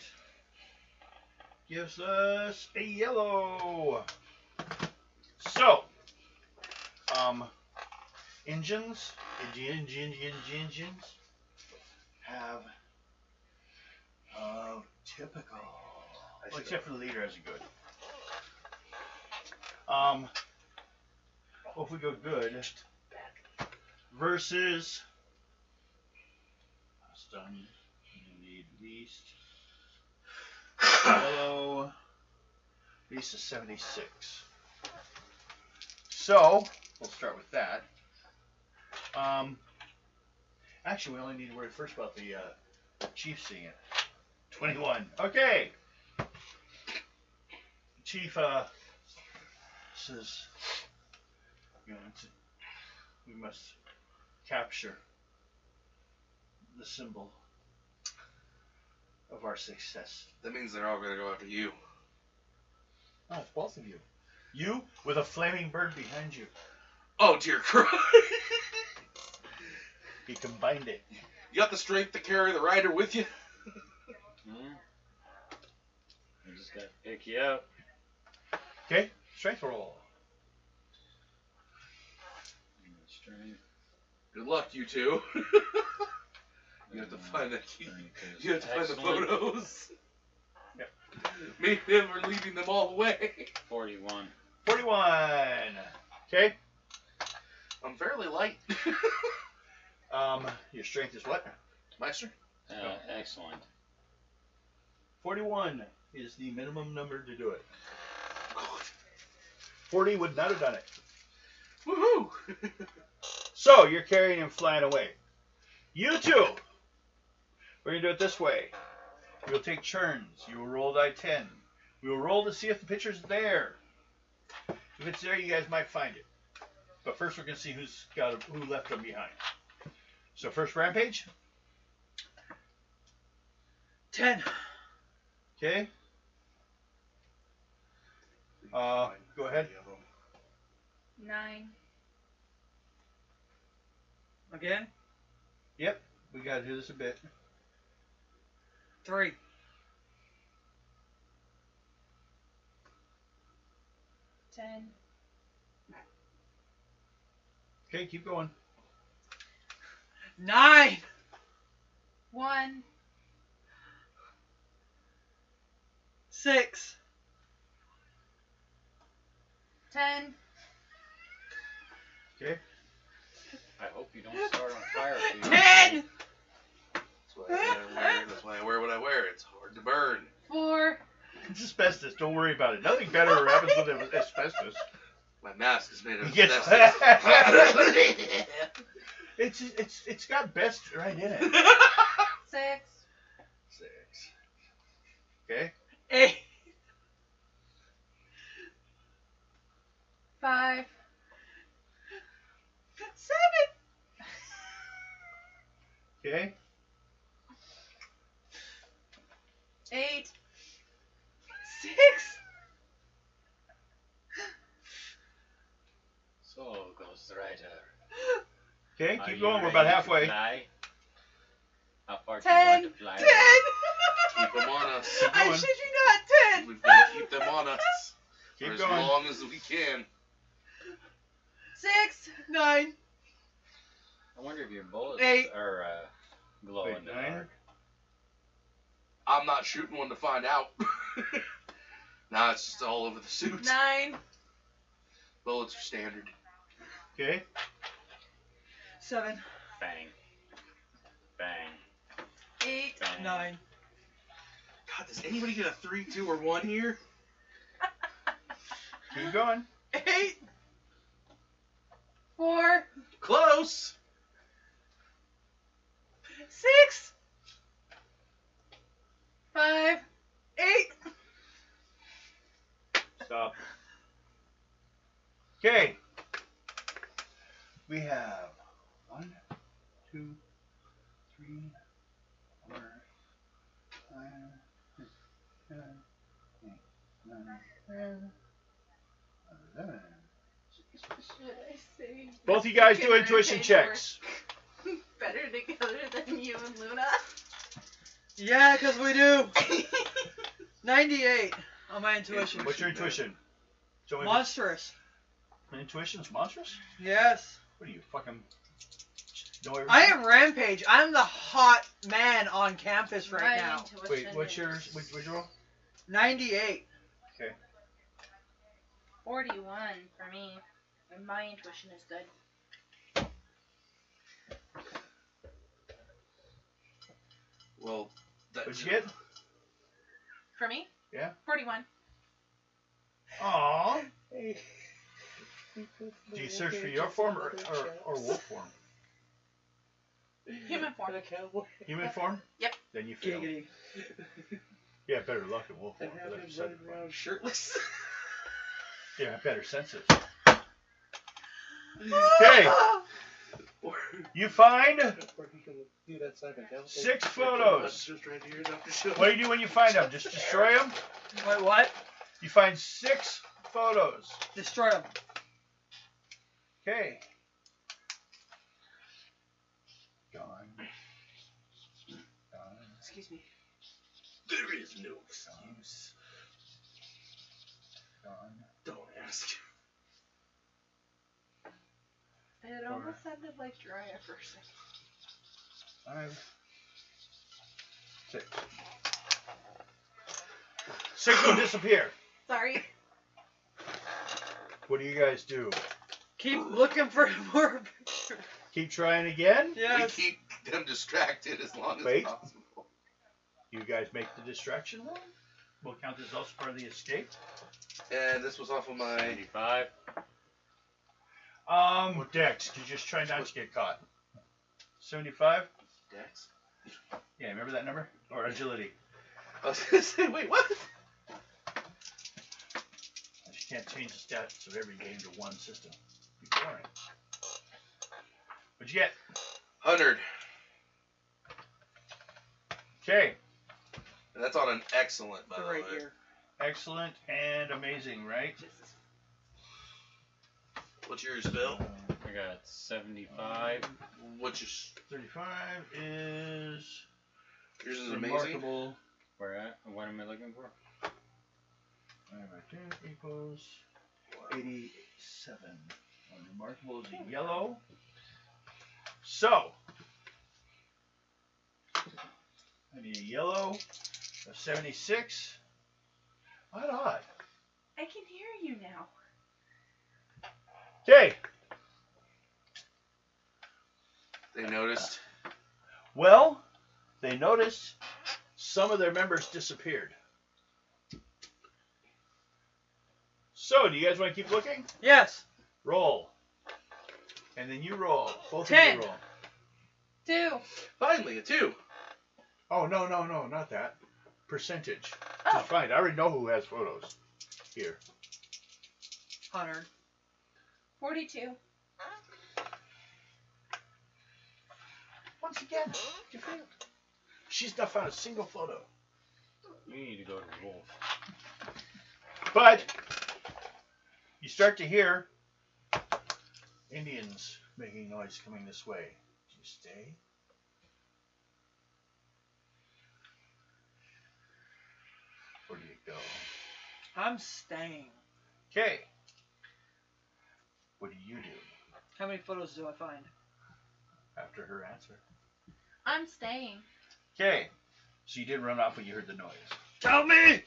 Gives us a yellow. So, engines have typical. Well, except for the leader has a good. Well, if we go good versus stun, you need least yellow. Least is 76. So we'll start with that. Actually, we only need to worry first about the chief seeing it. 21. Okay. Chief says, you know, we must capture the symbol of our success. That means they're all gonna go after you. Oh, it's both of you. You with a flaming bird behind you. Oh dear Christ! He combined it. You got the strength to carry the rider with you? I just gotta pick you up. Okay, strength roll. Strength. Good luck, you two. You have to find that key. Strength is You have to find the excellent. photos. Yep. Me and him are leaving them all away. 41. 41. Okay. I'm fairly light. Your strength is what? Meister? Excellent. 41 is the minimum number to do it. 40 would not have done it. Woohoo! So you're carrying him flying away. You two, we're gonna do it this way. We'll take turns. You will roll die 10. We will roll to see if the picture's there. If it's there, you guys might find it. But first, we're gonna see who left them behind. So first, Rampage. 10. Okay. Go ahead. 9. Again? Yep, we gotta do this a bit. 3. 10. Okay, keep going. 9. 1. 6. 10. Okay. I hope you don't start on fire. 10. That's why I wear what I wear. It's hard to burn. 4. It's asbestos. Don't worry about it. Nothing better happens with asbestos. My mask is made of Yes. asbestos. It's got best right in it. 6. 6. Okay. 8. 5. 7. Okay. 8. 6. So goes the writer. Okay, Are keep you going. We're ready about to halfway. fly? How far do 10. you want to fly? 10. Keep them on us. I going. shit you not. 10. We've got to keep them on us for Keep as going. long as we can. 6. 9. I wonder if your bullets 8. are glow Wait, in the 9? dark. I'm not shooting one to find out. Nah, it's just all over the suit. 9. Bullets are standard. Okay. 7. Bang. Bang. 8. Bang. 9. God, does anybody get a 3, 2, or 1 here? Keep going. 8. 4. Close. 6. 5. 8. Stop. Okay. We have 1, 2, 3, 4, 5, 6, 7, 8, 9, 10, 11. Should I say? Both you guys do Freaking intuition rampage checks. work better together than you and Luna. Yeah, because we do. 98 on my intuition. What's your intuition? So Monstrous. intuition's monstrous? Yes. What are you, fucking... know everything? I am Rampage. I'm the hot man on campus right My now. intuition Wait, what's is yours? Which roll? 98. 41 for me. And my intuition is good. Well, What'd you get? For me? Yeah. 41. Aww. Do you search for your form or wolf form? Human form. Human form? Yep. Then you fail. Giggity. Yeah, better luck in wolf form. and for have that him second running one. around shirtless. Yeah, better senses. Okay. You find Or he can do that Simon Cowell thing. 6 photos. Just right here, Dr. Show. What do you do when you find them? Just destroy them? Wait, what? You find 6 photos. Destroy them. Okay. Gone. Gone. Excuse me. There is no excuse. Gone. Don't ask. It almost sounded like Jiraiya for a second. 5, 6. 6 will disappear. Sorry. What do you guys do? Keep looking for more pictures. Keep trying again? Yes. We keep them distracted as long as Wait. possible. You guys make the distraction roll? Will count as also part of the escape. And this was off of my... 95. Dex, you just try not to get caught. 75? Dex? Yeah, remember that number? Or agility. I was gonna say, wait, what? I just can't change the stats of every game to one system. It'd be boring. What'd you get? 100. Okay. And that's on an excellent, by the Right way. here. Excellent and amazing, right? What's yours, Phil? I got 75. What's yours? 35 is Yours is amazing. remarkable. Where at? What am I looking for? 5 by 10 equals 87. Remarkable is a yellow. So, I need a yellow of 76. Odd. I can hear you now. Okay. They noticed. Well, they noticed some of their members disappeared. So, do you guys want to keep looking? Yes. Roll. And then you roll. Both 10. of you roll. 2. Finally, a 2. Oh, no, not that. Percentage. Oh. Just fine. I already know who has photos. Here. 100. 42. Once again, you failed. She's not found a single photo. You need to go to Wolf. But you start to hear Indians making noise coming this way. Do you stay? Or do you go? I'm staying. Okay. What do you do? How many photos do I find? after her answer. I'm staying. Okay. So you did run off when you heard the noise. Tell me!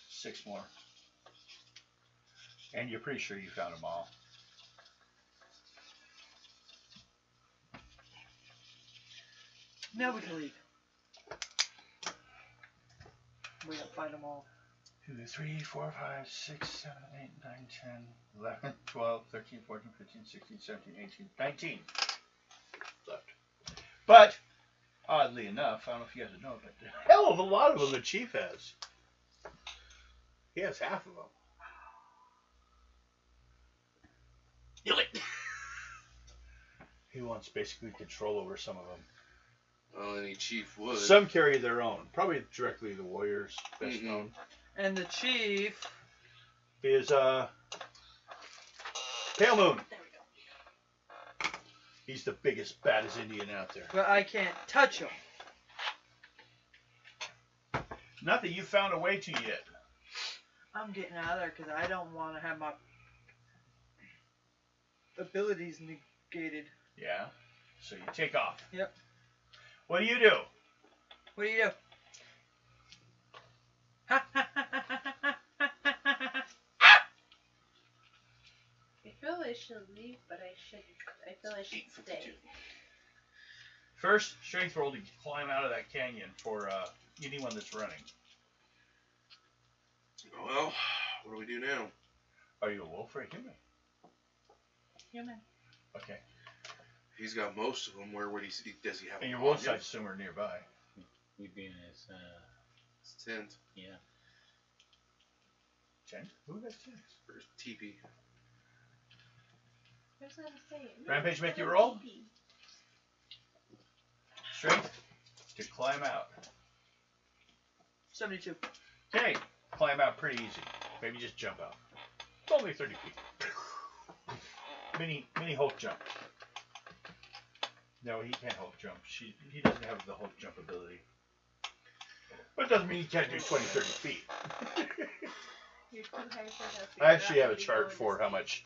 6 more. And you're pretty sure you found them all. Now we can leave. We gotta find them all. 2, 3, 4, 5, 6, 7, 8, 9, 10, 11, 12, 13, 14, 15, 16, 17, 18, 19 left. But, oddly enough, I don't know if you guys know, but a hell of a lot of them the chief has. He has half of them. He wants basically control over some of them. Well, any chief would. Some carry their own. Probably directly the warriors, best known. And the chief Is, Pale Moon. There we go. He's the biggest, baddest Indian out there. but I can't touch him. Not that you found a way to yet. I'm getting out of there because I don't want to have my abilities negated. Yeah. So you take off. Yep. What do you do? What do you do? I feel I should leave, but I shouldn't. I feel I should stay. First, strength roll to climb out of that canyon for anyone that's running. Well, what do we do now? Are you a wolf or a human? Human. Okay. He's got most of them. Where would he? Does he have? And your them wolf on side's somewhere nearby. We'd be in his, his tent yeah. Tent? Who has tents? or his teepee? I was gonna say. Rampage make you roll? Strength to climb out. 72. Okay. Climb out pretty easy. Maybe just jump out. It's only 30 feet. Mini Hulk jump. No, he can't Hulk jump. He doesn't have the Hulk jump ability. But it doesn't mean he can't do 20, 30 feet. You're too high for that. I actually have a chart for how much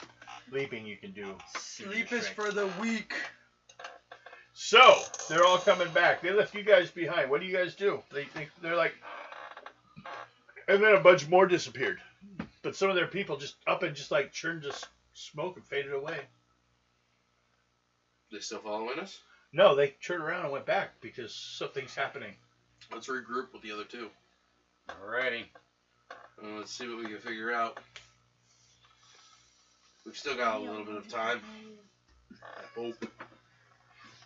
leaping you can do. Sleep is for the weak. So, they're all coming back. They left you guys behind. What do you guys do? They're like... And then a bunch more disappeared. But some of their people just up and just like churned to smoke and faded away. They still following us? No, they turned around and went back because something's happening. Let's regroup with the other two. Alrighty. Let's see what we can figure out. We've still got a little bit of time. I hope.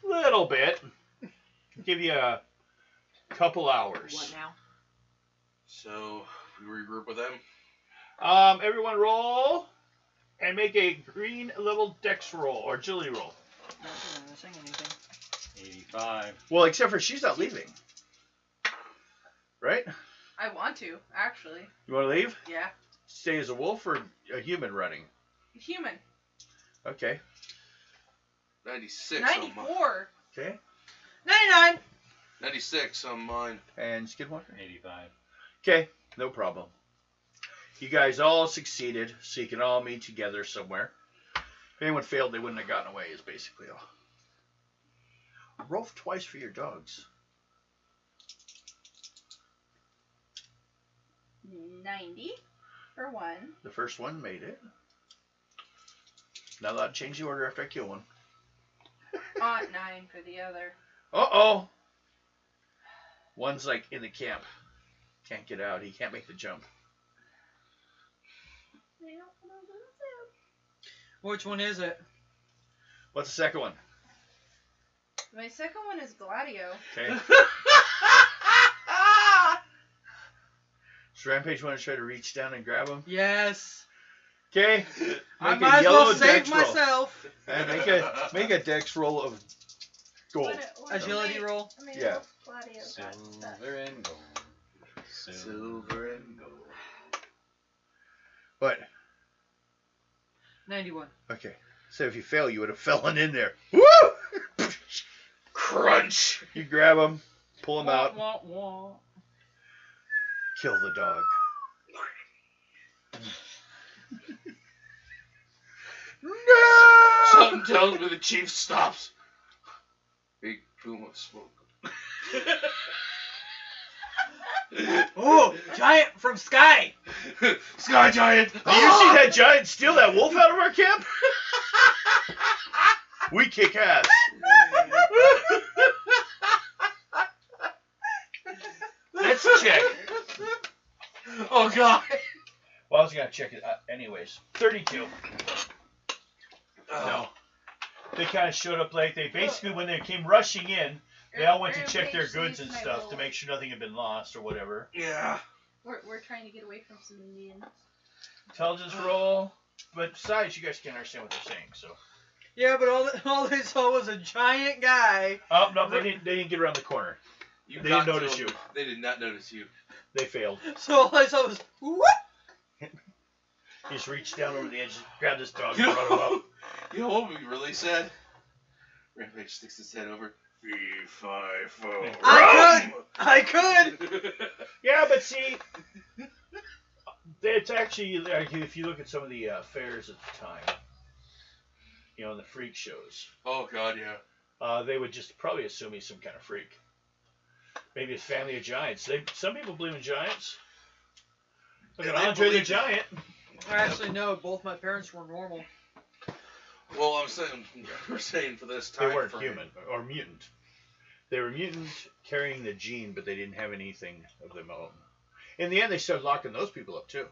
Little bit. Give you a couple hours. What now? So, we regroup with them. Everyone roll and make a green level dex roll or agility roll. Not missing anything. 85. Well, except for she's not leaving. Right? I want to, actually. You want to leave? Yeah. Stay as a wolf or a human running? Human. Okay. 96 on mine. 94. Okay. 99! 96 on mine. And Skidwalker? 85. Okay, no problem. You guys all succeeded, so you can all meet together somewhere. If anyone failed, they wouldn't have gotten away, is basically all. Roll twice for your dogs. 90 for one. The first one made it. Not allowed to change the order after I kill one. 9 for the other. Uh-oh! One's like in the camp. Can't get out. He can't make the jump. They don't want to lose Which one is it? What's the second one? it. My second one is Gladio. Okay. Does Rampage want to try to reach down and grab him? Yes. Okay. I Make a might as yellow well save dex roll. myself. And make a dex roll of gold. Agility roll. I mean, Yeah. Gladio got stuff. Silver and gold. Silver and gold. What? 91. Okay. So if you fail, you would have fallen in there. Woo! Crunch! You grab him, pull him out, Wah, wah. kill the dog. No! Something tells me the chief stops. plume of smoke. Oh, giant from Sky. Sky giant. Do you see that giant steal that wolf out of our camp? We kick ass. Let's check. Oh god. Well, I was gonna check it anyways. 32. Oh. No. They kind of showed up late. They basically, when they came rushing in, they all went to check their goods and stuff to make sure nothing had been lost or whatever. Yeah. We're trying to get away from some Indians. Intelligence roll. But besides, you guys can't understand what they're saying, so. Yeah, but all they saw was a giant guy. Oh, no, they didn't get around the corner. You They got didn't to notice them. you. They did not notice you. They failed. So all I saw was, what? He just reached down over the edge, grabbed his dog, You and brought him up. know, you know what would be really sad? Rampage sticks his head over. 3, 5, 4. I could. Yeah, but see, it's actually, like, if you look at some of the fairs at the time, you know, in the freak shows, Oh god, yeah. they would just probably assume he's some kind of freak. Maybe a family of giants. Some people believe in giants. Look at Yeah, they Andre the believe- Giant. Actually, no. Both my parents were normal. Well, I'm saying, we're saying for this They time weren't frame. human or mutant. They were mutant carrying the gene, but they didn't have anything of their own. In the end, they started locking those people up too.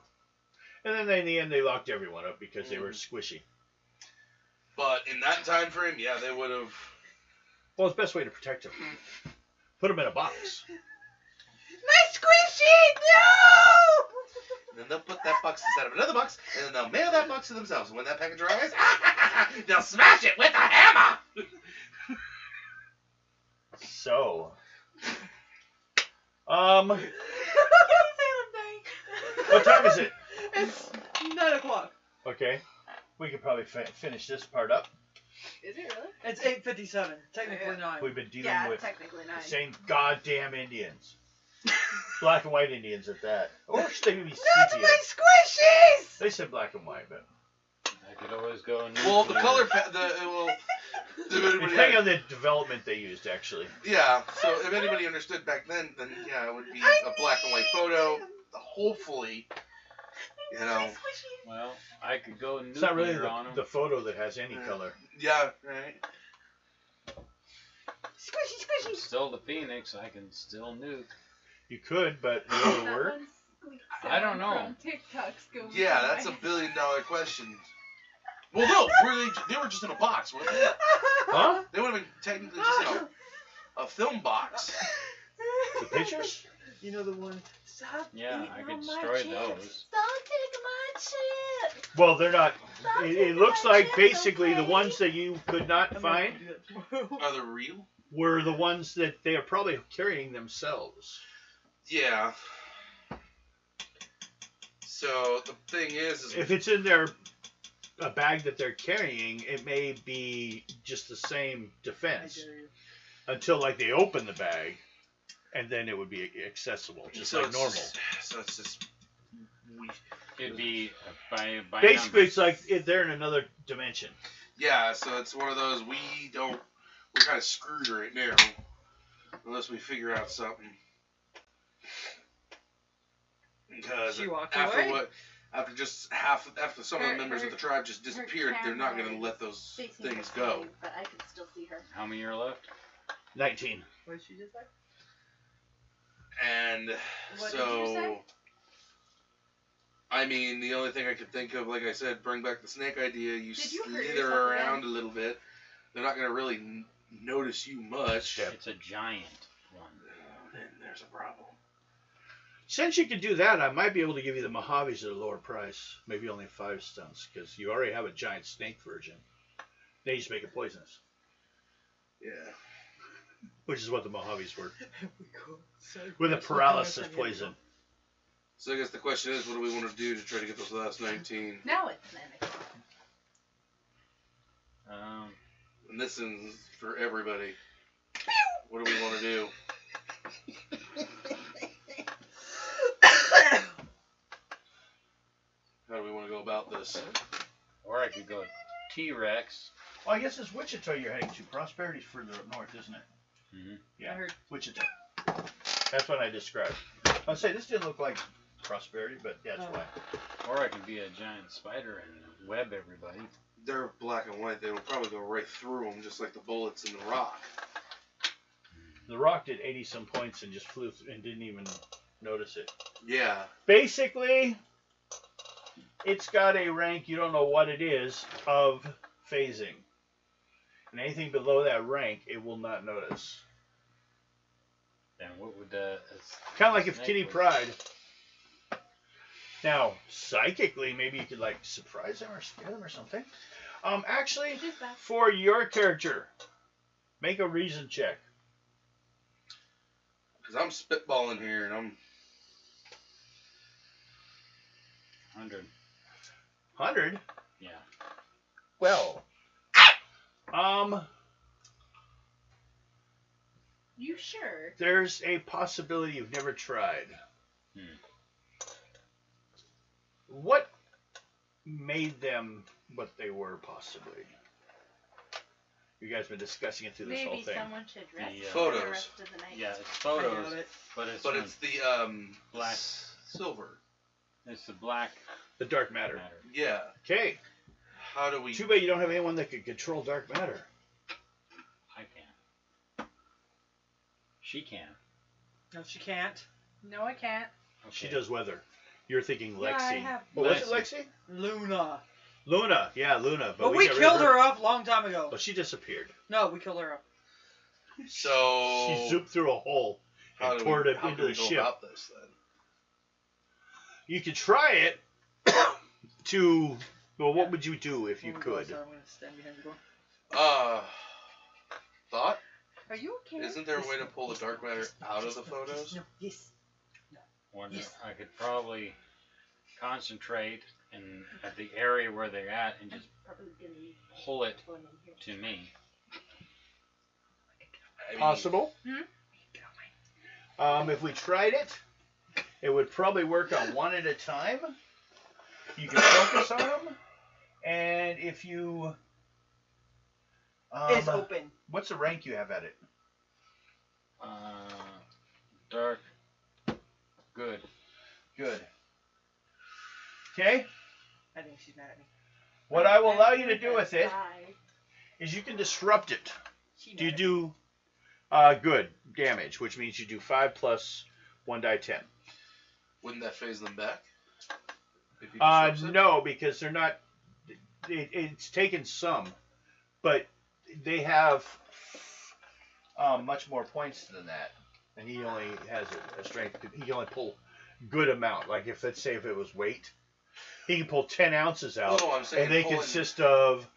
And then in the end, they locked everyone up because they were squishy. But in that time frame, yeah, they would have. Well, it's the best way to protect them. Put them in a box. My squishy! No! And then they'll put that box inside of another box, and then they'll mail that box to themselves. And when that package arrives, they'll smash it with a hammer! So, what time is it? It's 9 o'clock. Okay, we could probably finish this part up. Is it really? It's 8:57. Technically 9. We've been dealing Yeah, with technically 9. the same goddamn Indians. Black and white Indians at that. Or should they be Not sepia? my squishies! They said black and white, but I could always go. Well, the nuclear. color, depending on the development they used, actually. yeah. So if anybody understood back then yeah, it would be a black and white photo. Hopefully, you know. Well, I could go nuclear It's not really on them. the photo that has any color. Yeah, right. Squishy, squishy. Still the Phoenix. I can still nuke. You could, but will it That work? one's squeak I don't sound know. from TikTok's going Yeah, by. that's $1 billion question. Well, no, they were just in a box, weren't they? Huh? They would have been technically just in a film box. The pictures? You know the one. Stop Yeah, eating I all could my destroy chips. those. Don't take my chip. Well, they're not. Stop It taking looks my like chips, basically the okay? ones that you could not I'm gonna find do that too. Are they real? were the ones that they are probably carrying themselves. Yeah. So the thing is If it's in their a bag that they're carrying, it may be just the same I defense dare you. until like they open the bag, and then it would be accessible, just like it's normal. so it's just It'd be by Basically, number. it's like they're in another dimension. yeah. So it's one of those we're kind of screwed right now unless we figure out something. Because She walked after away. after some of the members of the tribe just disappeared, they're not going to let those Facing things this go. way, but I can still see her. How many are left? 19. What did she just say? And What did so, you say? I mean, the only thing I could think of, like I said, bring back the snake idea. You Did you hurt slither yourself around again? a little bit. They're not going to really notice you much. Yep. It's a giant one. Then there's a problem. Since you could do that, I might be able to give you the Mojaves at a lower price. Maybe only 5 stunts, because you already have a giant snake version. They just make it poisonous, Yeah. which is what the Mojaves were. We go. So With a that's paralysis what the rest poison. So I guess the question is, what do we want to do to try to get those last 19? Now it's 9 o'clock. And this is for everybody. What do we want to do? How do we want to go about this? Or I could go T-Rex. Well, I guess it's Wichita you're heading to. Prosperity's further up north, isn't it? Mm-hmm. Yeah. I heard. Wichita. That's what I described. I'd say this didn't look like prosperity, but that's Oh. why. Or I could be a giant spider and web everybody. They're black and white. They will probably go right through them, just like the bullets in the rock. The Rock did 80 some points and just flew and didn't even notice it. Yeah. Basically, it's got a rank, you don't know what it is, of phasing. And anything below that rank, it will not notice. And what would the Kind of like if snake Kitty was- Pryde. Now, psychically, maybe you could like surprise them or scare them or something. Actually, Just that. for your character, make a reason check. Because I'm spitballing here, and I'm 100. 100. Yeah. Well, You sure? there's a possibility you've never tried. What made them what they were, possibly? You guys been discussing it through this whole Maybe thing. someone should rest The, for photos. the rest of the night. Yeah, it's I photos, got it. but it's but when- it's the black. silver. it's the black The dark matter. matter. Yeah. Okay. How do we? Too bad you don't have anyone that could control dark matter. I can. She can. No, she can't. No, I can't. Okay. She does weather. You're thinking Yeah, I Lexi. have What was it, Lexi? Luna. Luna. Yeah, Luna. But we we got rid killed of her off a long time ago. Well, she disappeared. No, we killed her off. So She zooped through a hole how and do poured we, it how into do we the go ship. about this then? You could try it to. Well, what would you do if you When we go could? outside, I'm gonna stand behind the door. Thought? Are you okay? Isn't there a way to pull the dark matter out of the photos? No, yes. Wonder Yes. I could probably concentrate at the area where they're at and just Probably gonna be pull it fun in here. to me. I mean, Possible. Hmm? If we tried it, it would probably work on one at a time. You can focus on them, and if you. It's open. What's the rank you have at it? Dark. Good. Good. Okay. I think she's mad at me. What I will allow you to do with it Die. is you can disrupt it. She Do you mad at do good damage, which means you do 5 plus 1 die 10. Wouldn't that phase them back? If you disrupts it? No, because they're not. It's taken some, but they have much more points than that, and he only has a strength. He can only pull good amount. Like if let's say if it was weight, he can pull 10 ounces out, No, I'm saying and they pulling- consist of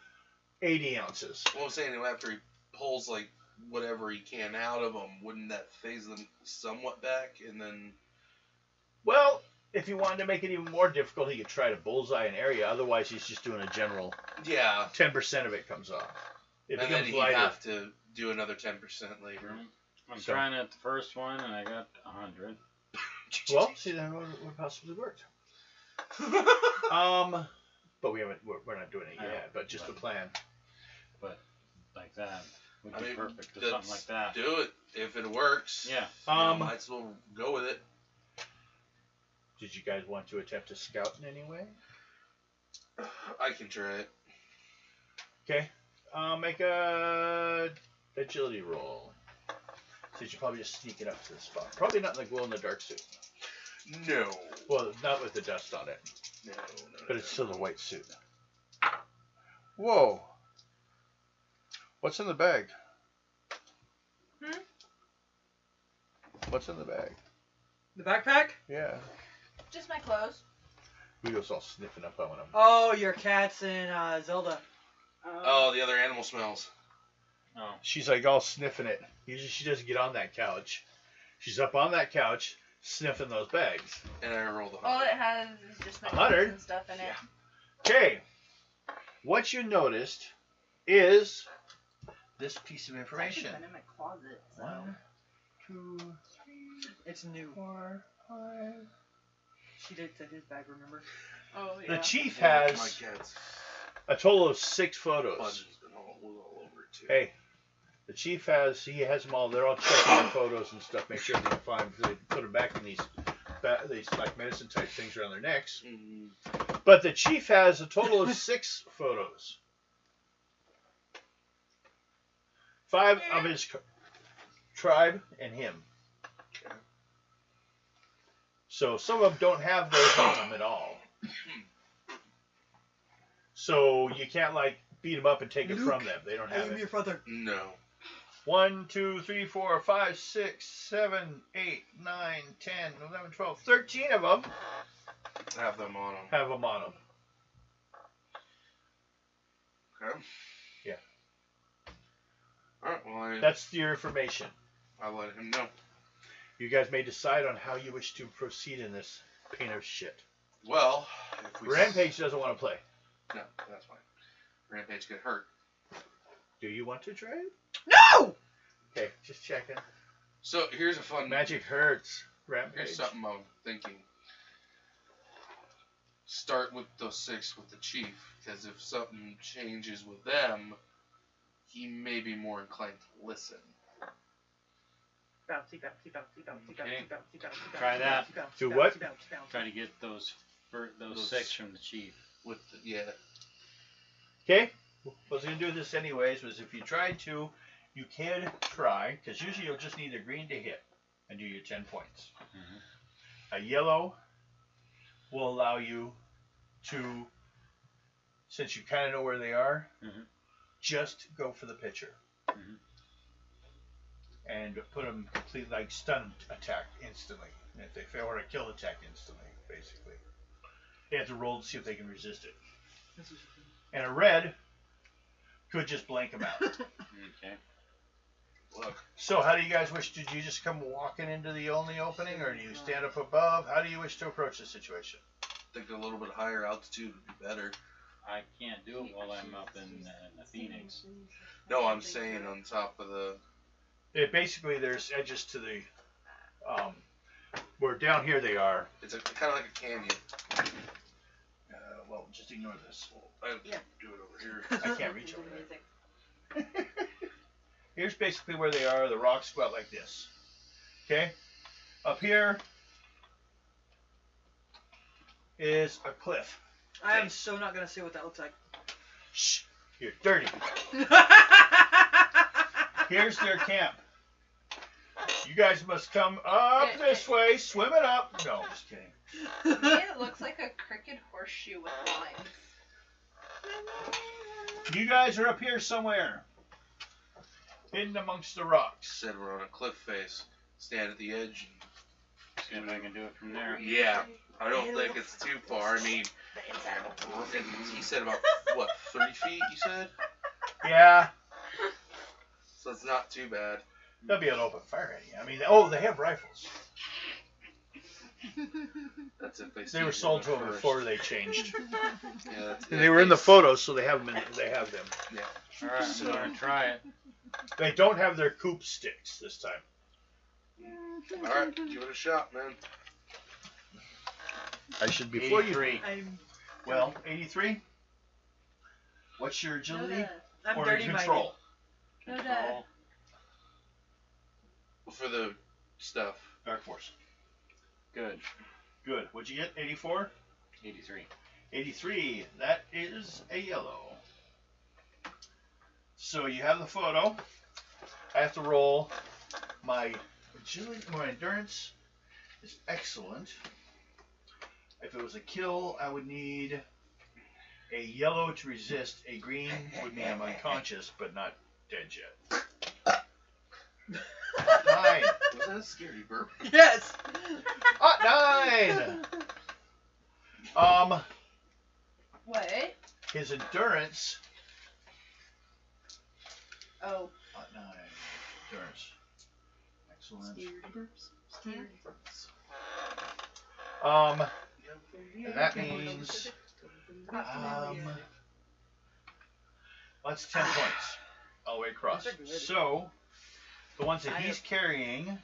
80 ounces. Well, I'm saying after he pulls like whatever he can out of them, wouldn't that phase them somewhat back? And then Well, if you wanted to make it even more difficult, he could try to bullseye an area. Otherwise, he's just doing a general. yeah, 10% of it comes off. It and then becomes he'd lighter. have to do another 10% later. I'm So- trying at the first one and I got 100. Well, see, that would possibly work. But we haven't. We're not doing it I know, yet. But just the plan. Like that would I be mean, perfect. Or let's something like that. do it if it works. Yeah. Might as well go with it. Did you guys want to attempt to scout in any way? I can try it. Okay. Make a agility roll. So you should probably just sneak it up to the spot. Probably not in the glow in the dark suit. No. Well, not with the dust on it, No. but it's still the white suit. Whoa. What's in the bag? Hmm? What's in the bag? The backpack? Yeah. Just my clothes. Guido's all sniffing up on him. Oh, your cat's in Zelda. Oh, the other animal smells. Oh. She's like all sniffing it. Usually she doesn't get on that couch. She's up on that couch sniffing those bags. And I rolled a All 100. it has is just my 100? clothes and stuff in it. Okay. What you noticed is this piece of It's information. actually been in my closet, so. 1, 2, 3, It's new. 4, 5. She did his bag, remember? Oh, yeah. The chief My has cat's a total of 6 fudge photos. has been all over it too. Hey, The chief has them all. They're all checking the photos and stuff, make sure they're fine. They put them back in these like medicine type things around their necks. But the chief has a total of 6 photos. 5 of his tribe and him. So some of them don't have those on them at all. So you can't like beat them up and take it from them. They don't have it. Your father. No. 1, 2, 3, 4, 5, 6, 7, 8, 9, 10, 11, 12, 13 of them Have them on them. have them on them. Okay. Yeah. Alright, well, That's your information. I'll let him know. You guys may decide on how you wish to proceed in this pain of shit. Well, if we... Rampage doesn't want to play. No, that's fine. Rampage get hurt. Do you want to try it? No! Okay, just checking. So, here's a fun... Magic hurts. Rampage. Here's something I'm thinking. Start with those 6 with the chief, because if something changes with them, he may be more inclined to listen. Bouncy, bouncy, bouncy, bouncy, Okay. bouncy, bouncy, bouncy, Try that. bouncy, bouncy, Do bouncy, what? bouncy, bouncy. Try to get those Those- 6 from the chief. With the, yeah. Okay. What I was going to do this anyways was if you tried to, you can try, because usually you'll just need a green to hit and do your 10 points. A yellow will allow you to, since you kind of know where they are, just go for the pitcher. And put them completely like stun attack instantly. And if they fail, or a kill attack instantly, basically. They have to roll to see if they can resist it. And a red could just blank them out. Okay. Look. So how do you guys wish? Did you just come walking into the only opening, or do you stand up above? How do you wish to approach the situation? I think a little bit higher altitude would be better. I can't do it while I'm up in the Phoenix. No, I'm saying on top of the... Basically, there's edges to the, where down here they are. It's kind of like a canyon. Well, just ignore this. I Yeah. do it over here. I can't reach over there. Here's basically where they are. The rocks go out like this. Okay? Up here is a cliff. I am so not gonna see what that looks like. Shh. You're dirty. Here's their camp. You guys must come up this way, swim it up. No, I'm just kidding. To me, it looks like a crooked horseshoe with lines. You guys are up here somewhere. Hidden amongst the rocks. Said we're on a cliff face. Stand at the edge. See if I can do it from there. Yeah, I don't think it's too far. I mean, he said about, what, 30 feet, you said? Yeah. So it's not too bad. They'll be able to open fire at you. I mean, oh, they have rifles. That's if They were sold to them before they changed. Yeah, that's They were in the photos, so they have them. They have them. Yeah. Alright, I'm gonna try it. They don't have their coop sticks this time. Alright, give it a shot, man. I should before you. 83. I'm Well, 83. What's your agility I'm or dirty control? Control. For the stuff. Dark Force. Good. Good. What'd you get? 84. 83. 83. That is a yellow. So you have the photo. I have to roll my agility. My endurance is excellent. If it was a kill, I would need a yellow to resist. A green would mean I'm unconscious, but not dead yet. 9. Was that a scary burp? Yes. Hot 9. What? His endurance. Oh. Hot 9. Endurance. Excellent. And that means that's 10 points all the way across. So the ones that he's carrying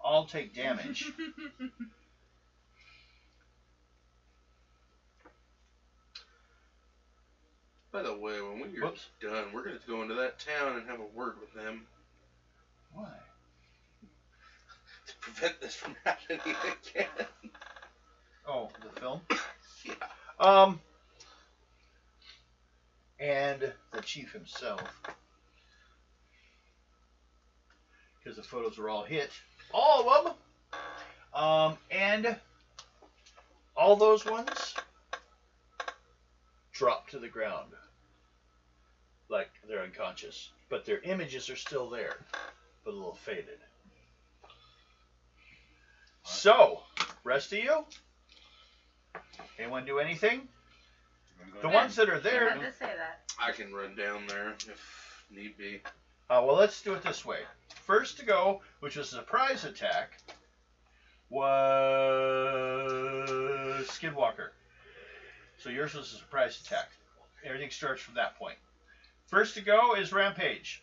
all take damage. By the way, when we're Whoops. done, we're going to go into that town and have a word with them Why? to prevent this from happening again. Oh, the film? Yeah. And the chief himself, because the photos were all hit, all of them, and all those ones drop to the ground like they're unconscious, but their images are still there, but a little faded. So, rest of you, anyone do anything? The ones that are You there. had to say that. I can run down there if need be. Well, let's do it this way. First to go, which was a surprise attack, was Skidwalker. So yours was a surprise attack. Everything starts from that point. First to go is Rampage.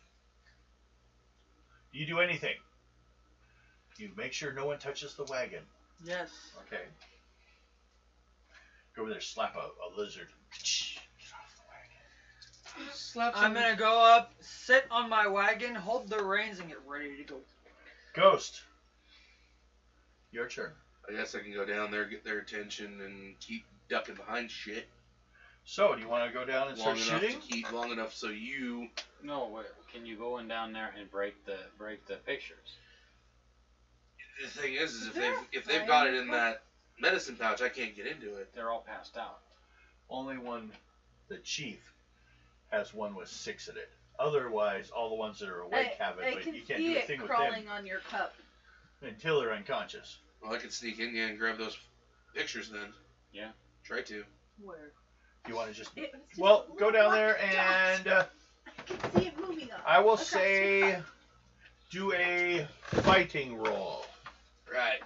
Do you do anything? You make sure no one touches the wagon. Yes. Okay. Go over there, slap a lizard. Get off the wagon. Slap I'm gonna go up, sit on my wagon, hold the reins, and get ready to go. Ghost. Your turn. I guess I can go down there, get their attention, and keep ducking behind shit So, do you want to go down and long start enough shooting? to keep long enough so you. No, wait, can you go in down there and break the pictures? The thing is There if they've got it in that medicine pouch, I can't get into it. They're all passed out. Only one, the chief, has one with 6 in it. Otherwise, all the ones that are awake have it, I but can you can't see do a it thing with crawling them on your cup. until they're unconscious. Well, I could sneak in and grab those pictures then. Yeah. Try to. Where? You want to just... It was just Well, a go little down there black and dot. I can see it moving up. I will across your say cup. do a fighting roll. Right.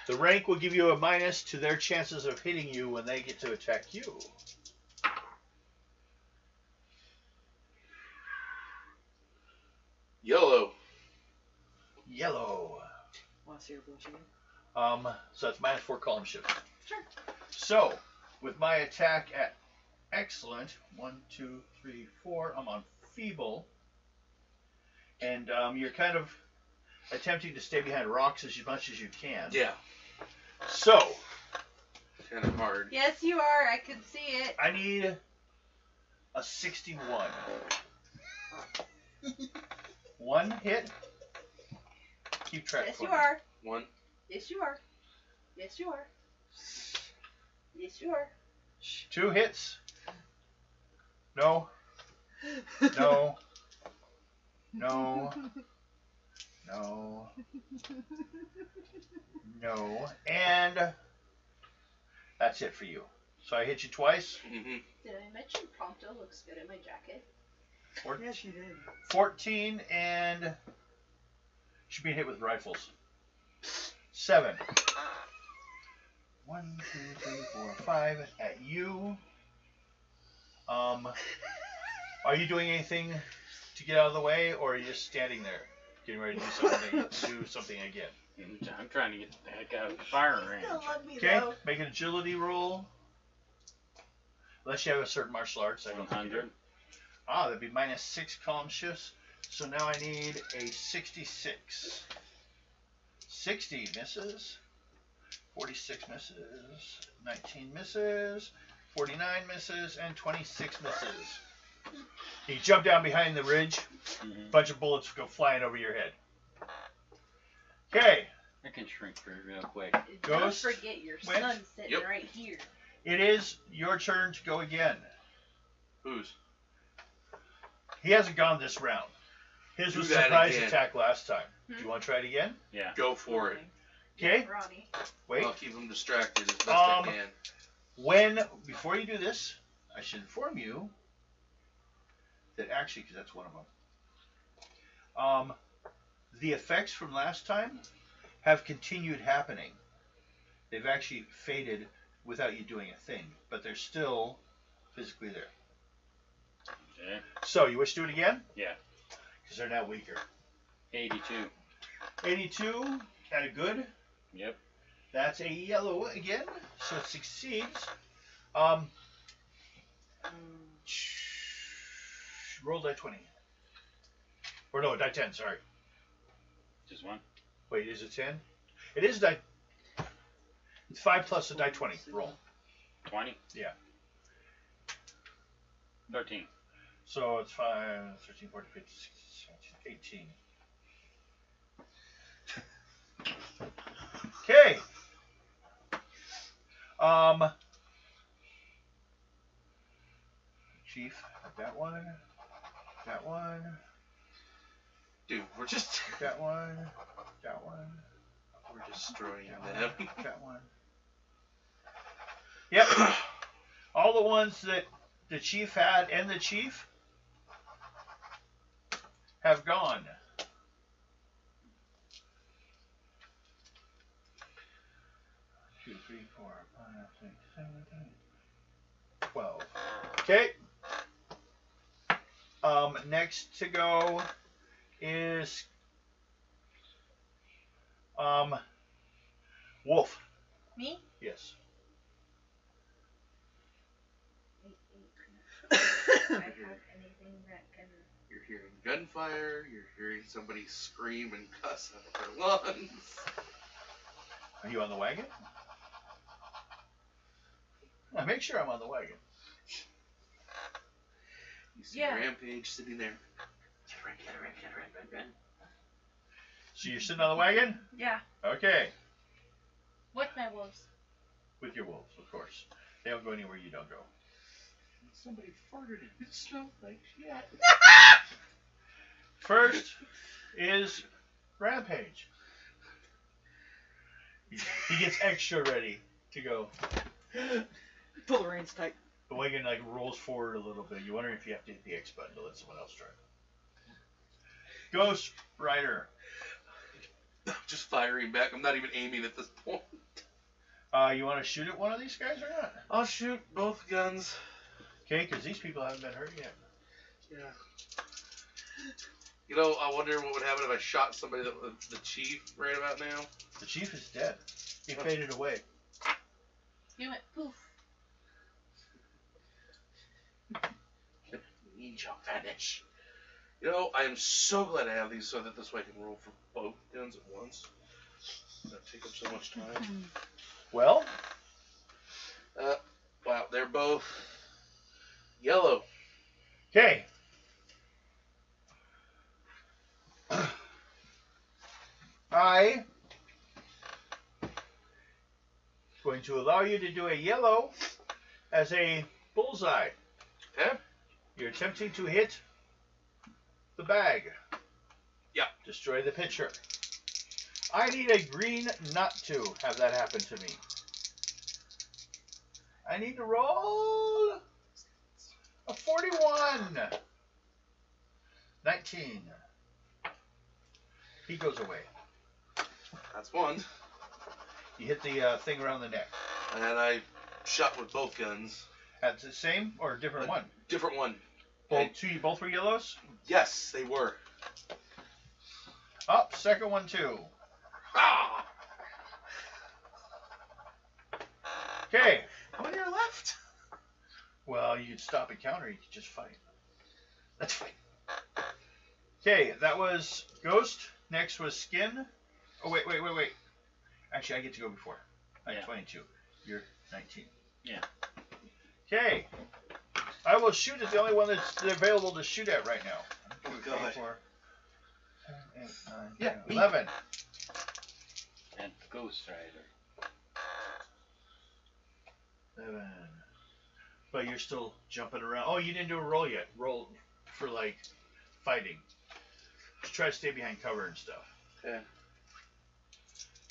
The rank will give you a minus to their chances of hitting you when they get to attack you. Yellow. Yellow. Want to see your bullshit again? So that's minus 4 column shift. Sure. So, with my attack at excellent, 1, 2, 3, 4, I'm on feeble. And you're kind of attempting to stay behind rocks as much as you can. Yeah. So, Kind of hard. Yes, you are. I can see it. I need a 61. 1 hit. Keep track. Yes, for you me. are. 1. Yes, you are. Yes, you are. Yes, you are. 2 hits. No. No. No. No. No. And that's it for you. So I hit you twice. Mm-hmm. Did I mention Prompto looks good in my jacket? Yes, you did. 14 and should be hit with rifles. 7. 1, 2, 3, 4, 5 at you. Are you doing anything to get out of the way, or are you just standing there, getting ready to do something again? I'm trying to get the heck out of the firing range. Still love me Okay, though. make an agility roll. Unless you have a certain martial arts, I don't think you do. 100. That'd be minus 6 column shifts. So now I need a 66. 60 misses. 46 misses. 19 misses. 49 misses. And 26 misses. You jump down behind the ridge. Mm-hmm. Bunch of bullets go flying over your head. Okay. I can shrink for it real quick. Don't Ghost forget your went. son's sitting Yep. right here. It is your turn to go again. Whose? He hasn't gone this round. His Do was that surprise again. attack last time. Do Hmm? you want to try it again? Yeah. Go for it. Okay. Ronnie. Wait. I'll keep them distracted as best I can. Before you do this, I should inform you that actually, because that's one of them, the effects from last time have continued happening. They've actually faded without you doing a thing, but they're still physically there. Okay. So, you wish to do it again? Yeah. Because they're now weaker. 82. 82, kind of good. Yep. That's a yellow again, so it succeeds. Roll die 20. Or no, die 10, sorry. Just one. Wait, is it 10? It is die. It's 5 plus a die 20. Roll. 20? Yeah. 13. So it's 5, 13, 14, 15, 16, 18. Okay. Chief, that one. That one. Dude, we're just That one. That one. we're destroying That them. one. That one. Yep. All the ones that the chief had and the chief have gone. Two, three, 4, 5, 6, 7, 8, 12. Okay. Next to go is Wolf. Me? Yes. I have anything that can. You're hearing gunfire. You're hearing somebody scream and cuss out of their lungs. Are you on the wagon? Yeah, make sure I'm on the wagon. You see Yeah. Rampage sitting there. Get ready. So you're sitting on the wagon? Yeah. Okay. With my wolves. With your wolves, of course. They don't go anywhere you don't go. Somebody farted and it smelled like shit. First is Rampage. He gets extra ready to go. Pull the reins tight. The wagon like rolls forward a little bit. You wonder if you have to hit the X button to let someone else drive. Ghost Rider. Just firing back. I'm not even aiming at this point. You want to shoot at one of these guys or not? I'll shoot both guns. Okay, because these people haven't been hurt yet. Yeah. You know, I wonder what would happen if I shot somebody that was the chief right about now. The chief is dead. He faded away. He went poof. Ninja vanish. You know, I am so glad I have these so that this way I can roll for both guns at once. That take up so much time. Well, Wow, they're both yellow. okay. I going to allow you to do a yellow as a bullseye. Okay. You're attempting to hit the bag. Yeah. Destroy the pitcher. I need a green not to have that happen to me. I need to roll a 41. 19. He goes away. That's one. You hit the thing around the neck. And I shot with both guns. At the same or a different one? Different one. Both were yellows? Yes, they were. Up, second one too. Ah! Okay. How many are left? Well, you could stop and counter, you could just fight. Let's fight. Okay, that was Ghost. Next was Skin. Oh, wait. Actually, I get to go before. I'm 22. You're 19. Yeah. Okay. I will shoot at the only one that's available to shoot at right now. Oh, 2, 3, God. 4, 7, 8, 9, Yeah, 10, me. 11. And Ghost Rider. 11. But you're still jumping around. Oh, you didn't do a roll yet. Roll for, like, fighting. Just try to stay behind cover and stuff. Okay.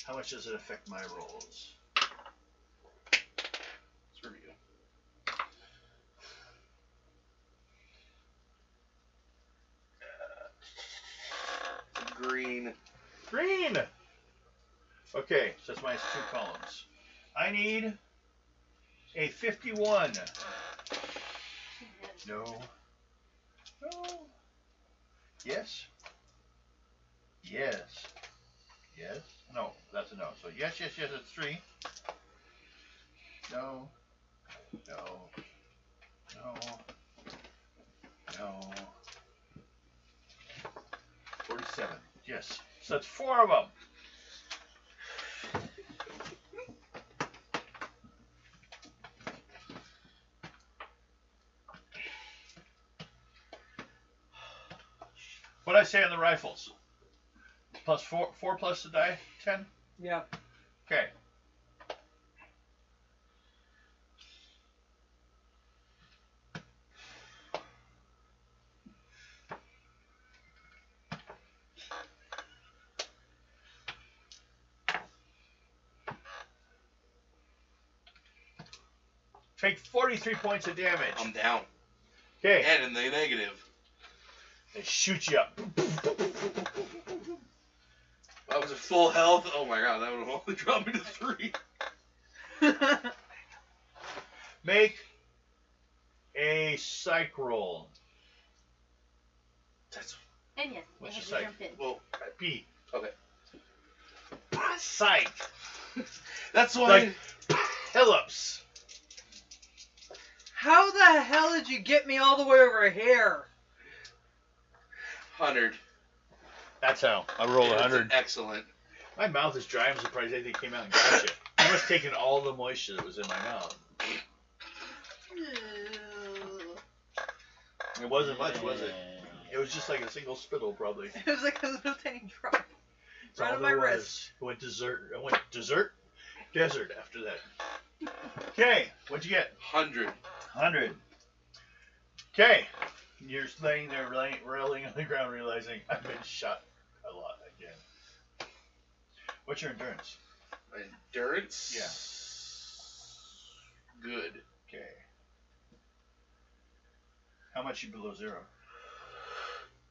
How much does it affect my rolls? Let's review. Green. Green! Okay, so that's minus 2 columns. I need a 51. No. No. Yes. Yes. Yes. No, that's a no. So yes, it's 3. No. No. No. No. 47. Yes. So that's 4 of them. What'd I say on the rifles? Plus 4 plus the die? 10? Yeah. Okay. Take 43 points of damage. I'm down. Okay. And in the negative. They shoot you up. I was at full health. Oh my god, that would have only dropped me to 3. Make a psych roll. That's And yes, What's they your have psych? to jump in. well. B. Okay. Psych. That's why. Like Phillips. How the hell did you get me all the way over here? 100. That's how. I rolled It's 100. Excellent. My mouth is dry. I'm surprised anything came out and got you. You must have taken all the moisture that was in my mouth. It wasn't much, was it? It was just like a single spittle, probably. It was like a little tiny drop. That's Right all on my there was. wrist. It went dessert. It went desert after that. Okay, what'd you get? 100. 100. Okay, you're laying there, rolling on the ground, realizing I've been shot a lot again. What's your endurance? My endurance? Yeah. Good. Okay. How much you below 0?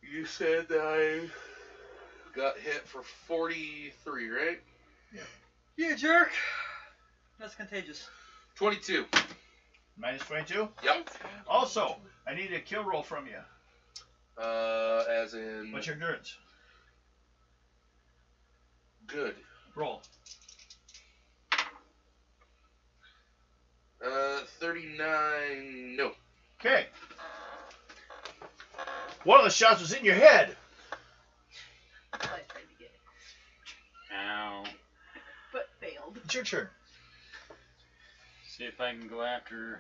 You said that I got hit for 43, right? You jerk. That's contagious. 22. Minus 22? Yep. Also, I need a kill roll from you. As in. What's your endurance? Good. Roll. 39. No. Okay. One of the shots was in your head. That's what I tried to get, Ow. but failed. It's your turn. See if I can go after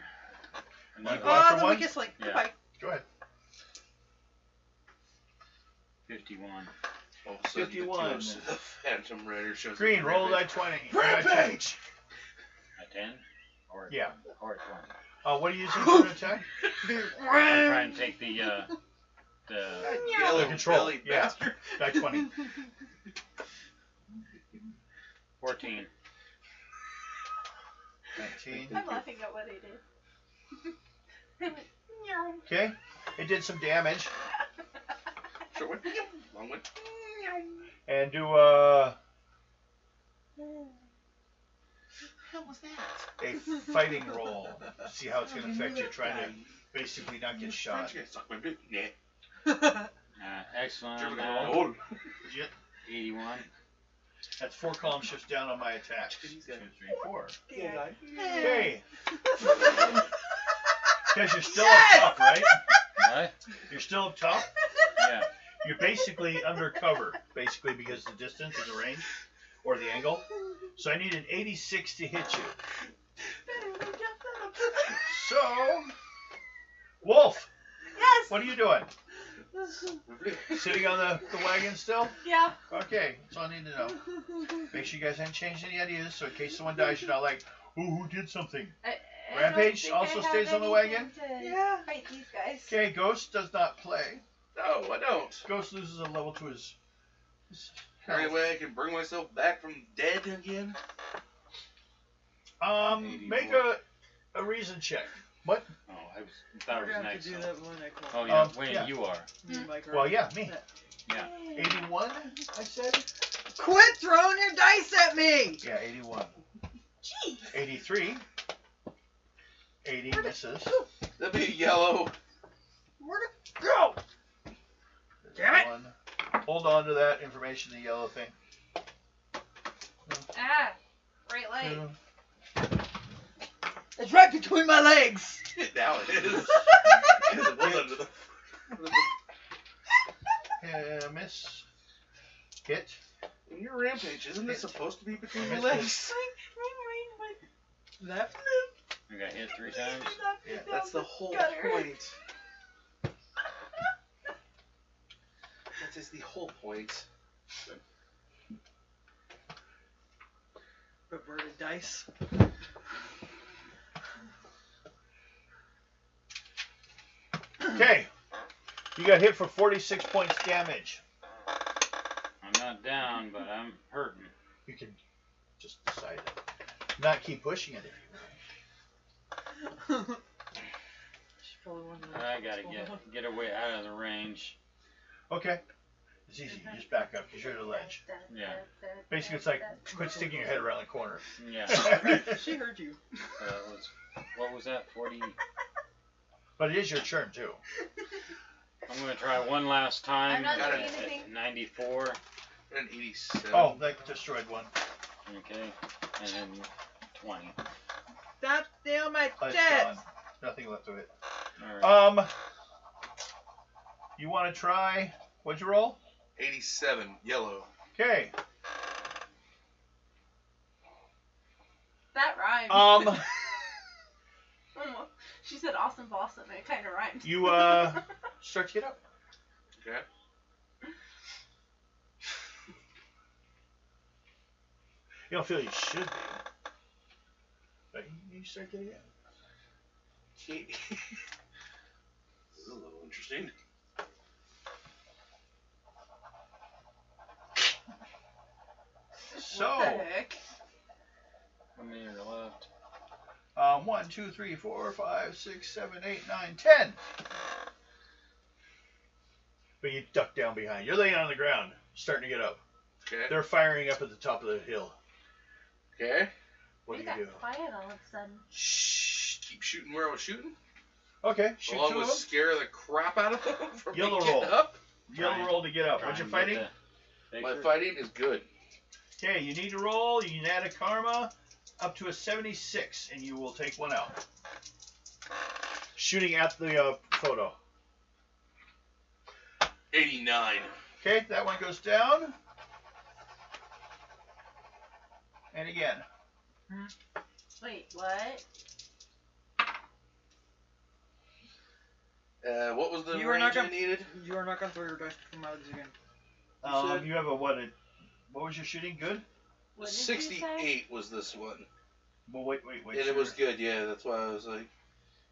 Wanna another go after Oh, the one? weakest link. Yeah. Goodbye. Go ahead. 51. All of a sudden, 51. The Phantom Rider shows up. Green, roll that 20. Rampage! A 10? Or Yeah. Or a 20. What are you using for an attack? I'm trying to take the Yellow The control, belly yeah. bastard. Die 20. 14. 19. I'm laughing at what I did. Meow. Okay. It did some damage. Short one. Long one. And do What the hell was that? a fighting roll. See how it's going to affect you. Trying to basically not get shot. You guys suck my dick. Nah. Excellent. Sure, we're gonna roll. Did you? 81. That's 4 column shifts down on my attacks. 2, 3, 4. Yeah. Okay. Because you're still up top, right? What? You're still up top. Yeah. You're basically undercover, basically because the distance and the range, or the angle. So I need an 86 to hit you. So, Wolf, Yes. what are you doing? Sitting on the wagon still? Yeah. Okay, that's all I need to know. Make sure you guys haven't changed any ideas, so in case someone dies, you're not like, ooh, who did something? I Rampage don't think also I have stays on the anything wagon? to Yeah. Fight these guys. Okay, Ghost does not play. No, I don't. Ghost loses a level to his Any health. way I can bring myself back from dead again? Make a reason check. What? Oh, I thought it We're was gonna have next. to do so- that when I call. Oh, yeah. Yeah. When you are. Me and Mike are- Well, yeah, me. Yeah. 81, I said? Quit throwing your dice at me! Yeah, 81. Jeez. 83. 80 misses. That'd be yellow. Where'd it go? Damn it. 1. Hold on to that information, the yellow thing. Ah. Right leg. 2. It's right between my legs! Now it is. It was under the. Miss. Hit. In your rampage, isn't it supposed to be between your Miss, legs? Left. I got hit 3 times. Yeah. That's the whole Got her. point. That is the whole point. Reverted dice. Okay. You got hit for 46 points damage. I'm not down, but I'm hurting. You can just decide to not keep pushing it. I gotta get away out of the range. Okay. It's easy. You just back up because you're at the ledge. Yeah. Basically, it's like quit sticking your head around the corner. Yeah. She heard you. What was that? 40. But it is your turn too. I'm gonna try one last time. I'm not Got doing it. anything. At 94. An 87. Oh, that destroyed one. Okay. And then 20. That damn my Oh, it's jet. gone. Nothing left of it. Alright. You want to try? What'd you roll? 87. Yellow. Okay. That rhymes. She said awesome Boston. It kind of rhymes. You start to get up. Okay. You don't feel you should be, but you start getting up. This is a little interesting. So, What the heck? How many are left? 1, 2, 3, 4, 5, 6, 7, 8, 9, 10. But you duck down behind. You're laying on the ground, starting to get up. Okay. They're firing up at the top of the hill. Okay. What do They you do? got quiet all of a sudden. Shh. Keep shooting where I was shooting. Okay, shoot Along two with of them. scare the crap out of them from Yellow me getting roll. up. Yellow roll to get up. What's your Try and fighting? get the My picture. fighting is good. Okay, you need to roll. You can add a karma up to a 76, and you will take one out. Shooting at the photo. 89. Okay, that one goes down. And again. Wait, what? What was the You are not range I gonna- needed? You are not gonna throw your dice from out again. You have a what? What was your shooting? Good? What did you say? 68 was this one. Well, wait. And it was good, yeah, that's why I was like...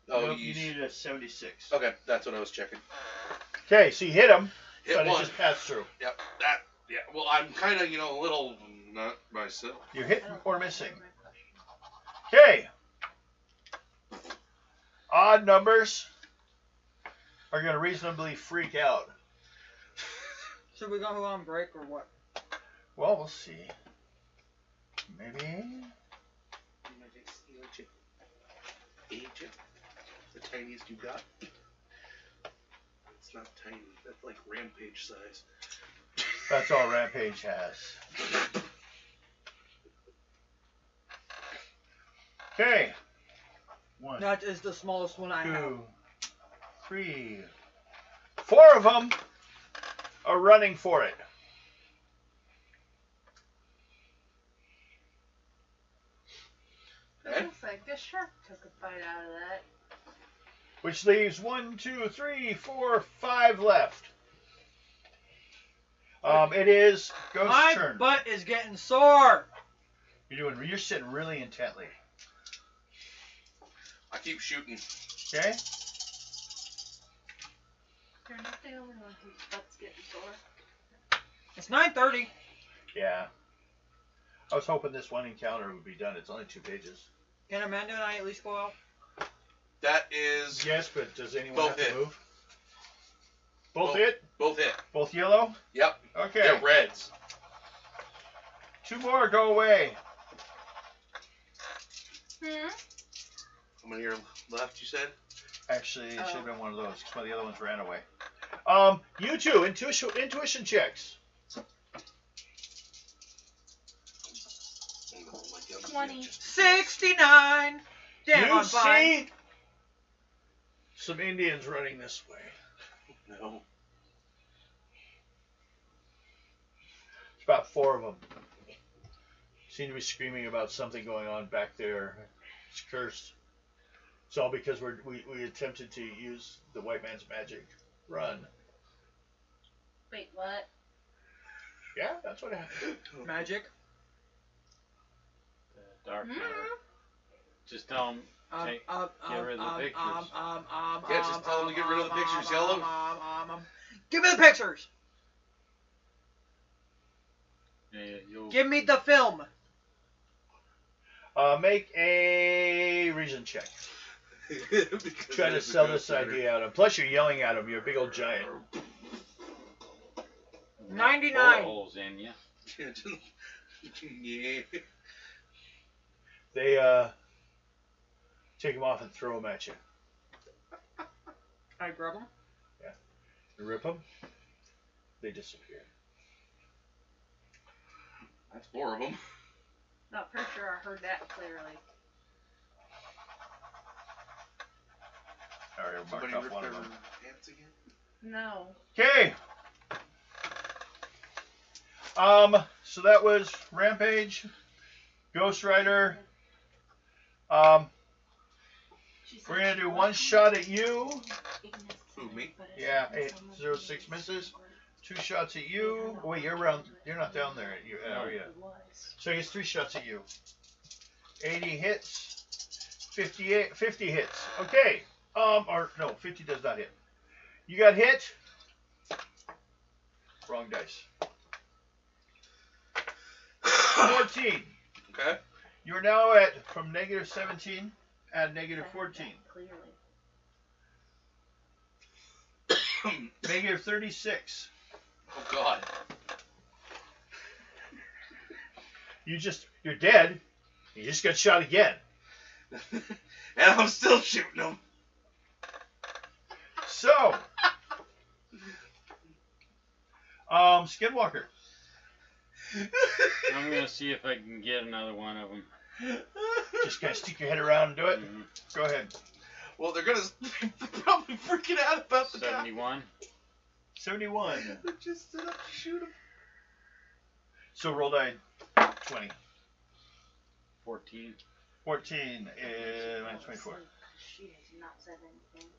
Oh, Nope, you needed a 76. Okay, that's what I was checking. Okay, so you hit him, Hit but one. it just passed through. Yep, that... Yeah, well, I'm kind of, a little... Not myself. You're hit I don't or think missing. that's my question. Okay. Odd numbers are going to reasonably freak out. Should we go on break or what? Well, we'll see. Maybe. Agent. The tiniest you got. It's not tiny. That's like rampage size. That's all Rampage has. Okay. 1, That is the smallest one I have. 2, 3, 4 of them are running for it. Okay. Looks like a shark took a bite out of that. Which leaves 1, 2, 3, 4, 5 left. It is Ghost's My turn. butt is getting sore. You're sitting really intently. I keep shooting. Okay? You're not the only one whose butt's getting sore. It's 9:30. Yeah. I was hoping this one encounter would be done. It's only 2 pages. Can Amanda and I at least go out? That is... Yes, but does anyone Both have to hit. move? Both Both. hit? Both hit. Both yellow? Yep. Okay. They're reds. 2 more go away. How many are left, you said? Actually, it should have Oh. been one of those because one of the other ones ran away. You two, intuition checks. Oh my God. 20. 69. Damn, you I'm fine. see some Indians running this way. No. It's about 4 of them. Seem to be screaming about something going on back there. It's cursed. It's all because we attempted to use the white man's magic. Run. Wait, what? Yeah, that's what happened. Magic. The dark matter. Just tell him. Get rid of the pictures. Yeah, just tell them to get rid of the pictures, Yellow. Give me the pictures. Yeah, you'll, Give me the film. Make a reason check. Because Try it to is a sell ghost this rider. idea out of him. Plus, you're yelling at him. You're a big old giant. 99. bullet holes in you. Yeah. They take him off and throw him at you. I grab them. You rip them. They disappear. That's 4 of them. Not pretty sure I heard that clearly. All right, Somebody mark off ripped one their of them. pants again? No. Okay. So that was Rampage, Ghost Rider. We're gonna do 1 shot at you. Who, me? Yeah, 806 misses. 2 shots at you. Oh, wait, you're around. You're not down there. You are you? So he gets 3 shots at you. 80 hits. 50 hits. Okay. Or no, 50 does not hit. You got hit. Wrong dice. 14. Okay. You're now at from negative 17 and negative 14. Clearly. Negative 36. Oh, God. You're dead. You just got shot again. And I'm still shooting them. So, Skinwalker. I'm gonna see if I can get another one of them. Just kind of stick your head around and do it. Mhm. Go ahead. Well, they're probably freaking out about the guy. 71. 71. I just stood up to shoot him. So roll die 20. 14. 14 minus 24. She has not said anything.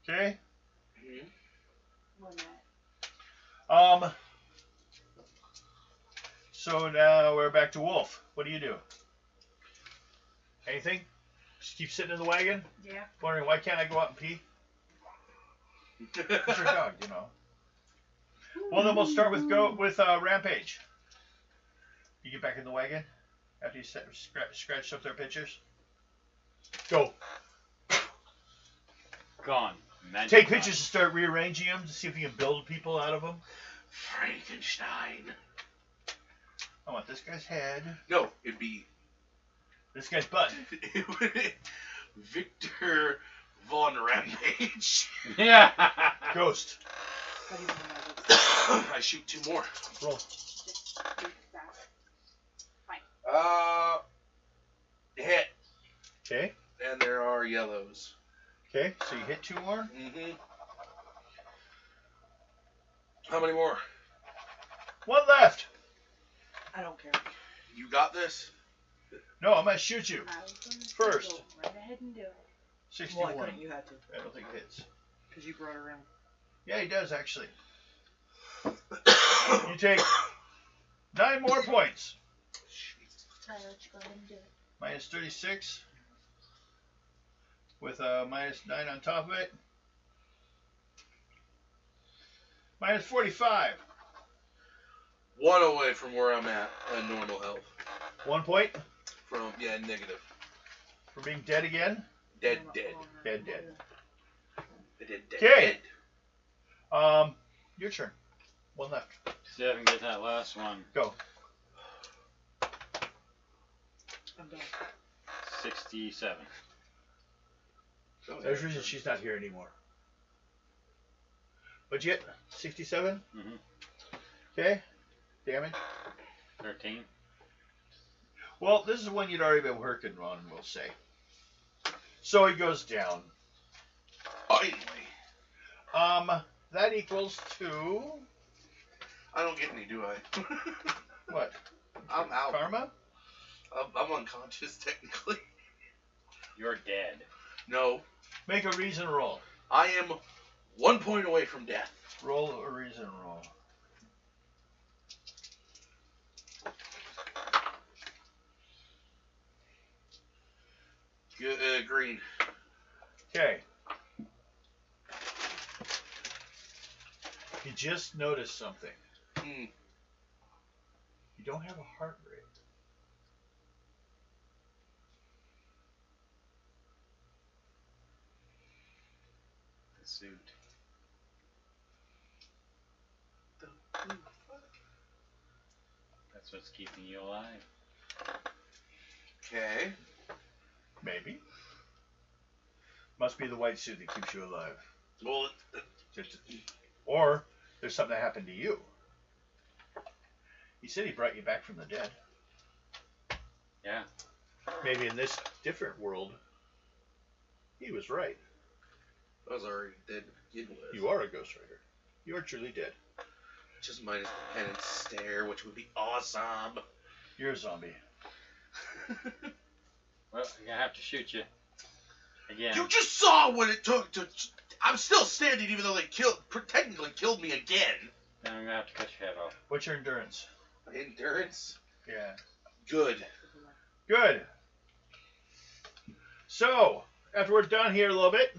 Okay. When that So now we're back to Wolf. What do you do? Anything? Just keep sitting in the wagon? Yeah. Wondering why can't I go out and pee? It's your dog, you know. Well, then we'll start with Rampage. You get back in the wagon after you scratched up their pictures. Go. Gone. Magic Take gone. pictures and start rearranging them to see if you can build people out of them. Frankenstein. I want this guy's head, No, it'd be this guy's butt. Victor Von Rampage. Yeah. Ghost. how do you want to I shoot 2 more. Roll. just do that? Hit. Okay. And there are yellows. Okay. So you hit 2 more. Mm-hmm. How many more? 1 left. I don't care. You got this? No, I'm gonna shoot you. I was gonna say First. go right ahead and do it. 61. Why couldn't you had to? I don't think it hits. Because you brought her in. Yeah, he does actually. You take 9 more points. So I'll let you go ahead and do it. Minus 36. With a minus 9 on top of it. Minus 45. 1 away from where I'm at normal health. 1 point From, yeah, negative. for being dead again. Dead. Dead. Dead. Okay. Your turn. 1 left. See if I can get that last one. Go. I'm done. 67. There's a reason she's not here anymore. But yet, 67. Mm-hmm. Okay. Damage. 13. Well, this is one you'd already been working on, we'll say. So he goes down. Finally. That equals to I don't get any, do I? what? I'm out. Karma? I'm unconscious technically. You're dead. No, Make a reason roll. I am 1 point away from death. Roll a reason roll. Green. Okay. You just noticed something. Hmm. You don't have a heart rate. The suit. That's what's keeping you alive. Okay. Maybe. Must be the white suit that keeps you alive. Well, Or there's something that happened to you. He said he brought you back from the dead. Yeah. Maybe in this different world, he was right. I was already dead to begin with. You are a Ghost Rider. You are truly dead. Just minus the pen and stare, which would be awesome. You're a zombie. Well, I'm gonna have to shoot you. Again. You just saw what it took to. I'm still standing, even though they technically killed me again. Then I'm gonna have to cut your head off. What's your endurance? Endurance. Yeah. Good. Good. So, after we're done here a little bit,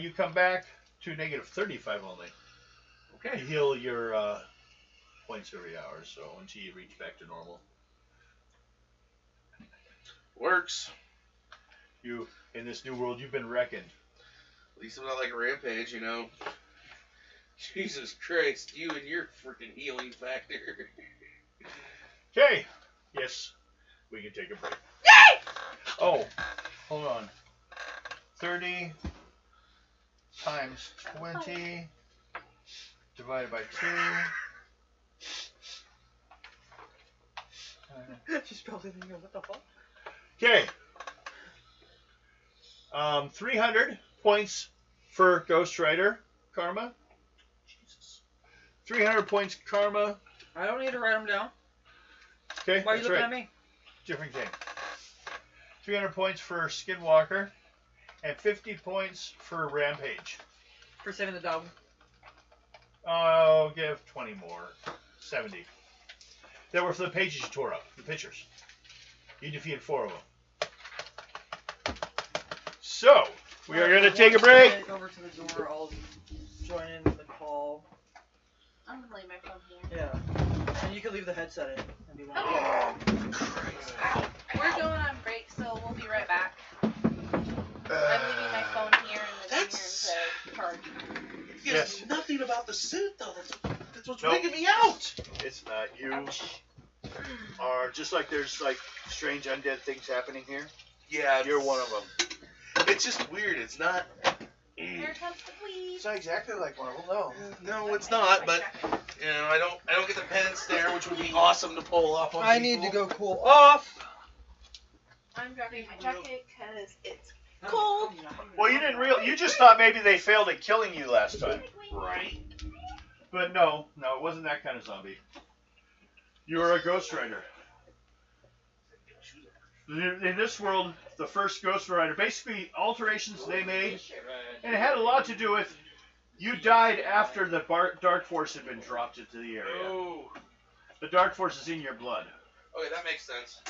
you come back to negative 35 only. You Okay. heal your points every hour, so until you reach back to normal. Works. You, in this new world, you've been reckoned. At least I'm not like a rampage, you know. Jesus Christ, you and your freaking healing factor. Okay. Yes, we can take a break. Oh, hold on. 30 times 20 divided by 2. She's probably thinking, what the fuck? Okay. 300 points for Ghost Rider karma. Jesus. 300 points karma. I don't need to write them down. Okay, Why are you that's looking right. at me? Different thing. 300 points for Skinwalker, and 50 points for Rampage. For saving the dog. I'll give 20 more. 70. That were for the pages you tore up, the pictures. You defeated 4 of them. So, we are going to take a break. Get over to the door. I'll join in the call. I'm gonna leave my phone here. Yeah. And you can leave the headset in if you want. Oh, Christ. We're going on break, so we'll be right back. I'm leaving my phone here and the That's- to charge. It's nothing about the suit, though. That's what's Nope. making me out. It's not you. Are just like there's like strange undead things happening here. Yeah, You're one of them. It's just weird. It's not. Here comes the police. It's not exactly like one of them, no. No, it's not. But you know, I don't get the pen and stare, which would be awesome to pull off on I people. need to go cool off. I'm dropping my jacket because it's cold. Well, you didn't you just thought maybe they failed at killing you last time. Right. But no, it wasn't that kind of zombie. You were a Ghost Rider. In this world, the first Ghost Rider, basically alterations they made, and it had a lot to do with you died after the Dark Force had been dropped into the area. Oh. The Dark Force is in your blood. Okay, that makes sense.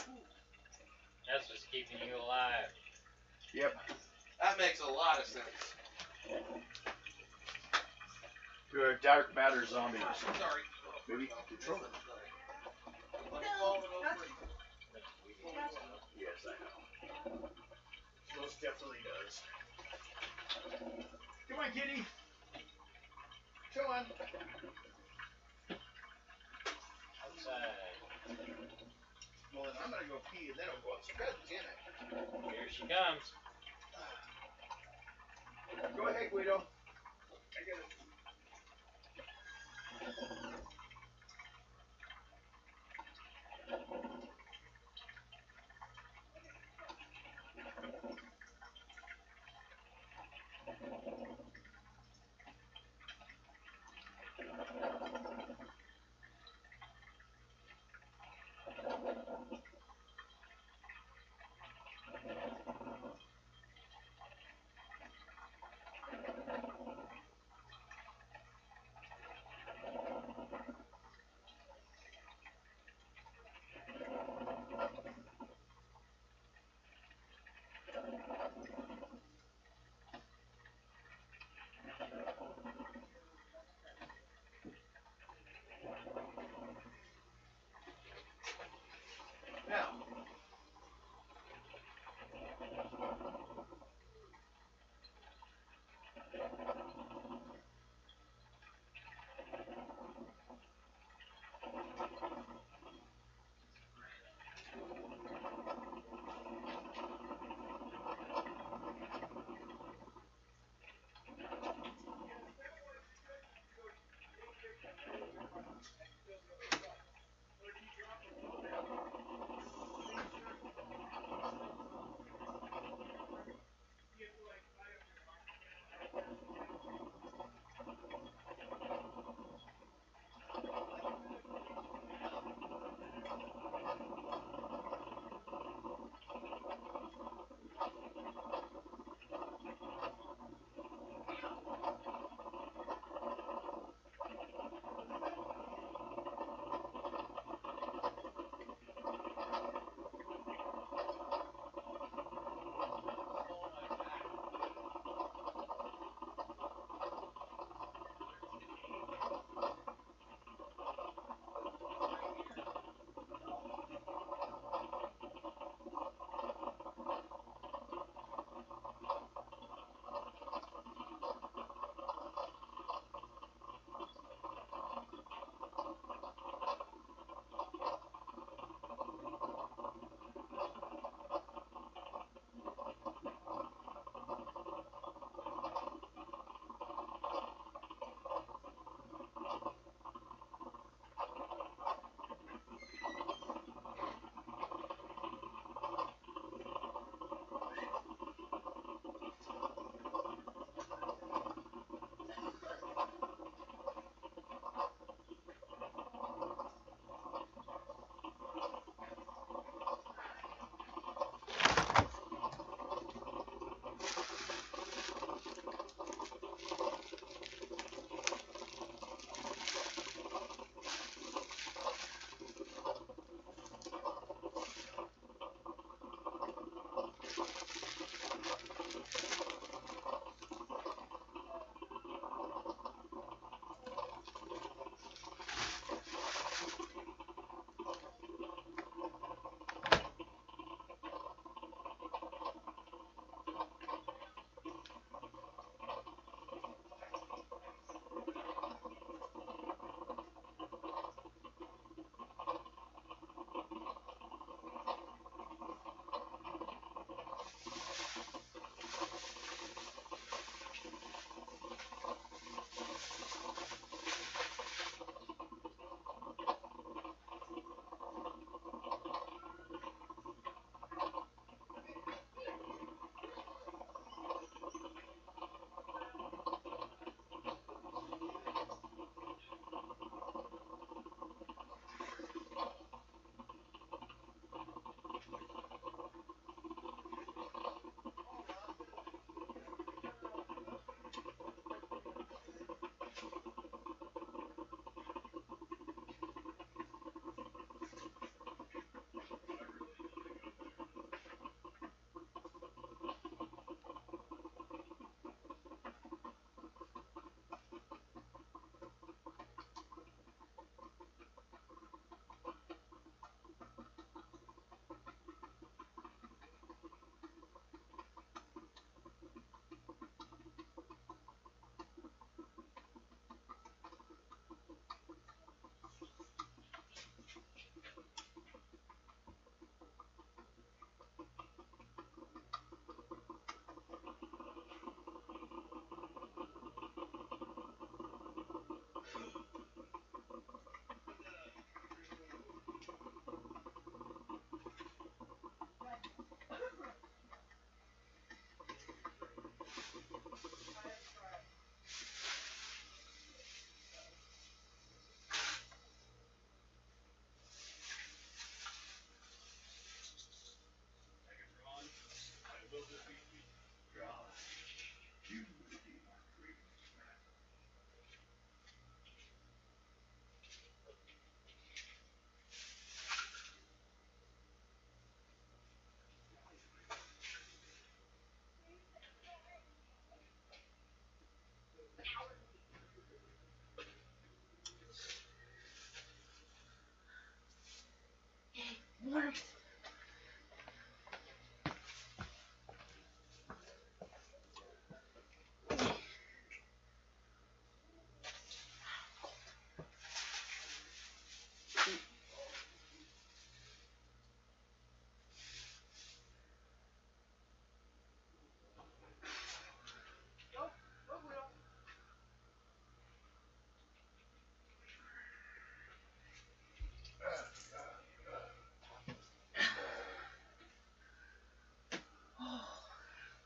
That's what's keeping you alive. Yep. That makes a lot of sense. You're a dark matter zombie. Sorry. Maybe you can control it. Yes, I know. Most definitely does. Come on, kitty. Come on. Outside. Well, then I'm gonna go pee and then I'll go outside. Damn it. Here she comes. Go ahead, Guido. I got it.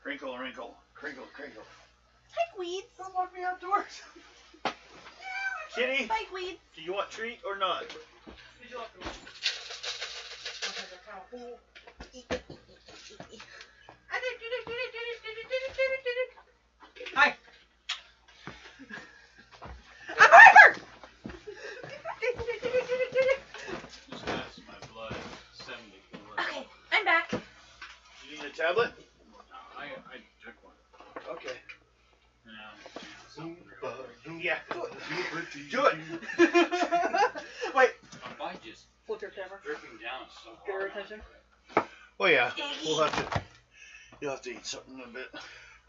Crinkle, wrinkle, crinkle, crinkle. Spike weeds. Don't want me outdoors. Kitty, Spike weeds. do you want treat or not? Hi. I'm Harper. That's my blood. 74. Okay, I'm back. You need a tablet? I took one. Okay. No. Yeah. Do it. Wait. My bite just Flip your camera. dripping down so Get her hard. attention. Oh yeah. We'll have to. You'll have to eat something in a bit.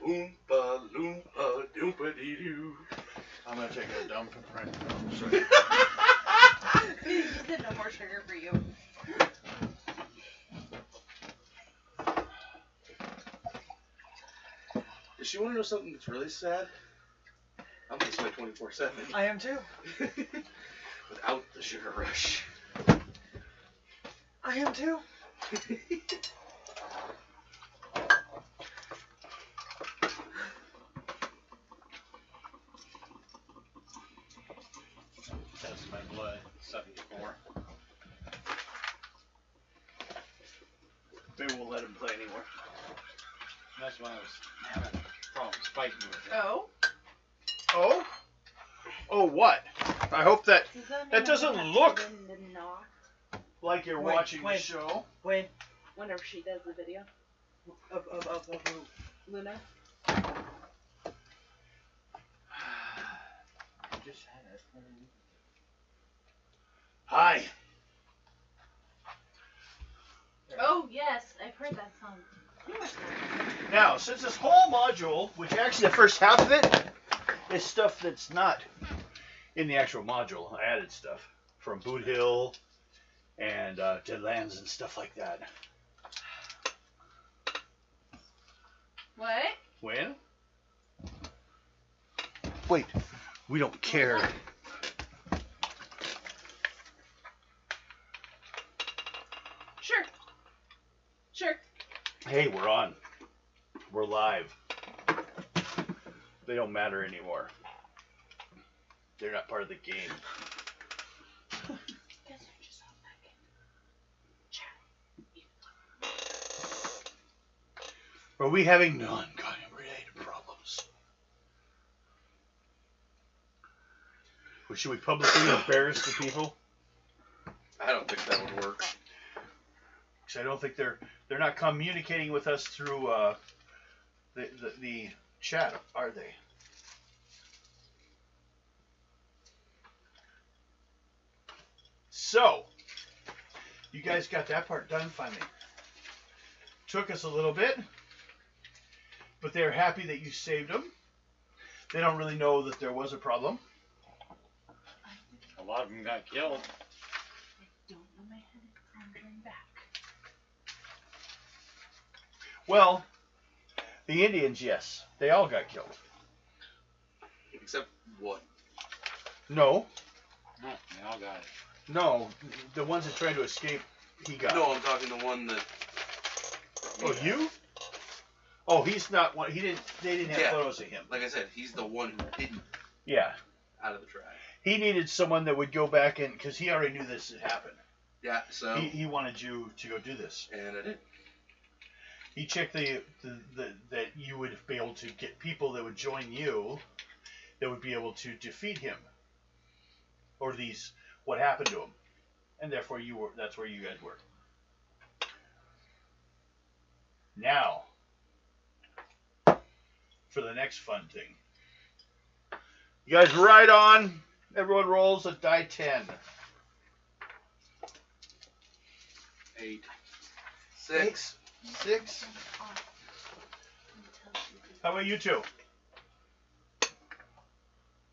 Oompa loompa doompa dee doo. I'm gonna take a dump right now. Sorry. He said no more sugar for you. Does she want to know something that's really sad? I'm this way 24/7 I am too. without the sugar rush. I am too. That's my blood. 74. Maybe we'll let him play anymore. That's why I was having problems fighting with it. Oh. Oh? Oh what? I hope that Does that, That mean doesn't I'm look- in the knot like you're Wait, watching the wait. show. When whenever she does the video? of who? Luna? Just had it. Hi. Oh yes, I've heard that song. Now, since this whole module, which actually the first half of it is stuff that's not in the actual module, I added stuff from Boot Hill and Deadlands and stuff like that. What? When? Wait, we don't care. Sure. Sure. Hey, we're on. We're live. They don't matter anymore. They're not part of the game. Guess I just saw back in chat. Are we having non-related problems? Well, should we publicly embarrass the people? I don't think that would work. Because I don't think they're not communicating with us through the chat, are they? So, you guys got that part done finally. Took us a little bit, but they're happy that you saved them. They don't really know that there was a problem. A lot of them got killed. I don't know my head wandering back. Well, the Indians, yes, they all got killed. Except one. No, No, they all got it. no, the ones that tried to escape, he got. No, I'm talking the one that. Oh, you? Oh, he's not one. He didn't. They didn't have Yeah. photos of him. Like I said, he's the one who didn't Yeah, out of the track. he needed someone that would go back and because he already knew this had happened. Yeah, so. He wanted you to go do this. And I did. He checked the that you would be able to get people that would join you that would be able to defeat him or these what happened to him, and therefore you were. That's where you guys were. Now, for the next fun thing. You guys ride on. Everyone rolls a die 10. 8. 6. 6. How about you two?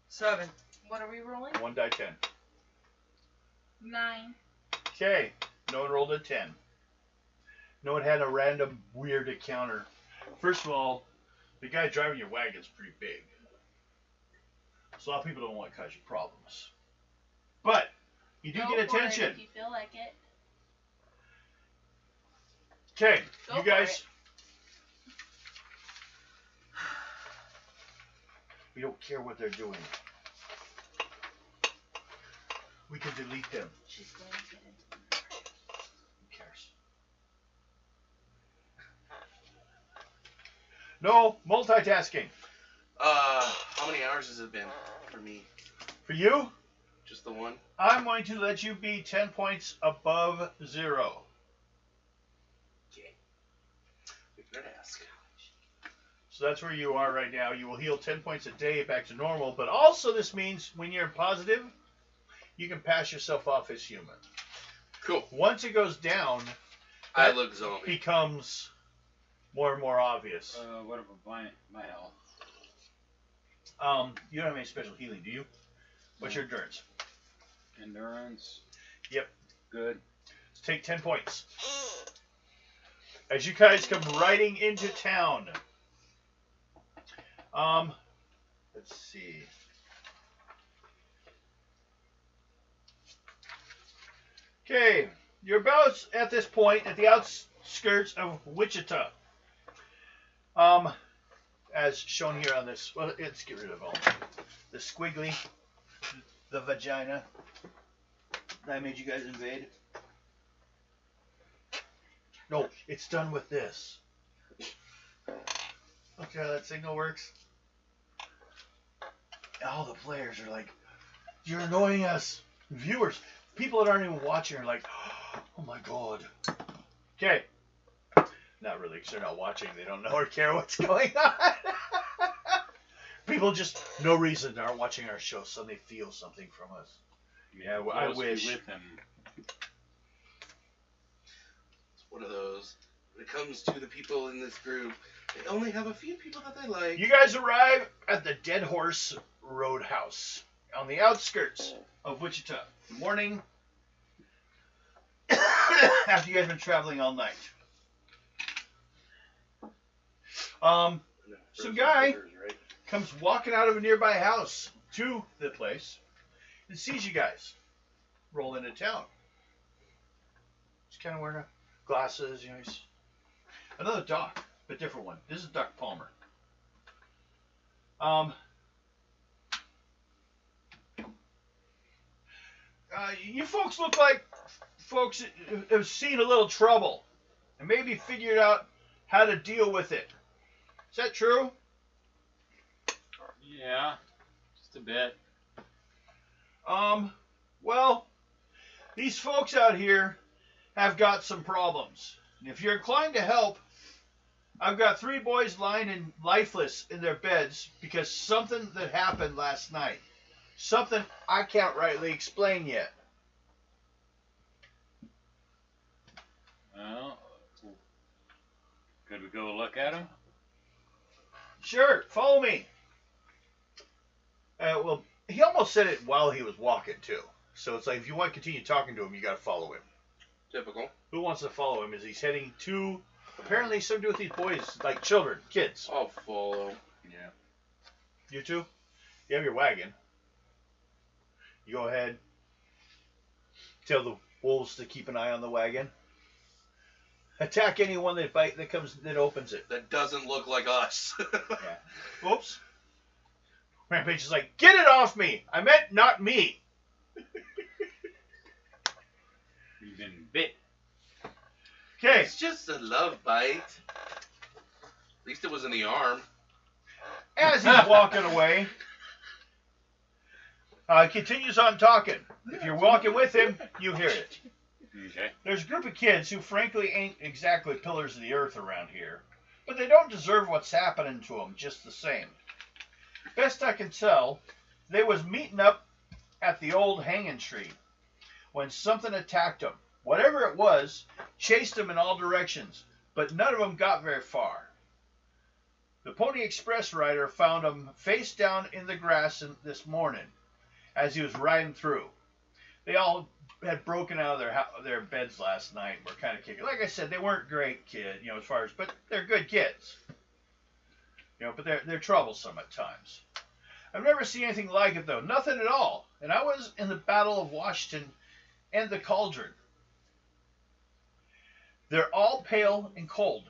7. What are we rolling? 1 die 10. 9. Okay. No one rolled a 10. No one had a random weird encounter. First of all, the guy driving your wagon's pretty big. So a lot of people don't want to cause you problems. But you do Go get for it attention. if you feel like it. Okay, Go you for guys. We don't care what they're doing. We can delete them. She's going to get into the Who cares? No multitasking. How many hours has it been for me? For you, Just the one? I'm going to let you be 10 points above 0. Okay. We could ask. So that's where you are right now. You will heal 10 points a day back to normal, but also this means when you're positive, you can pass yourself off as human. Cool. Once it goes down, I that look zombie. becomes more and more obvious. What about my health? You don't have any special healing, do you? What's your endurance? Endurance. Yep. Good. Take 10 points. As you guys come riding into town. Let's see. Okay, you're about at this point at the outskirts of Wichita. As shown here on this, well, let's get rid of all the squiggly, the vagina that I made you guys invade. No, it's done with this. Okay, that signal works. All the players are like, you're annoying us. Viewers, people that aren't even watching are like, oh my god. Okay. Not really, because they're not watching. They don't know or care what's going on. People just, no reason, aren't watching our show, so they feel something from us. Yeah, well, I wish. With them. It's one of those. When it comes to the people in this group, they only have a few people that they like. You guys arrive at the Dead Horse Roadhouse on the outskirts of Wichita. Good morning. After you guys have been traveling all night. Some guy comes walking out of a nearby house to the place and sees you guys roll into town. He's kind of wearing glasses, you know. He's another Doc, but different one. This is Doc Palmer. You folks look like folks have seen a little trouble and maybe figured out how to deal with it. Is that true? Yeah, just a bit. Well, these folks out here have got some problems. And if you're inclined to help, I've got 3 boys lying in lifeless in their beds because something that happened last night. Something I can't rightly explain yet. Well, could we go look at him? Sure, follow me. Well, he almost said it while he was walking, too. So it's like, if you want to continue talking to him, you got to follow him. Typical. Who wants to follow him as he's heading to, apparently something to do with these boys, like children, kids. I'll follow. Yeah. You two? You have your wagon. You go ahead. Tell the wolves to keep an eye on the wagon. Attack anyone that opens it. That doesn't look like us. Yeah. Oops. Rampage is like, get it off me! I meant not me! You've been bit. Okay. It's just a love bite. At least it was in the arm. As he's walking away, continues on talking. If you're walking with him, you hear it. Okay. There's a group of kids who frankly ain't exactly pillars of the earth around here, but they don't deserve what's happening to them just the same. Best I can tell, they was meeting up at the old hanging tree when something attacked them. Whatever it was, chased them in all directions, but none of them got very far. The Pony Express rider found them face down in the grass this morning as he was riding through. They all had broken out of their beds last night and were kind of kicking. Like I said, they weren't great kids, as far as, but they're good kids. But they're troublesome at times. I've never seen anything like it, though. Nothing at all. And I was in the Battle of Washington and the Cauldron. They're all pale and cold,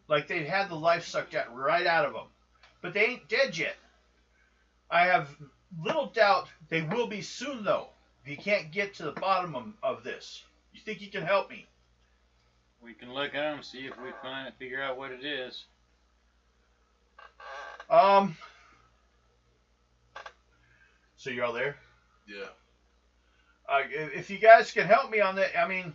like they'd had the life sucked right out of them. But they ain't dead yet. I have little doubt they will be soon, though. If you can't get to the bottom of this, you think you can help me? We can look at them, see if we figure out what it is. So you're all there? Yeah. If you guys can help me on that, I mean,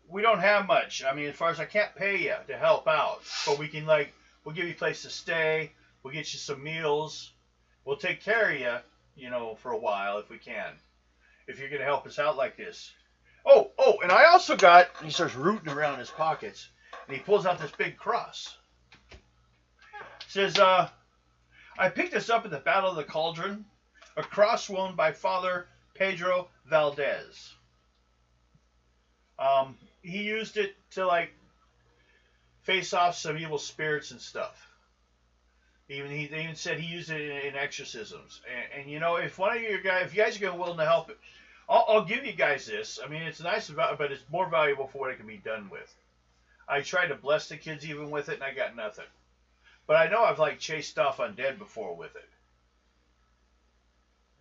we don't have much. I mean, as far as I can't pay you to help out, but we can we'll give you a place to stay. We'll get you some meals. We'll take care of you, you know, for a while if we can. If you're gonna help us out like this. Oh, and I also got. He starts rooting around his pockets, and he pulls out this big cross. Says, I picked this up at the Battle of the Cauldron, a cross worn by Father Pedro Valdez. He used it to face off some evil spirits and stuff. He even said he used it in exorcisms. And you know, if one of you guys, if you guys are willing to help it, I'll give you guys this. I mean, it's nice, but it's more valuable for what it can be done with. I tried to bless the kids even with it, and I got nothing. But I know I've chased off undead before with it.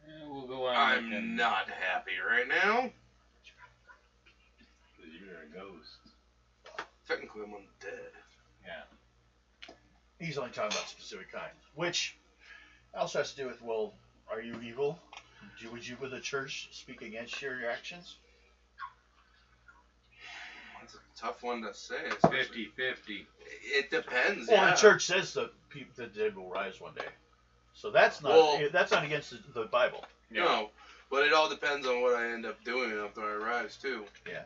Yeah, we'll go on. I'm not happy right now. You're a ghost. Technically, I'm undead. Yeah. He's only talking about specific kinds, which also has to do with, well, are you evil? Would you, with the church, speak against your actions? That's a tough one to say. 50-50. It depends. Well, yeah. the church says the dead will rise one day, so that's not against the Bible. Yeah. No, but it all depends on what I end up doing after I rise too. Yeah.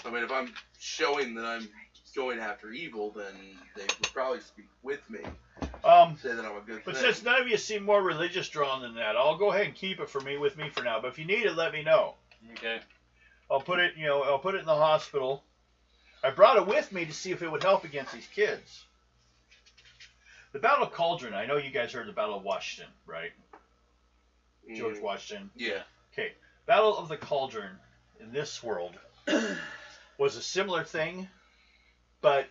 I mean, if I'm showing that I'm going after evil, then they would probably speak with me. Say that I'm a good But thing. since none of you seem more religious drawn than that, I'll go ahead and keep it with me for now. But if you need it, let me know. Okay. I'll put it in the hospital. I brought it with me to see if it would help against these kids. The Battle of Cauldron. I know you guys heard the Battle of Washington, right? George Washington. Yeah. Okay. Battle of the Cauldron in this world was a similar thing, but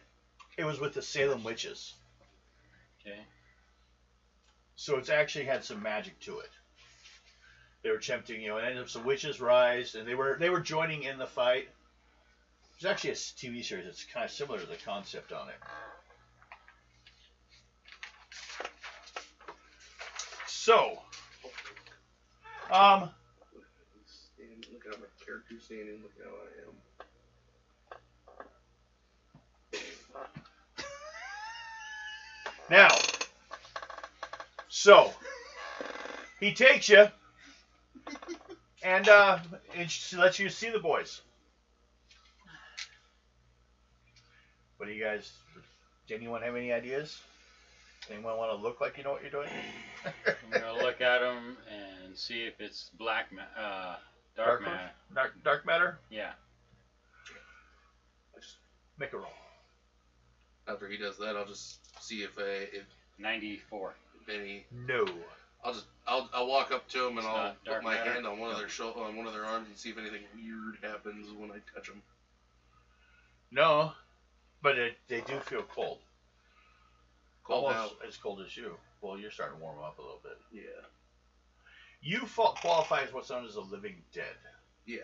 it was with the Salem witches. Okay. So it's actually had some magic to it. They were attempting, and ended up some witches rise, and they were joining in the fight. There's actually a TV series that's kind of similar to the concept on it. So, Look at how my character's standing. Look at how I am. now, so he takes you and lets you see the boys. What do you guys? Does anyone have any ideas? Anyone want to look like you know what you're doing? I'm gonna look at them and see if it's dark matter. Dark matter? Yeah. Make a roll. After he does that, I'll just see if 94. any. No. I'll walk up to him and It's I'll not put dark my matter? hand on one of their arms and see if anything weird happens when I touch them. No. But they do feel cold. Cold Almost as cold as you. Well, you're starting to warm up a little bit. Yeah. You qualify as what's known as a living dead. Yeah.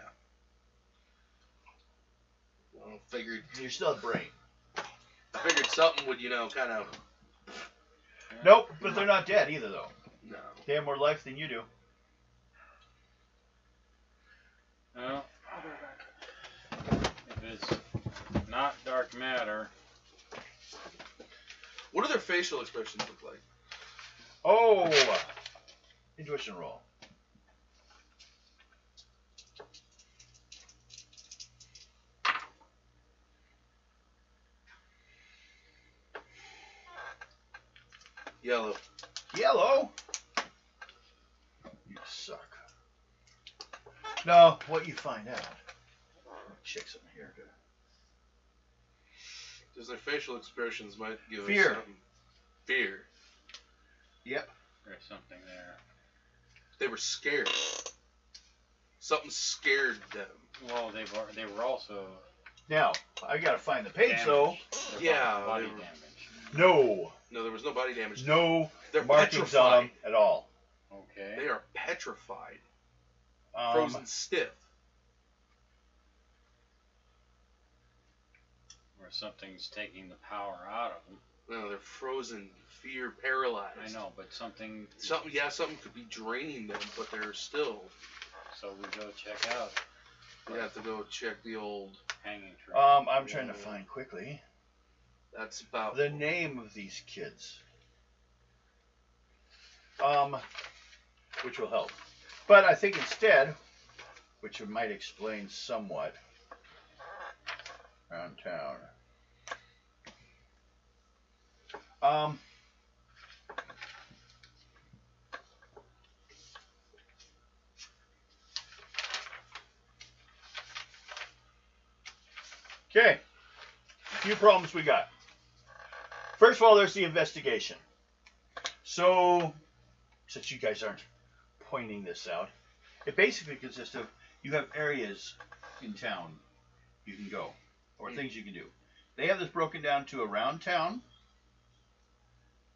Well, figured You still have brain. something would, kind of. Nope, but they're not dead either, though. No. They have more life than you do. Well, if it's not dark matter, What do their facial expressions look like? Oh! Intuition roll. Yellow. Yellow? You suck. No, what you find out. Let me check something here. Because their facial expressions might give Fear. us something. Fear. Yep. there's something there. They were scared. Something scared them. Well, they were also Now, I gotta find the page, though. damaged. They're Yeah, body they were- damage. No. No, there was no body damage. No They're markings petrified. on them at all. Okay. They are petrified, frozen stiff. Or something's taking the power out of them. No, they're frozen, fear paralyzed. I know, but something. Something could be draining them, but they're still. So we go check out. We have to go check the old hanging tree. I'm trying to find quickly That's about the name of these kids. Which will help. But I think instead, which might explain somewhat, around town. Okay. Few problems we got. First of all, there's the investigation. So, since you guys aren't pointing this out, it basically consists of you have areas in town you can go, or things you can do. They have this broken down to around town.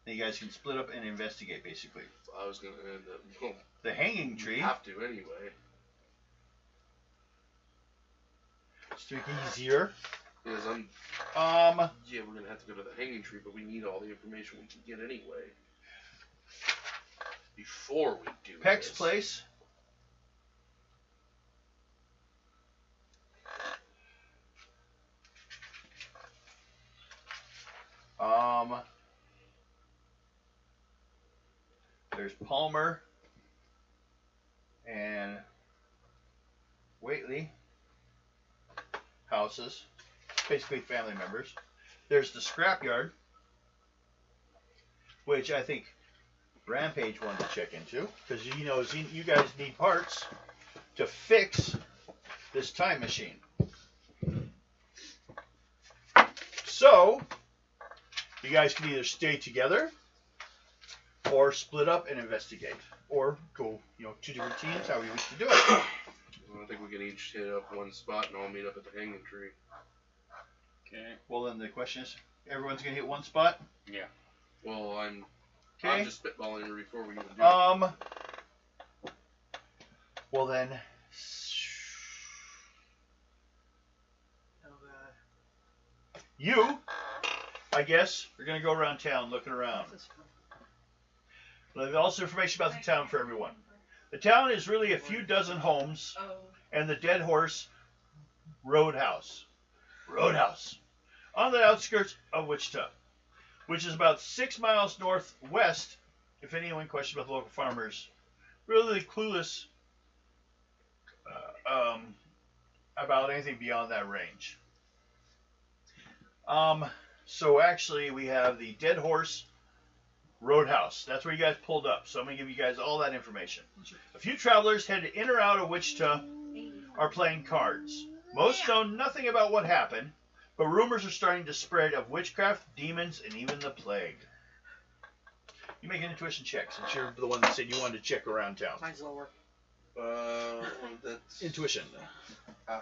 Then you guys can split up and investigate, basically. I was going to end up. Well, The hanging tree. you have to anyway. It's to make it easier. Because yeah, we're going to have to go to the hanging tree, but we need all the information we can get anyway. Before we do Peck's this. place. There's Palmer and Whately houses, basically family members. There's the scrapyard, which I think Rampage wanted to check into, because he knows you guys need parts to fix this time machine. So, you guys can either stay together or split up and investigate, or go, two different teams, how you wish to do it. I think we can each hit up one spot and all meet up at the hanging tree. Okay. Well, then the question is, everyone's gonna hit one spot? Yeah. Well, I'm Okay. just spitballing here before we even do it. Well then, Oh god. you, I guess, are gonna go around town looking around. This is fun. There's also information about the town for everyone. The town is really a few dozen homes Oh. and the Dead Horse Roadhouse. On the outskirts of Wichita, which is about 6 miles northwest. If anyone questions about the local farmers, really clueless about anything beyond that range. So actually, we have the Dead Horse Roadhouse. That's where you guys pulled up. So I'm going to give you guys all that information. A few travelers headed in or out of Wichita are playing cards. Most know nothing about what happened, but rumors are starting to spread of witchcraft, demons, and even the plague. You make an intuition check, since you're the one that said you wanted to check around town. Mine's lower. That's Intuition. uh,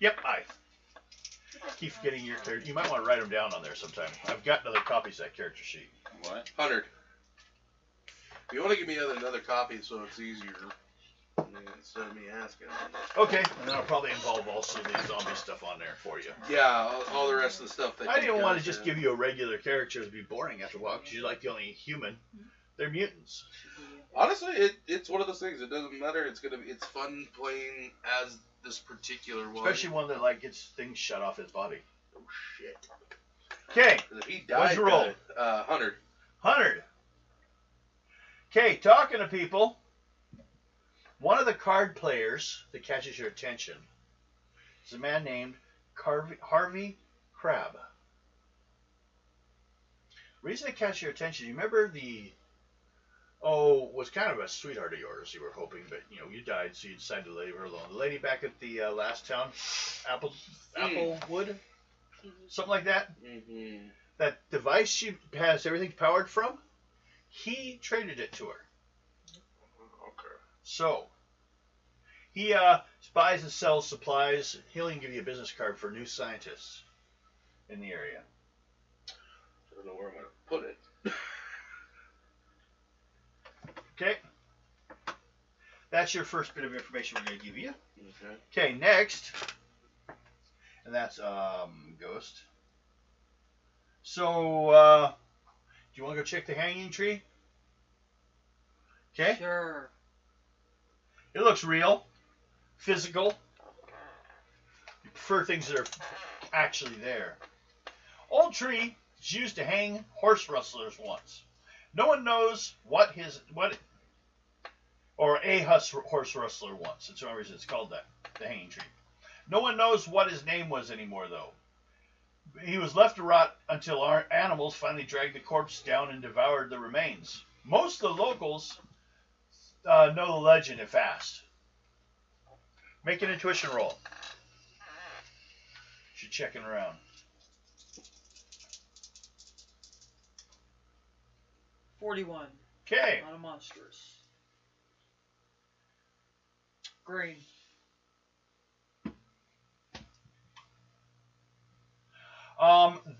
Yep, I keep forgetting your character. You might want to write them down on there sometime. I've got other copies of that character sheet. What? 100. You want to give me another copy so it's easier instead of me asking. Okay, and then I'll probably involve also the zombie stuff on there for you. Yeah, all the rest of the stuff that I you didn't want to guys just have. give you a regular character. It'd be boring after a while because you're like the only human. They're mutants. Honestly, it's one of those things. It doesn't matter. It's fun playing as this particular one. Especially one that like gets things shut off his body. Oh shit. Okay, If he died, What's your roll? 100. 100. Okay, talking to people. One of the card players that catches your attention is a man named Harvey Crab. Reason to catch your attention, you remember was kind of a sweetheart of yours you were hoping, but you died, so you decided to leave her alone. The lady back at the last town, Applewood, something like that. Mm-hmm. That device she has everything powered from, he traded it to her. Okay. So, he buys and sells supplies. He'll even give you a business card for new scientists in the area. I don't know where I'm going to put it. that's your first bit of information we're going to give you. Okay. Okay, next, and that's Ghost. So, do you want to go check the hanging tree? Okay. Sure. It looks real, physical. You prefer things that are actually there. Old tree is used to hang horse rustlers once. No one knows what a horse rustler once. That's the only reason it's called that, the hanging tree. No one knows what his name was anymore, though. He was left to rot until our animals finally dragged the corpse down and devoured the remains. Most of the locals know the legend if asked. Make an intuition roll. You're checking around. 41. Okay. Not a monstrous. Green.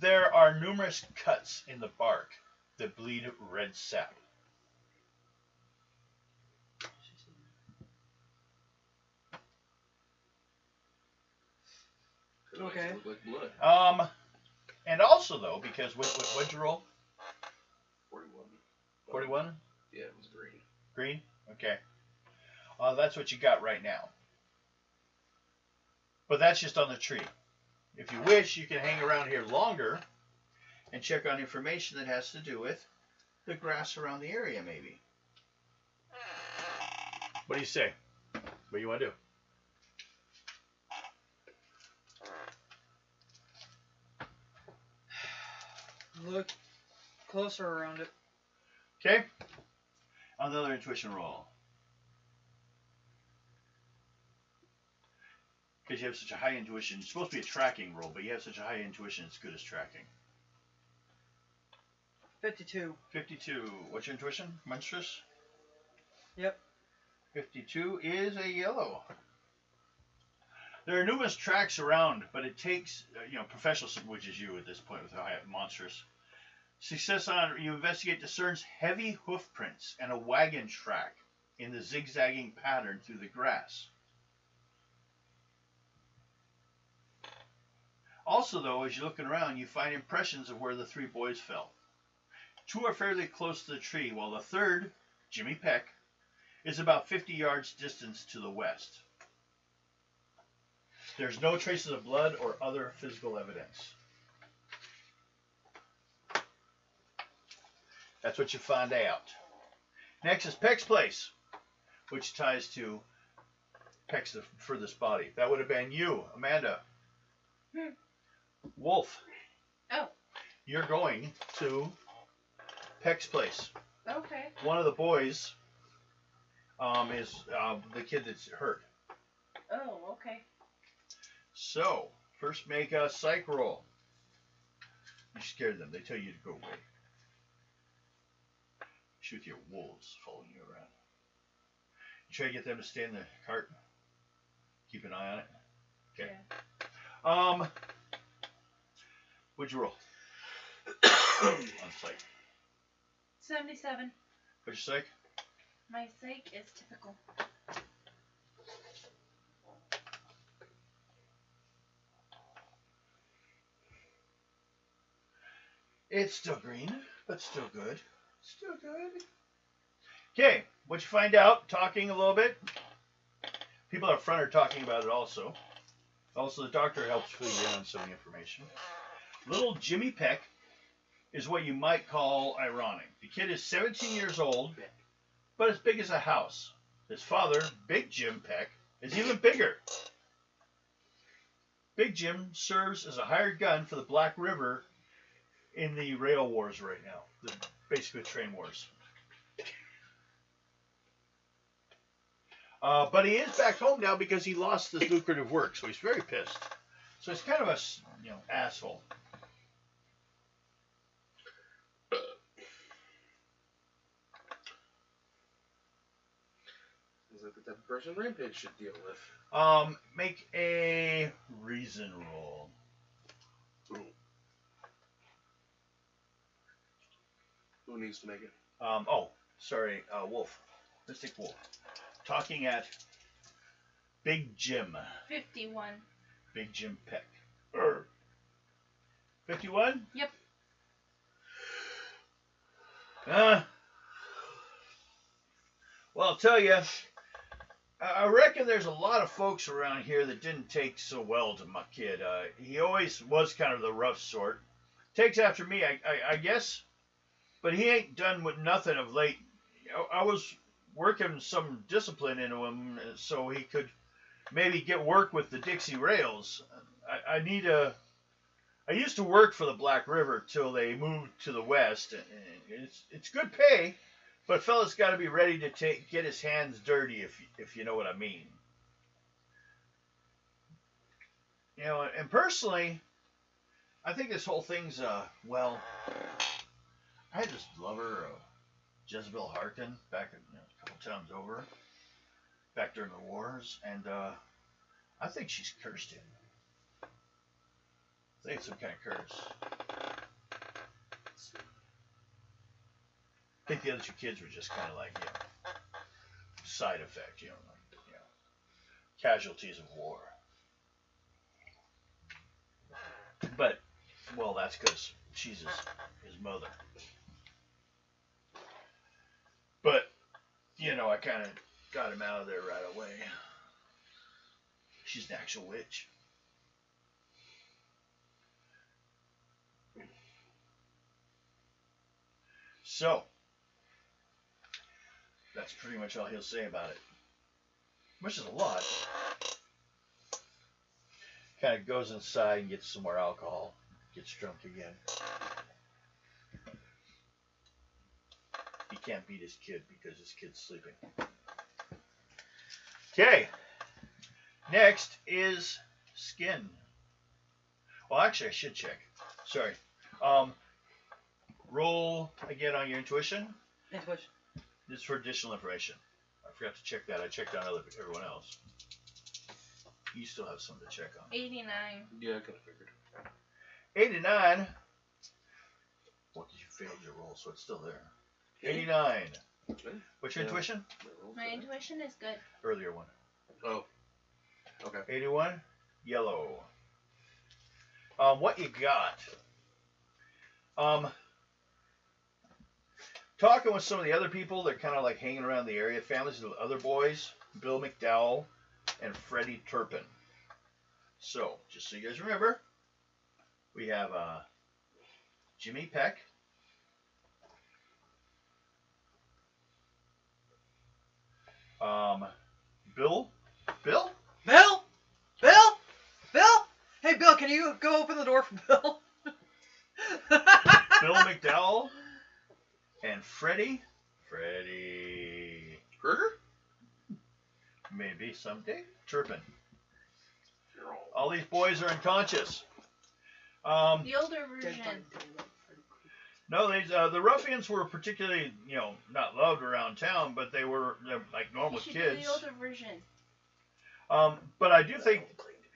There are numerous cuts in the bark that bleed red sap. Could makes Okay. it look like blood. And also though, because what'd you roll? 41. 41? Yeah, it was green. Green? Okay. That's what you got right now. But that's just on the tree. If you wish, you can hang around here longer and check on information that has to do with the grass around the area, maybe. What do you say? What do you want to do? Look closer around it. Okay. Another intuition roll. Because you have such a high intuition. It's supposed to be a tracking roll, but you have such a high intuition, it's good as tracking. 52. 52. What's your intuition? Monstrous? Yep. 52 is a yellow. There are numerous tracks around, but it takes, professional, which is you at this point with a high monstrous. Success on, you investigate, discerns heavy hoof prints and a wagon track in the zigzagging pattern through the grass. Also, though, as you're looking around, you find impressions of where the three boys fell. Two are fairly close to the tree, while the third, Jimmy Peck, is about 50 yards distance to the west. There's no traces of blood or other physical evidence. That's what you find out. Next is Peck's place, which ties to Peck's the furthest body. That would have been you, Amanda. Wolf. Oh. You're going to Peck's place. Okay. One of the boys is the kid that's hurt. Oh, okay. So, first make a psych roll. You scared them. They tell you to go away. Shoot your wolves following you around. You try to get them to stay in the cart. Keep an eye on it. Okay. Yeah. What'd you roll? On psych. 77. What's your psych? My psych is typical. It's still green, but still good. Still good. Okay, what you find out, talking a little bit. People up front are talking about it also. Also, the doctor helps fill you in on some information. Little Jimmy Peck is what you might call ironic. The kid is 17 years old, but as big as a house. His father, Big Jim Peck, is even bigger. Big Jim serves as a hired gun for the Black River in the rail wars right now. Basically train wars. But he is back home now because he lost this lucrative work, so he's very pissed. So he's kind of a, asshole. Is that the type of person Rampage should deal with? Make a reason roll. Who needs to make it? Wolf. Let's take Wolf. talking at Big Jim. 51. Big Jim Peck. 51? Yep. Well, I'll tell you, I reckon there's a lot of folks around here that didn't take so well to my kid. He always was kind of the rough sort. Takes after me, I guess, but he ain't done with nothing of late. I was working some discipline into him so he could maybe get work with the Dixie Rails. I used to work for the Black River till they moved to the west. And it's good pay, but fella's got to be ready to get his hands dirty if you know what I mean. You know, and personally, I think this whole thing's well. I had this lover, Jezebel Harkin, back a couple times over, back during the wars, and I think she's cursed him. I think it's some kind of curse. I think the other two kids were just kind of like, side effect, casualties of war. But, well, that's because she's his mother. But, I kind of got him out of there right away. She's an actual witch. So, that's pretty much all he'll say about it. Which is a lot. Kind of goes inside and gets some more alcohol. Gets drunk again. He can't beat his kid because his kid's sleeping. Okay. Next is skin. Well, actually, I should check. Sorry. Roll again on your intuition. Intuition. This is for additional information. I forgot to check that. I checked on everyone else. You still have something to check on. 89. Yeah, I kind of figured. 89. Well, you failed your roll, so it's still there. 89. Okay. What's your intuition? My intuition is good. Earlier one. Oh. Okay. 81. Yellow. What you got? Talking with some of the other people, they're kind of like hanging around the area. Families of the other boys, Bill McDowell and Freddie Turpin. So, just so you guys remember, we have Jimmy Peck, Bill. Hey, Bill, can you go open the door for Bill? Bill McDowell and Freddie. Kruger? Maybe someday. Turpin. All these boys are unconscious. The older version. No, the ruffians were particularly, not loved around town, but they're like normal You should kids. do the older version. But I do think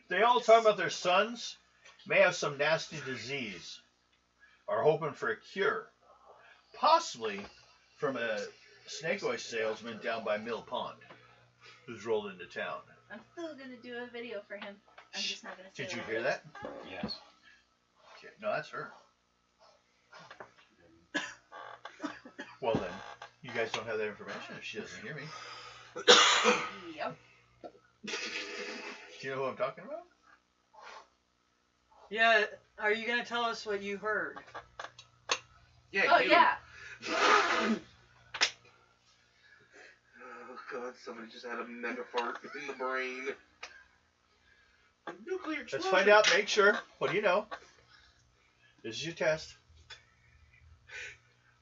they all talk about their sons may have some nasty disease, are hoping for a cure, possibly from a snake oil salesman down by Mill Pond, who's rolled into town. I'm still gonna do a video for him. I'm just not gonna say Did you that. hear that? Yes. Okay. No, that's her. Well then, you guys don't have that information if she doesn't hear me. Yep. Do you know who I'm talking about? Yeah, are you gonna tell us what you heard? Yeah. Oh you. yeah. Oh god, somebody just had a mega fart in the brain. Nuclear Let's explosion. find out. Make sure. What do you know? This is your test.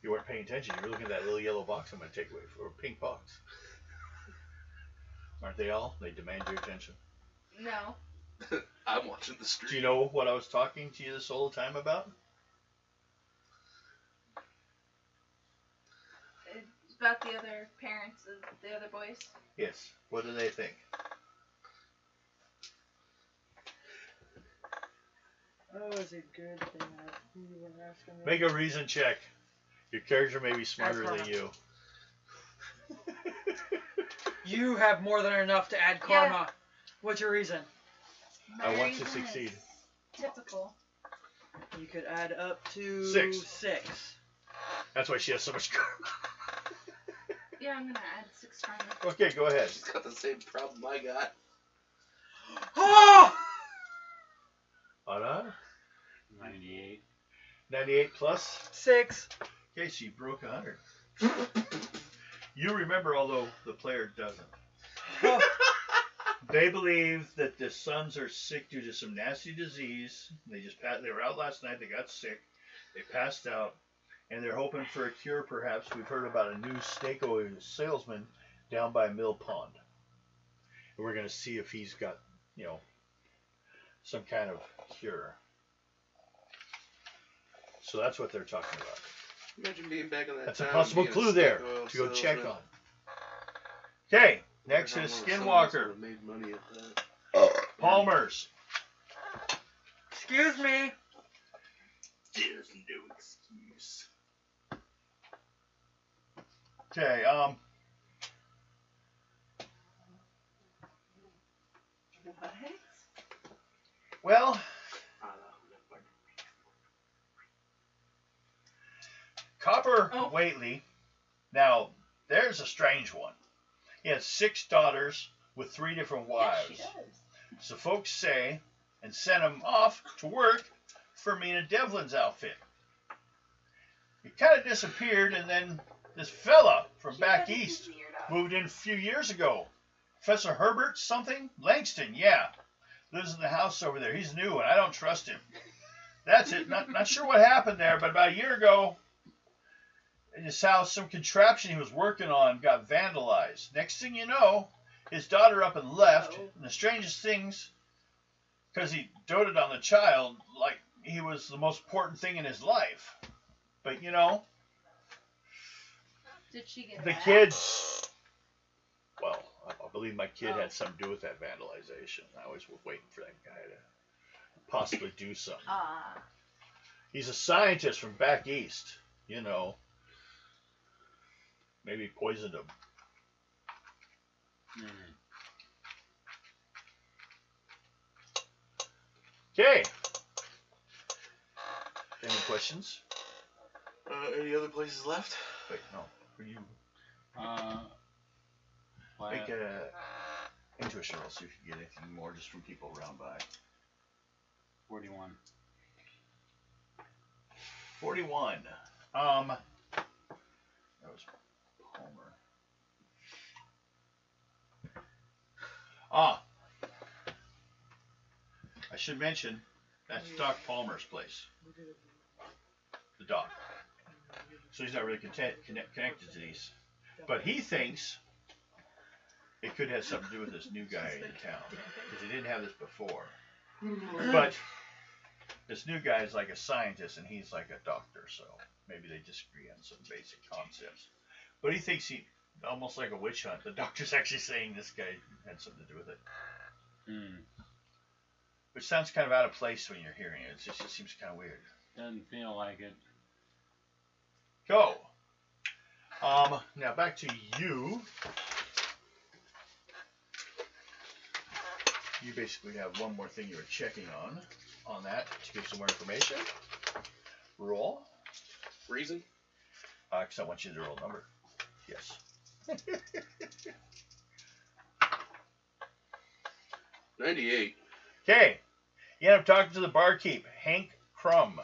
You weren't paying attention. You were looking at that little yellow box I'm going to take away for a pink box. Aren't they all? They demand your attention. No. I'm watching the stream. Do you know what I was talking to you this whole time about? It's about the other parents of the other boys. Yes. What do they think? Oh, it's a good thing that you were asking me. Make a reason check. Your character may be smarter That's than you. You have more than enough to add karma. What's your reason? I My want to reason succeed. is Typical. You could add up to 6. 6. That's why she has so much karma. Yeah, I'm gonna add 6 karma. Okay, go ahead. She's got the same problem I got. Oh! Anna? 98. 98 plus? 6. Okay, she broke 100. You remember, although the player doesn't. Oh. They believe that the sons are sick due to some nasty disease. They were out last night. They got sick. They passed out, and they're hoping for a cure. Perhaps we've heard about a new snake oil salesman down by Mill Pond, and we're going to see if he's got, some kind of cure. So that's what they're talking about. Imagine being back in that That's a town, possible being clue snake there oil to go check salesman. on. Okay, Wonder next how is one of the sons Skinwalker. would've made money at that. Palmer's. Excuse me. There's no excuse. Okay, What? well, Copper Oh. Whately. Now, there's a strange one. He had 6 daughters with 3 different Yeah, wives. she does. So folks say, and sent him off to work for Mina Devlin's outfit. He kind of disappeared, and then this fella from back east moved in a few years ago. Professor Herbert something? Langston, yeah. Lives in the house over there. He's new, and I don't trust him. That's it. Not sure what happened there, but about a year ago, in his house, some contraption he was working on got vandalized. Next thing you know, his daughter up and left. Uh-oh. And the strangest things, because he doted on the child like he was the most important thing in his life. But Did she get the back? kids. Well, I believe my kid had something to do with that vandalization. I was waiting for that guy to possibly do something. He's a scientist from back east. Maybe poisoned him. Okay. Any questions? Any other places left? Wait, no. Will you Well, make a intuition roll, see if you can get anything more just from people around by? 41. 41. That was Palmer. I should mention that's Doc Palmer's place. The doc. So he's not really connected to these. But he thinks it could have something to do with this new guy in town. Because he didn't have this before. But this new guy is like a scientist and he's like a doctor, so maybe they disagree on some basic concepts. But he thinks he, almost like a witch hunt, the doctor's actually saying this guy had something to do with it. Which sounds kind of out of place when you're hearing it. It just seems kind of weird. Doesn't feel like it. Go. Now back to you. You basically have one more thing you were checking on that to give some more information. Roll. Reason? Because I want you to roll a number. Yes. 98. Okay. You end up talking to the barkeep, Hank Crum.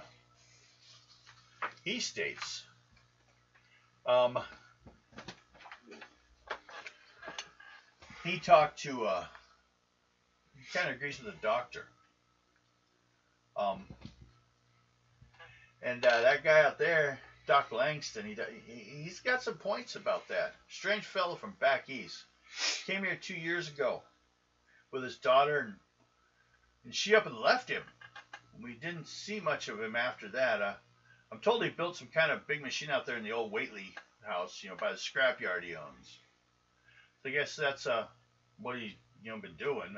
He states, he talked to, he kind of agrees with the doctor. And that guy out there, Doc Langston, he's got some points about that. Strange fellow from back east. Came here 2 years ago with his daughter, and she up and left him. We didn't see much of him after that. I'm told he built some kind of big machine out there in the old Whately house, by the scrapyard he owns. So I guess that's what he's been doing.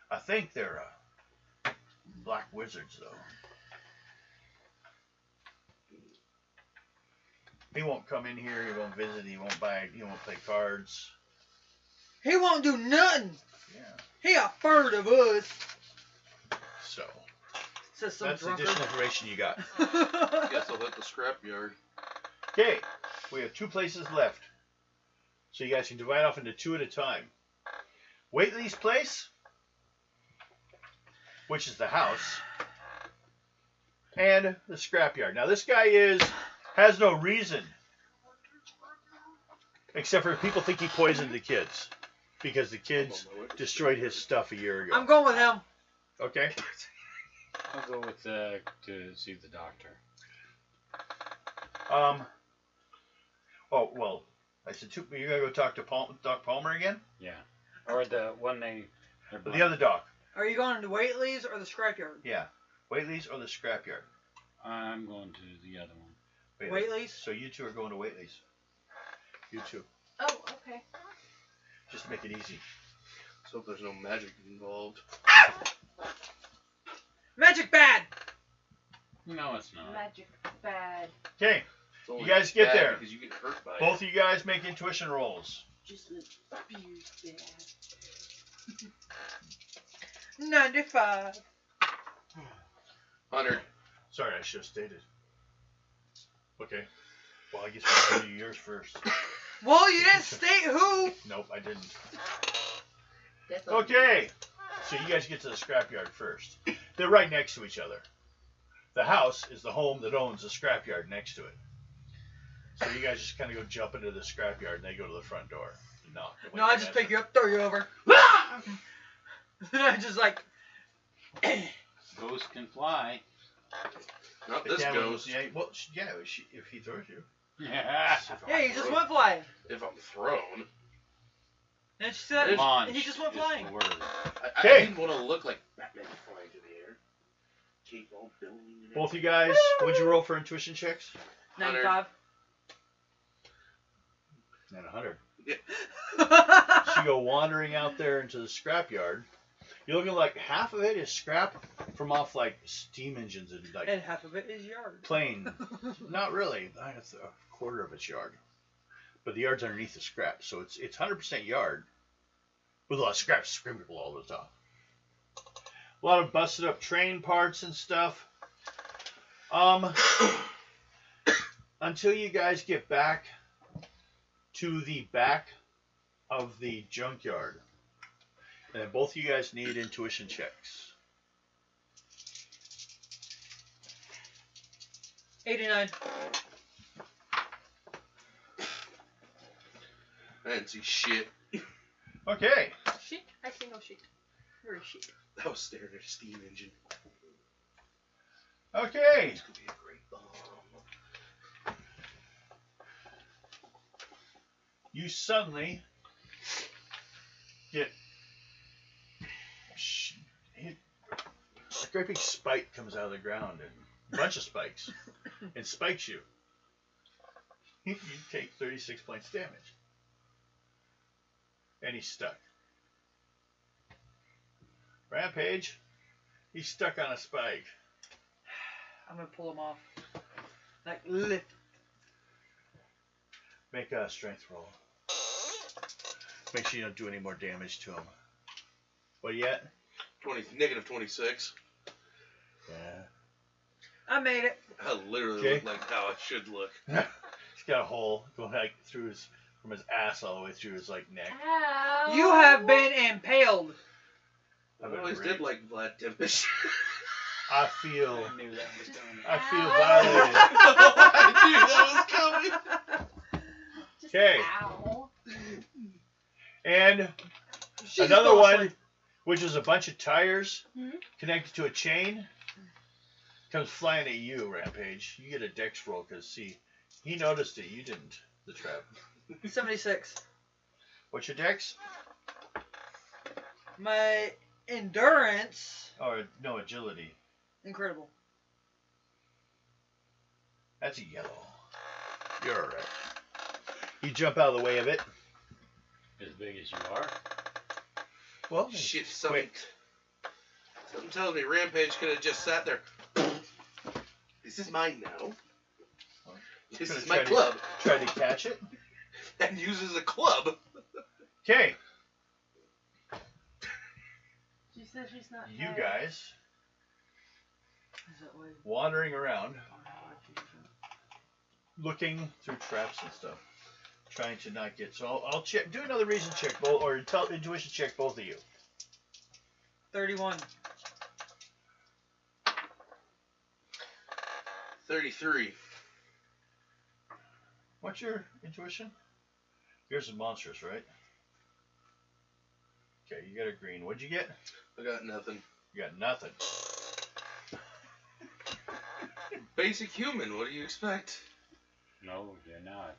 I think they're black wizards, though. He won't come in here. He won't visit. He won't buy. He won't play cards. He won't do nothing. Yeah. He afraid of us. So Says some that's the drunkard. additional information you got. Guess I'll hit the scrapyard. Okay, we have 2 places left, so you guys can divide off into 2 at a time. Waitley's place, which is the house, and the scrapyard. Now this guy has no reason, except for people think he poisoned the kids because the kids destroyed his stuff a year ago. I'm going with him. Okay. I'll go with to see the doctor. Oh well, I said 2. You're gonna go talk to Doc Palmer again? Yeah. Or the one The other doc. Are you going to Waitley's or the scrapyard? Yeah. Waitley's or the scrapyard? I'm going to the other one. Waitley's. So you 2 are going to Waitley's. You 2. Oh, okay. Just to make it easy. Let's hope there's no magic involved. Magic bad. No, it's not. Magic bad. Okay. It's only You guys get bad there. because you get hurt by Both of you guys make intuition rolls. Just let beers bad. 95. 100. Sorry, I should have stated. Okay. Well, I guess we'll do yours first. Well, you didn't state who. Nope, I didn't. That's all. Okay. So you guys get to the scrapyard first. They're right next to each other. The house is the home that owns the scrapyard next to it. So you guys just kind of go jump into the scrapyard and they go to the front door. Knock. No, I just pick you up, throw you over. Then I just like. Ghost can fly. Not this ghost. Yeah, well, yeah, if he throws you. Yeah. Yeah, he just went flying. If I'm thrown. And she said Launch he just went is flying. the word. I Okay. didn't want to look like Batman flying through the air. Cape all billowing. and Both you guys, what'd you roll for intuition checks? 95. And 100. Yeah. So you go wandering out there into the scrapyard. You're looking like half of it is scrap from off like steam engines and like And half of it is yard. plane. Not really. It's a quarter of its yard. But the yard's underneath the scrap, so it's 100% yard with a lot of scrap scribbled all the top. A lot of busted up train parts and stuff. Until you guys get back to the back of the junkyard. And then both of you guys need intuition checks. 89. I didn't see shit. Okay. Shit. I see no shit. You're a shit. I was staring at a steam engine. Okay. This could be a great bomb. You suddenly get hit. A great big spike comes out of the ground, and a bunch of spikes, and spikes you. You take 36 points damage. And he's stuck. Rampage, he's stuck on a spike. I'm gonna pull him off. Like lift. Make a strength roll. Make sure you don't do any more damage to him. What you at? Negative 26. Yeah. I made it. I literally Okay. look like how it should look. He's got a hole going like through his from his ass all the way through his like neck. Ow. You have been impaled. I always did like Vlad Tempish. I feel I knew that was coming. I feel violated. I knew that was coming. Just Okay. ow. And She's another still one, asleep. which is a bunch of tires Mhm. connected to a chain, comes flying at you, Rampage. You get a dex roll because see, he noticed it. You didn't. The trap. 76. What's your dex? My endurance. Or no, agility. Incredible. That's a yellow. You're alright. You jump out of the way of it. As big as you are. Well, Shit, something. quick. Something tells me Rampage could have just sat there. This is mine now. This Gonna is my try to- club. Try to catch it. And uses a club. Okay, She says she's not. you guys Is that way? wandering around, looking through traps and stuff, trying to not get. So I'll check. Do another reason check, both, or intuition check, both of you. 31. 33. What's your intuition? Yours is monstrous, right? Okay, you got a green. What'd you get? I got nothing. You got nothing. Basic human, what do you expect? No, you're not.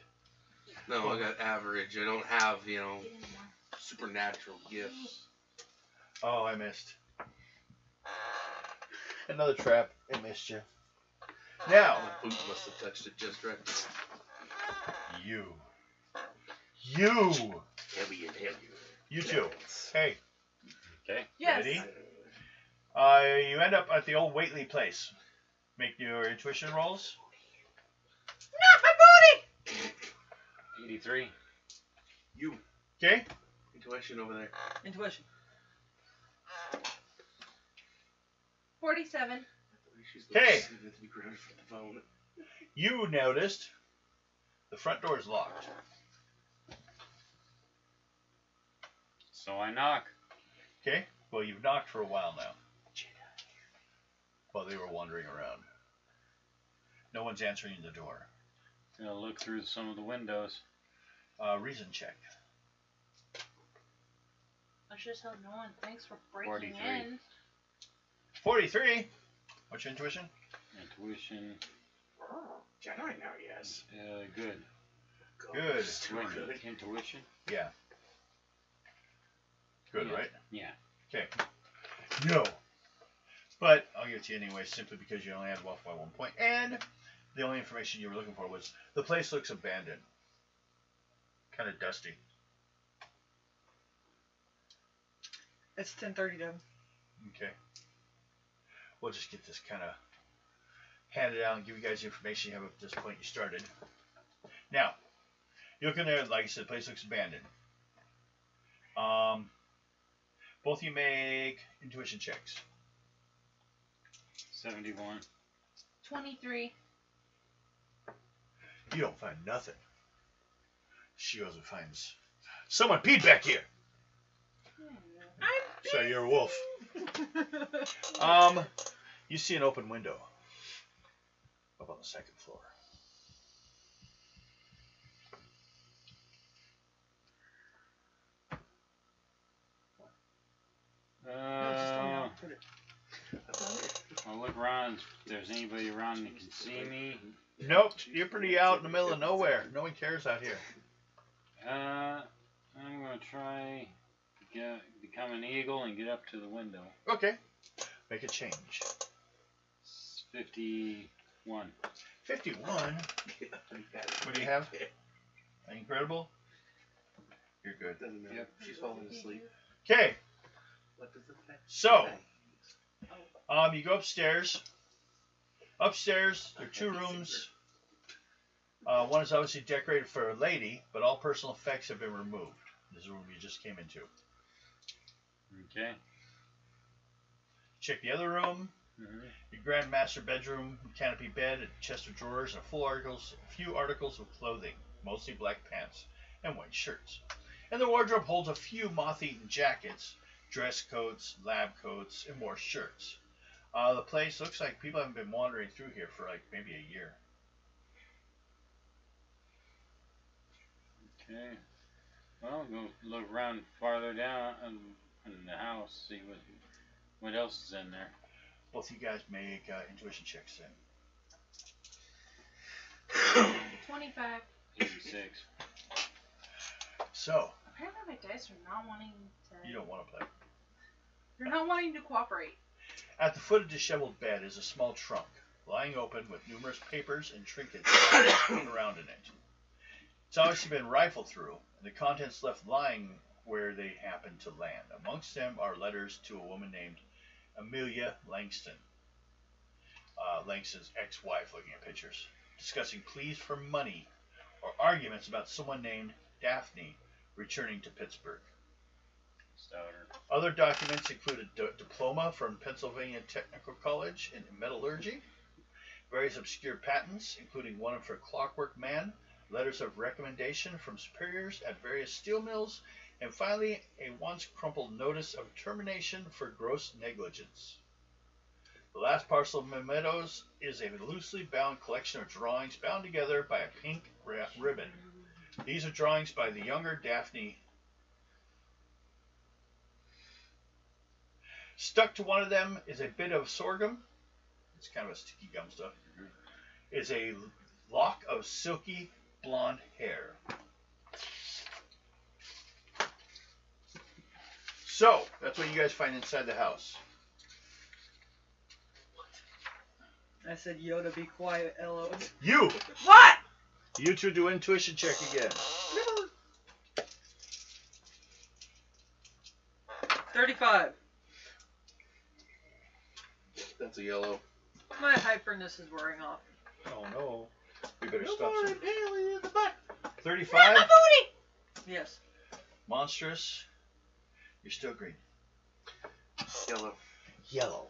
No, I got average. I don't have, supernatural gifts. Oh, I missed. Another trap. It missed you. Now, My boot must have touched it just right. you. Heavy and heavy. You too. Hey, Okay. Yes. ready? You end up at the old Waitley place. Make your intuition rolls. Not my booty! 83. You. Okay. Intuition over there. Intuition. 47. She's going Okay. to be grounded from the phone. You noticed the front door is locked. So I knock. Okay. Well, you've knocked for a while now. While they were wandering around. No one's answering the door. Gonna look through some of the windows. Reason check. I should tell no one. Thanks for breaking 43. in. 43. What's your intuition? Intuition. Jedi now, yes. Good. Good. Too Wait, good. intuition? Yeah. Good, Yeah. right? Yeah. Okay. No. But I'll give it to you anyway, simply because you only had off by 1 point. And the only information you were looking for was the place looks abandoned. Kind of dusty. It's 10:30, Deb. Okay. We'll just get this kind of handed out and give you guys the information you have up to this point you started. Now, you look in there, like I said, the place looks abandoned. Both of you make intuition checks. 71. 23. You don't find nothing. She goes and finds someone peed back here. So you're a wolf. You see an open window up on the second floor. No, just tell me how to put it. I'll look around if there's anybody around that can see me. Nope, you're pretty out in the middle of nowhere. No one cares out here. I'm gonna try to become an eagle and get up to the window. Okay. Make a change. It's 51. 51. What do you have? Incredible? You're good. Doesn't matter. Yep. She's falling asleep. Okay, What does the fact so you go upstairs. Upstairs, there are two rooms. One is obviously decorated for a lady, but all personal effects have been removed. This is the room you just came into. Okay. Check the other room. Mm-hmm. Your grand master bedroom, canopy bed, a chest of drawers, and a few articles of clothing, mostly black pants and white shirts. And the wardrobe holds a few moth-eaten jackets, dress coats, lab coats, and more shirts. The place looks like people haven't been wandering through here for like maybe a year. Okay. Well, go look around farther down in the house, see what else is in there. Both you guys make intuition checks then. 25. 86. So, Apparently my dice are not wanting to. you don't want to play. They're not wanting to cooperate. At the foot of the disheveled bed is a small trunk, lying open with numerous papers and trinkets thrown around in it. It's obviously been rifled through, and the contents left lying where they happened to land. Amongst them are letters to a woman named Amelia Langston. Langston's ex-wife, looking at pictures. discussing pleas for money or arguments about someone named Daphne returning to Pittsburgh. Stouter. Other documents include a diploma from Pennsylvania Technical College in metallurgy, various obscure patents, including one for Clockwork Man, letters of recommendation from superiors at various steel mills, and finally a once crumpled notice of termination for gross negligence. The last parcel of mementos is a loosely bound collection of drawings bound together by a pink ribbon. These are drawings by the younger Daphne. Stuck to one of them is a bit of sorghum. It's kind of a sticky gum stuff. Is a lock of silky blonde hair. So, that's what you guys find inside the house. I said, Yoda, be quiet, Elos. You! What? You two do intuition check again. 35. That's a yellow. My hyperness is wearing off. Oh no. We better No stop more some. impaling in the butt. 35. Yes. Monstrous. You're still green. Yellow. Yellow.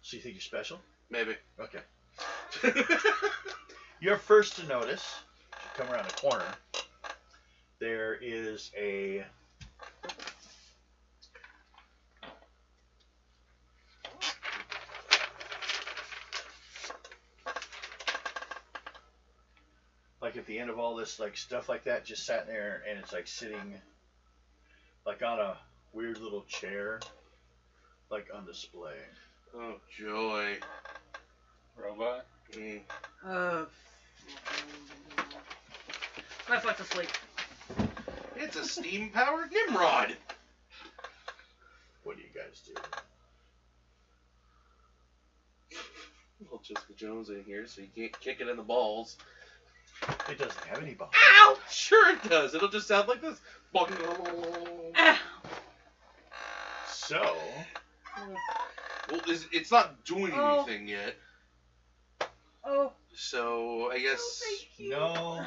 So you think you're special? Maybe. Okay. You're first to notice, if you come around the corner, there is a like at the end of all this like stuff like that just sat there and it's like sitting like on a weird little chair like on display. Oh, joy. Robot. Mm. I went to sleep. It's a steam-powered Nimrod. What do you guys do? Well, Jessica Jones in here, so you can't kick it in the balls. It doesn't have any bones. Ow! Sure it does. It'll just sound like this. Ah. So, Well, it's not doing Oh. anything yet. Oh. So, I guess... no,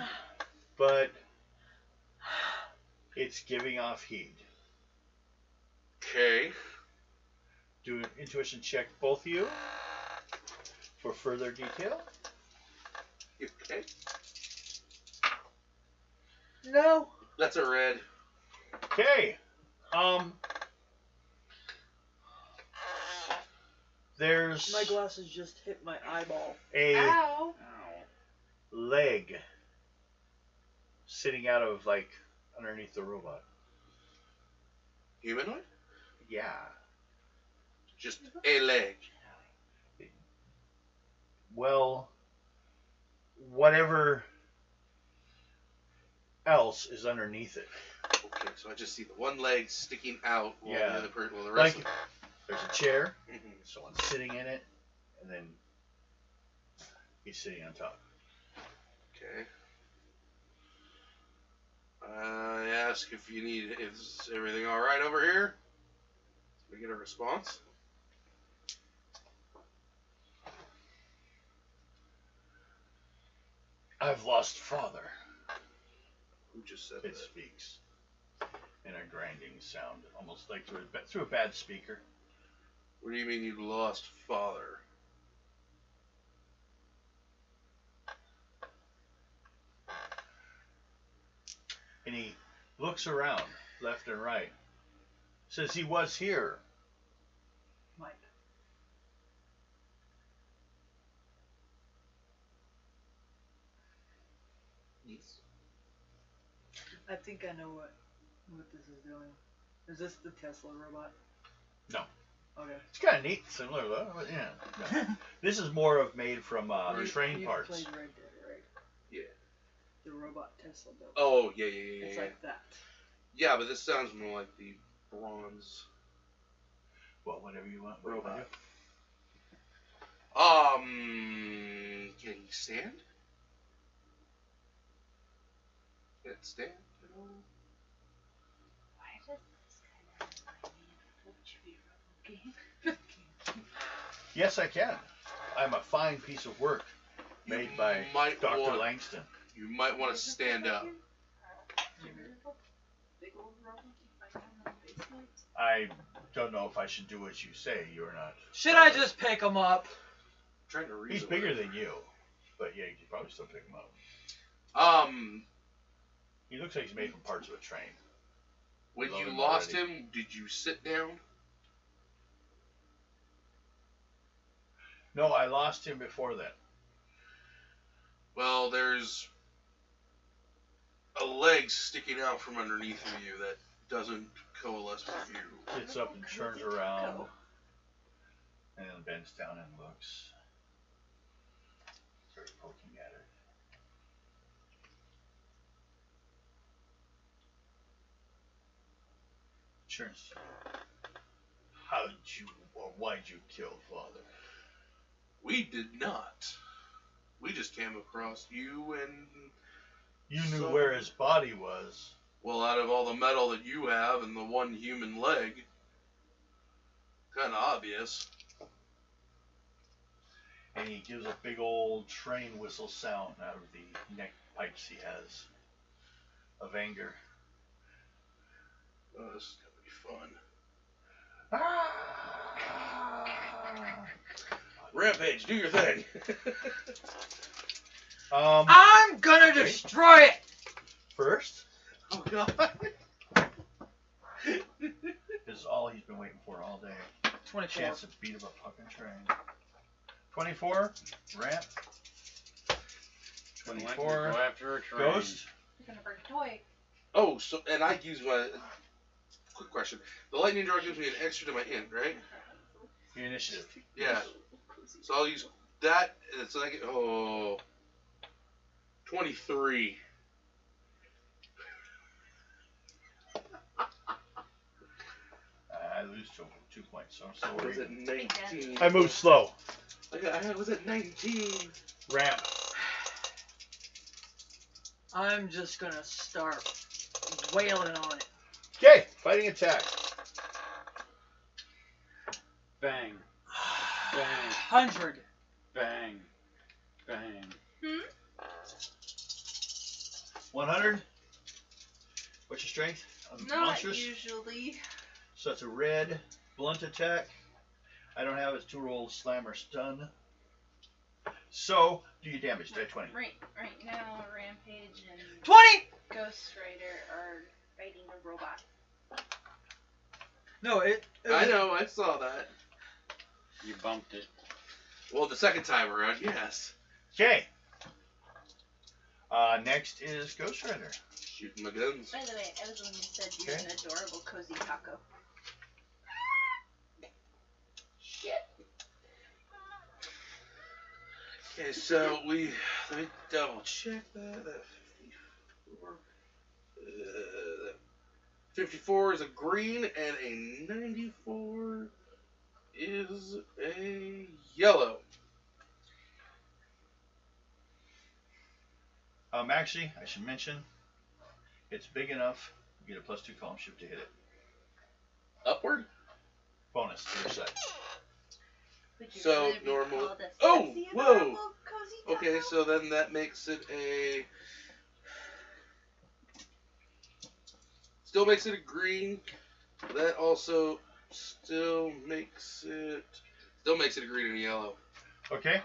but it's giving off heat. Okay. Do an intuition check, both of you, for further detail. Okay. No. That's a red. Okay. There's My glasses just hit my eyeball. a Ow. leg sitting out of like underneath the robot. Humanoid? Yeah. Just a leg. Well, whatever else is underneath it. Okay, so I just see the one leg sticking out while Yeah. the other person, well, the rest Like there's a chair, of someone's sitting in it, and then he's sitting on top. Okay. I ask if you need, is everything alright over here? We get a response. I've lost father. Who just said It that? speaks in a grinding sound, almost like through a bad speaker. What do you mean you lost father? And he looks around, left and right. Says he was here. Mike. Yes. I think I know what this is doing. Is this the Tesla robot? No. Okay. It's kind of neat, similar though. But yeah. No. This is more of made from train You parts. played Red Dead, right? Yeah. The robot Tesla built. Oh, yeah. It's like that. Yeah, but this sounds more like the bronze Well, whatever you want. robot. Can he stand? Can it stand at all? Why does this kind of remind me of the Which game? Yes, I can. I'm a fine piece of work. made by might Dr. want- Langston. You might want to stand up. Big old robot you find down in the basement. I don't know if I should do what you say. You're not. Should I just pick him up? I'm trying to read. He's bigger than you, but yeah, you could probably still pick him up. He looks like he's made from parts of a train. When Love you him lost already. him, did you sit down? No, I lost him before that. Well, there's a leg sticking out from underneath of you that doesn't coalesce with you. Gets up and turns around, and then bends down and looks. Starts poking at it. Turns. How'd you, or why'd you kill father? We did not. We just came across you and, You knew So- where his body was. well, out of all the metal that you have and the one human leg, kind of obvious. And he gives a big old train whistle sound out of the neck pipes he has of anger. Oh, this is gonna be fun. Rampage, do your thing. I'm gonna destroy it! First Oh god. is all he's been waiting for all day. 24. Chance to beat up a fucking train. 24, ramp. Went to 24, go after a train. ghost. You're gonna break a toy. Oh, so and I use my quick question. The lightning draw gives me an extra to my hint, right? Your initiative. Yeah. So I'll use that. And it's like 23. I lose 2 points, so I'm I still was at worried. 19. I move slow. I was at 19. Ramp. I'm just gonna start wailing on it. Okay, fighting attack. Bang. Bang. 100. Bang. Bang. 100. What's your strength? Not Monstrous. usually. So that's a red blunt attack. I don't have it to roll slam or stun. So do your damage. Die 20. Right now, Rampage and 20! Ghost Rider are fighting a robot. No, it I know, I saw that. You bumped it. Well, the second time around, yes. Okay. Next is Ghost Rider. Shooting my guns. By the way, I was the one who said you're Okay. an adorable cozy taco. Okay, so let me double check that. That 54. 54 is a green, and a 94 is a yellow. Actually, I should mention, it's big enough. You get a +2 column shift to hit it. Upward? Bonus to your side. Would you So, rather be normal- called a Oh, sexy, whoa. adorable cozy taco? Okay, so then that makes it a... Still makes it a green. That also still makes it a green and a yellow. Okay.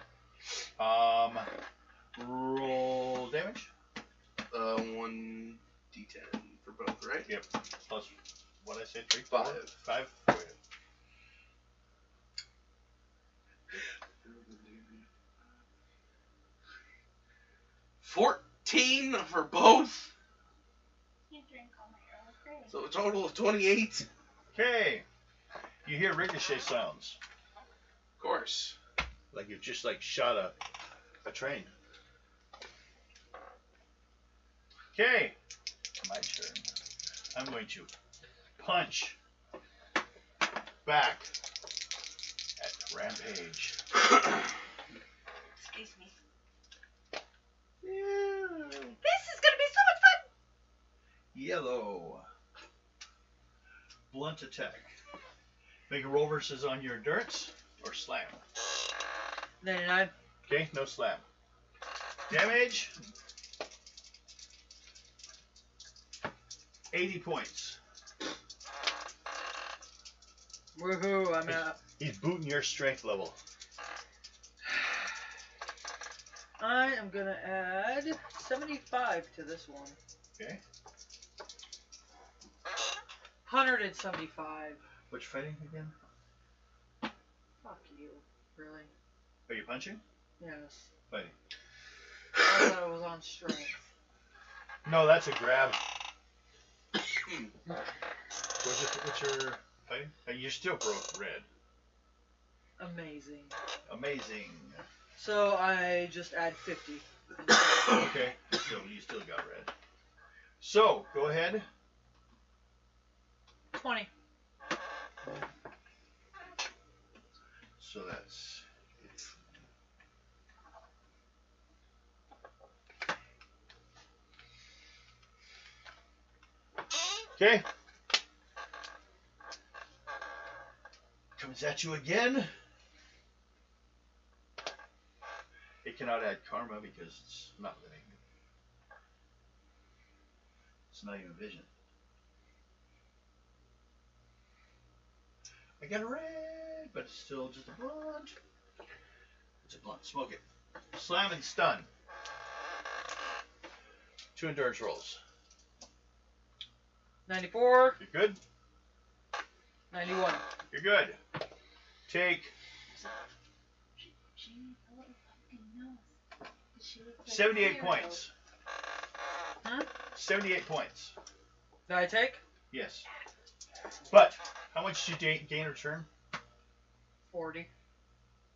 Roll damage. 1d10 for both, right? Yep. Plus, what did I say? 3? 5. 5? Go ahead. $14 for both. You drink all my Earl Grey. So a total of 28. Okay. You hear ricochet sounds. Of course. Like you just shot a train. Okay. My turn. I'm going to punch back at Rampage. Excuse me. Yeah. This is gonna be so much fun! Yellow. Blunt attack. Make a roll versus on your endurance or slam. 99. Okay, no slam. Damage. 80 points. Woohoo! I'm at. He's booting your strength level. I am gonna add 75 to this one. Okay. 175. Which fighting again? Fuck you. Really? Are you punching? Yes. Fighting. I thought it was on strength. No, that's a grab. What's your fighting? You still broke red. Amazing. Amazing. So I just add 50. Okay. You still got red. So, go ahead. 20. So that's... Okay. Comes at you again. It cannot add karma because it's not living. It's not even vision. I got a red, but it's still just a blunt. It's a blunt. Smoke it. Slam and stun. 2 endurance rolls. 94. You're good? 91. You're good. Take She needs a little pumpkin nose. She looks like 78 cereal. points. Huh? 78 points. Did I take? Yes. But, how much did you gain return? 40.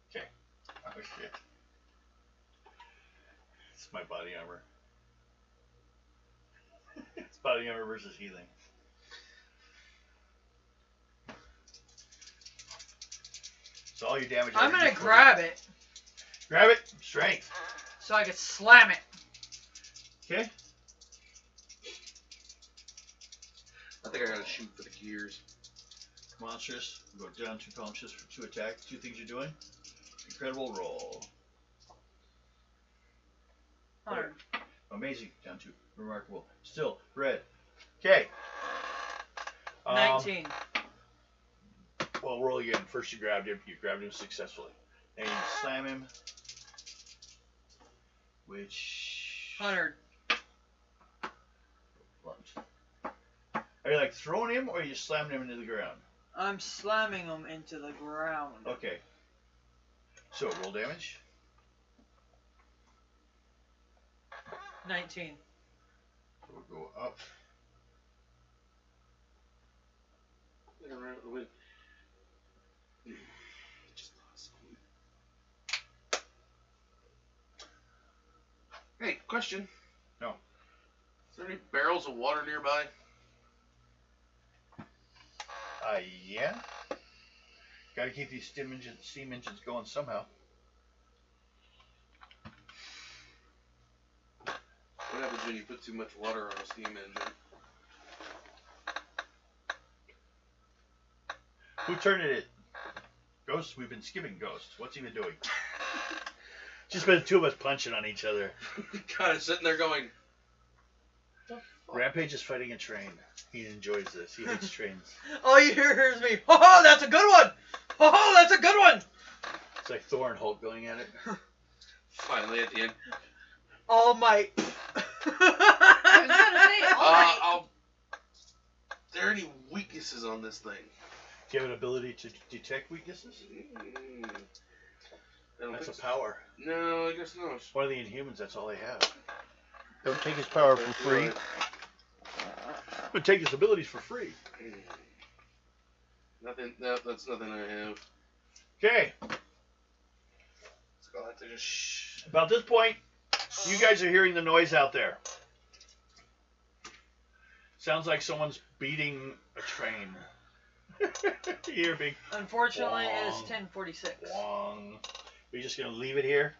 Okay. Oh, shit. It's my body armor. It's body armor versus healing. So all your damage... I'm gonna grab it Grab it. Strength. so I can slam it. Okay. I think I gotta shoot for the gears. Monstrous. Go down 2 columns just for 2 attacks. 2 things you're doing. Incredible roll. 100. Amazing. Down 2. Remarkable. Still. Red. Okay. 19. Well, roll again. First you grabbed him. You grabbed him successfully. And you slam him. Which... 100. Blunt. Are you like throwing him or are you slamming him into the ground? I'm slamming them into the ground. Okay. So roll damage. 19. So we'll go up. Hey, question. No. Is there any barrels of water nearby? Yeah. Got to keep these steam engines going somehow. What happens when you put too much water on a steam engine? Who turned it? Ghost? We've been skipping Ghost. What's he been doing? Just been the 2 of us punching on each other. Kind of sitting there going, Rampage is fighting a train. He enjoys this. He hates trains. All you hear is me. Oh, that's a good one. Oh, that's a good one. It's like Thor and Hulk going at it. finally at the end. All might. I was gonna say, all right. Are there any weaknesses on this thing? Do you have an ability to detect weaknesses? I don't That's a think so. power. No, I guess not. One of the Inhumans, that's all they have. Don't take his power for free. But take his abilities for free. Nothing. No, that's nothing I have. Okay. So I'll have to just shh. About this point, you guys are hearing the noise out there. Sounds like someone's beating a train. You hear big Unfortunately, it is Wong. 10:46. wong. We're just going to leave it here?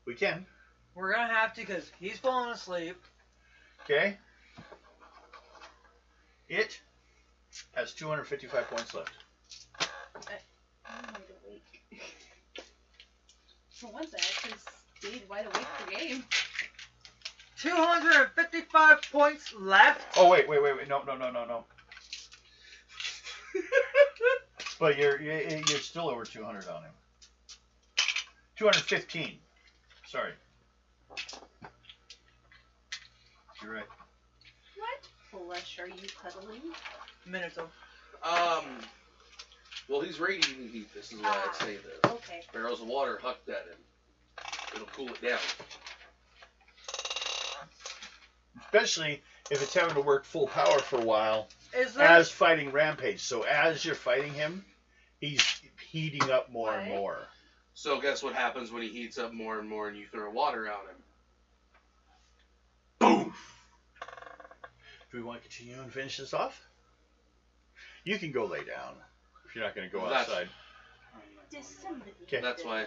We can. We're gonna have to because he's falling asleep. Okay. It has 255 points left. I'm wide awake. For once, I actually stayed wide awake for game. 255 points left. Oh wait. No. But you're still over 200 on him. 215. Sorry. You're right. What flesh are you cuddling? Minato. Well, he's radiating heat. This is why I say that. Okay. Barrels of water hucked at him. It'll cool it down. Especially if it's having to work full power for a while Is that as fighting Rampage. So as you're fighting him, he's heating up more and What? more. So guess what happens when he heats up more and more and you throw water on him? Boom! Do we want to continue and finish this off? You can go lay down if you're not going to go That's- outside. Does somebody Okay. That's why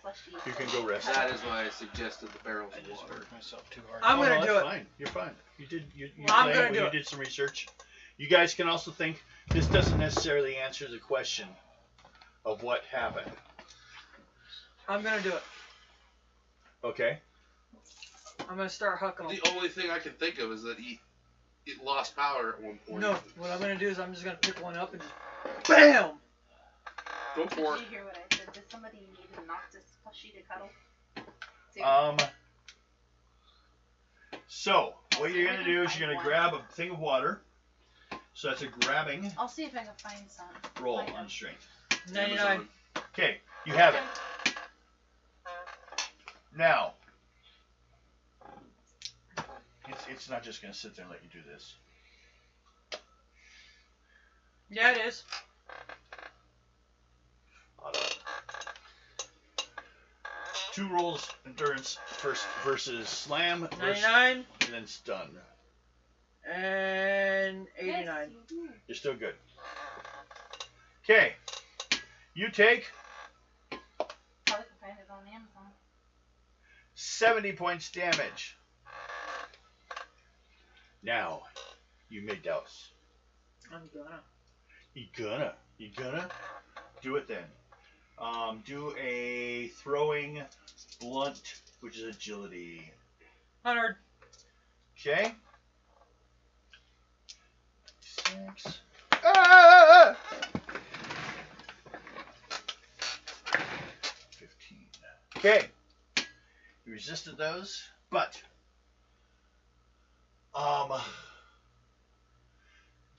fleshy? You can go rest. that is why I suggested the barrels I of just water. worked myself too hard. I'm Oh, gonna no, do that's it. Fine. You're fine. You did. You I'm played, gonna but do you it. did some research. You guys can also think this doesn't necessarily answer the question of what happened. I'm gonna do it. Okay. I'm gonna start hucking them. The only thing I can think of is that it lost power at one point. No, what I'm gonna do is I'm just gonna pick one up and just BAM! Go Did for it. you hear what I said? Does somebody need a Noctis plushie to cuddle? So what you're gonna do is you're gonna grab a thing of water. So that's a grabbing I'll see if I can find some. roll Find on them. strength. 99. Amazon. Okay, you have it. Now, it's not just gonna sit there and let you do this. Yeah, it is. Hold on. 2 rolls endurance first versus slam versus, 99 and then stun. and Yes, 89. you do. You're still good. Okay, you take Probably can find it on Amazon. 70 points damage. Now, you may douse. I'm gonna. You gonna do it then. Do a throwing blunt, which is agility. 100. Okay. 6. Ah! 15. Okay. You resisted those, but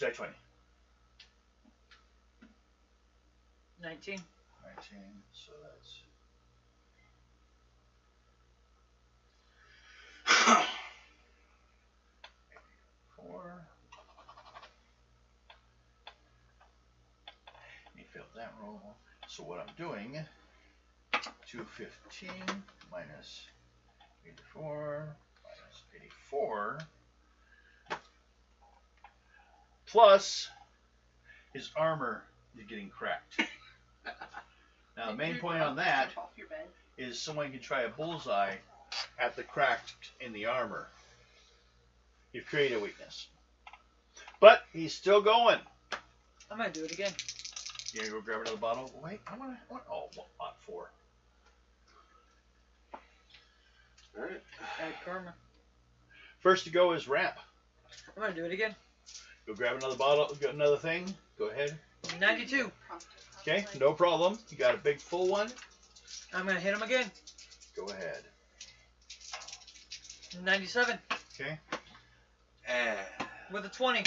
die 20. 19. 19, so that's 4. You failed that roll. So what I'm doing, 215 minus 84 minus 84 plus his armor is getting cracked. Now the main point on that Jump off your bed. is someone can try a bullseye at the crack in the armor. You've created a weakness. But he's still going. I'm gonna do it again. You gonna go grab another bottle? Wait, I want oh, what 4. Alright. Add karma. First to go is Ramp. I'm gonna do it again. Go grab another bottle, get another thing. Go ahead. 92. Okay, no problem. You got a big full one. I'm gonna hit him again. Go ahead. 97 Okay. with a 20. I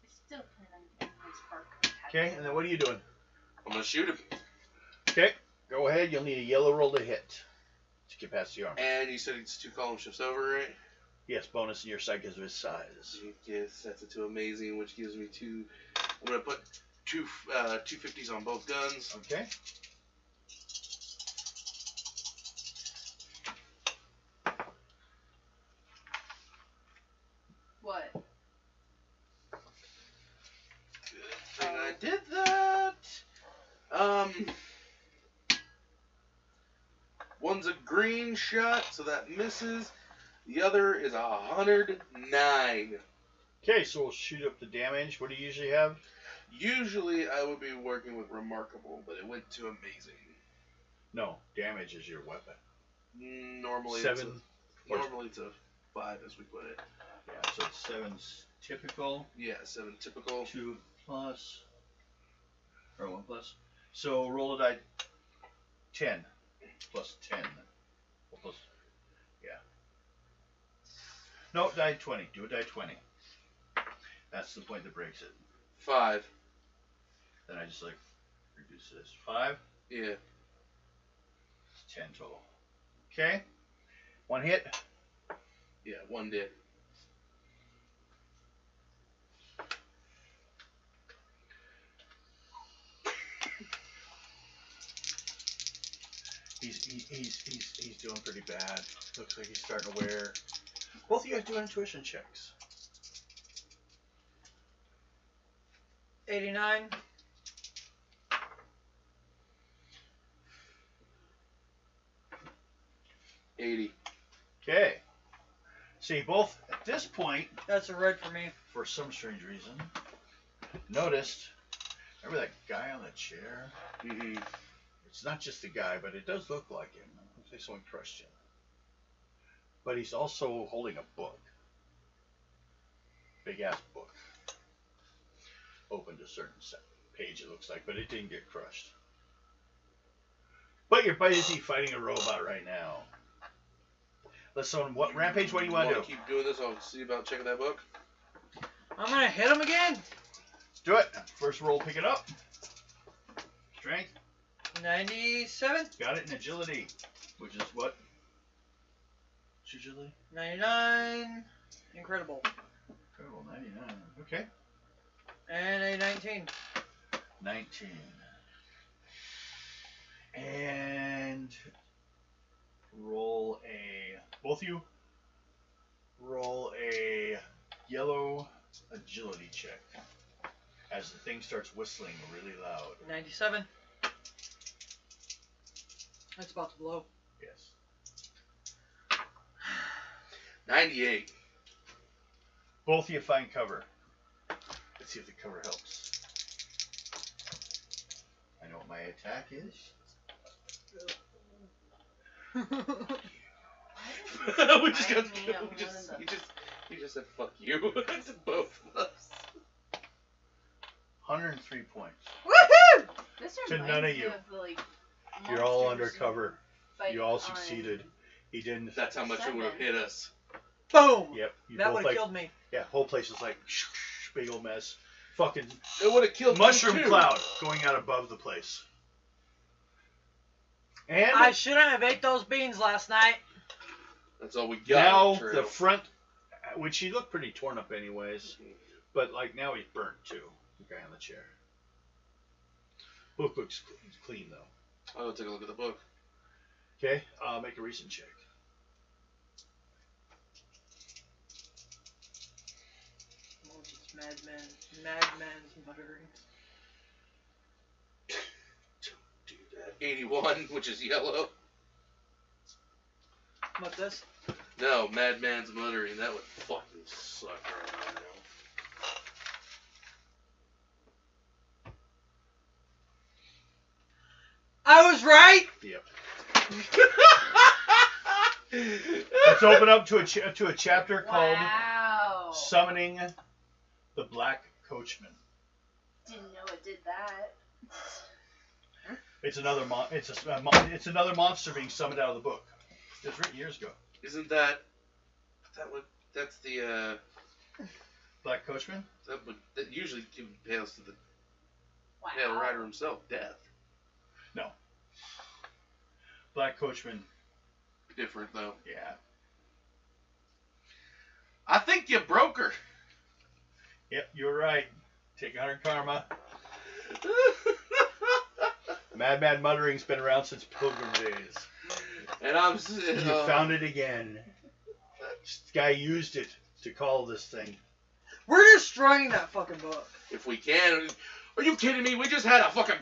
still plan on getting my spark. Okay, and then what are you doing? I'm gonna shoot him. Okay, go ahead. You'll need a yellow roll to hit to get past the armor. And you said it's 2 column shifts over, right? Yes, bonus in your side because of his size. Yes, that's a 2 amazing, which gives me 2. I'm gonna put 250s on both guns. Okay. What? And I did that. One's a green shot, so that misses. The other is 109. Okay, so we'll shoot up the damage. What do you usually have? Usually I would be working with remarkable, but it went to amazing. No, damage is your weapon. Normally 7. normally it's a 5 as we put it. Yeah, so 7's typical. Yeah, 7 typical. 2 plus. Or 1 plus. So roll a die 10. Plus 10. Well, plus, yeah. No, die 20. Do a die 20. That's the point that breaks it. 5. Then I just like reduce this. 5. Yeah. 10 total. Okay. 1 hit. Yeah, 1 did. He's doing pretty bad. Looks like he's starting to wear. Both of you guys do intuition checks. 89. 80. Okay. See, both at this point, That's a red for me. for some strange reason, noticed. Remember that guy on the chair? Mm-hmm. It's not just the guy, but it does look like him. Looks like someone crushed him. But he's also holding a book. Big ass book. Opened a certain page, it looks like, but it didn't get crushed. But you're busy fighting a robot right now. Listen, what Rampage? What do you want to do? Keep doing this. I'll see about checking that book. I'm gonna hit him again. Do it. First roll, pick it up. Strength. 97. Got it in agility, which is what? What's your agility? 99. Incredible. Incredible, 99. Okay. And a 19. 19. And roll a, both of you, roll a yellow agility check as the thing starts whistling really loud. 97. That's about to blow. Yes. 98. Both of you find cover. Let's see if the cover helps. I know what my attack is. We just got. You just said fuck you. To both of us. 103 points. Woohoo! This To reminds none of me you. Of, like, You're all monsters undercover. fighting You all on- succeeded. He didn't. That's how much it would have hit us. Boom! Yep. You That both would have like. killed me. Yeah. Whole place is like big old mess. Fucking It would have killed mushroom me too. cloud going out above the place. And I shouldn't have ate those beans last night. That's all we got. now True. the front, which he looked pretty torn up anyways, but like now he's burnt too. The guy on the chair. Book looks clean though. I'll go take a look at the book. Okay, make a recent check. Oh, it's madman's muttering. Do that. 81, which is yellow. What's this? No, Madman's muttering. That would fucking suck right now. I was right. Yep. Let's open up to a chapter called Wow. "Summoning the Black Coachman." Didn't know it did that. It's another it's another monster being summoned out of the book. It was written years ago. Isn't that that's the Black Coachman? that usually impales to the Wow. writer himself, death. No. Black Coachman. Different though. Yeah. I think you broke her. Yep, you're right. Take 100 karma. Madman Muttering's been around since Pilgrim days. And I'm You found it again. This guy used it to call this thing. We're destroying that fucking book. If we can. Are you kidding me? We just had a fucking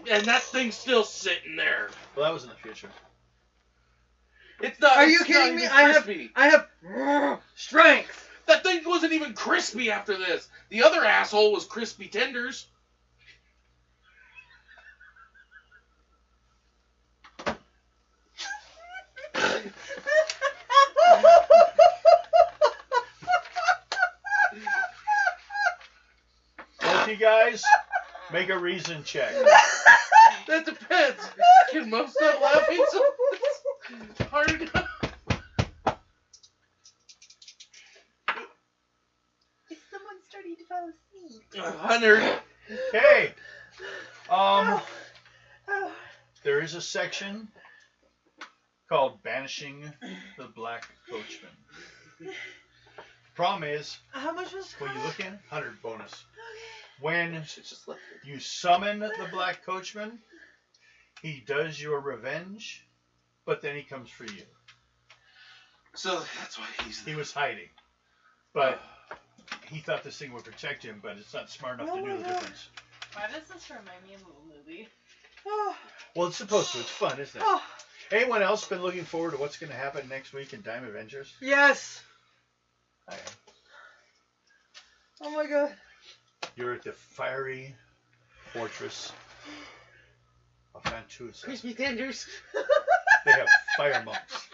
and that thing's still sitting there. Well, that was in the future. It's not. Are it's you not kidding me? even I crispy. have strength. That thing wasn't even crispy after this. The other asshole was crispy tenders. me, guys? Make a reason check. That depends. Can Mom stop laughing so it's hard? Is someone starting to fall asleep? 100. Okay. There is a section called Banishing the Black Coachman. Problem is, How much was when you look in, 100 bonus. Okay. When Just left it. you summon the Black Coachman, he does your revenge, but then he comes for you. So that's why he's He was hiding, but he thought this thing would protect him, but it's not smart enough to do the difference. Why does this remind me of a movie? Oh, Well, it's supposed to. It's fun, isn't it? oh, Anyone else been looking forward to what's going to happen next week in Time Avengers? yes. I am. Oh my god. You're at the fiery fortress of Fantusa. crispy tenders. They have fire monks.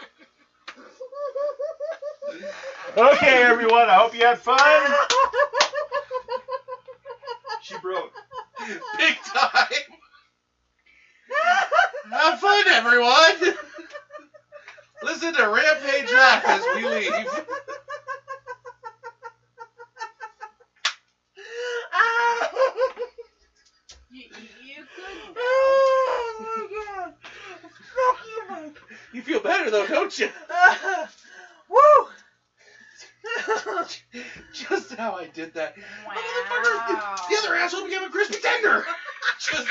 Okay, everyone. I hope you had fun. She broke. Big time. Have fun, everyone. Listen to Rampage Rock as we leave. You could. Oh my god. Fuck you, Mike. You feel better though, don't you? Woo. Just how I did that. Wow. The other asshole became a crispy tender. Just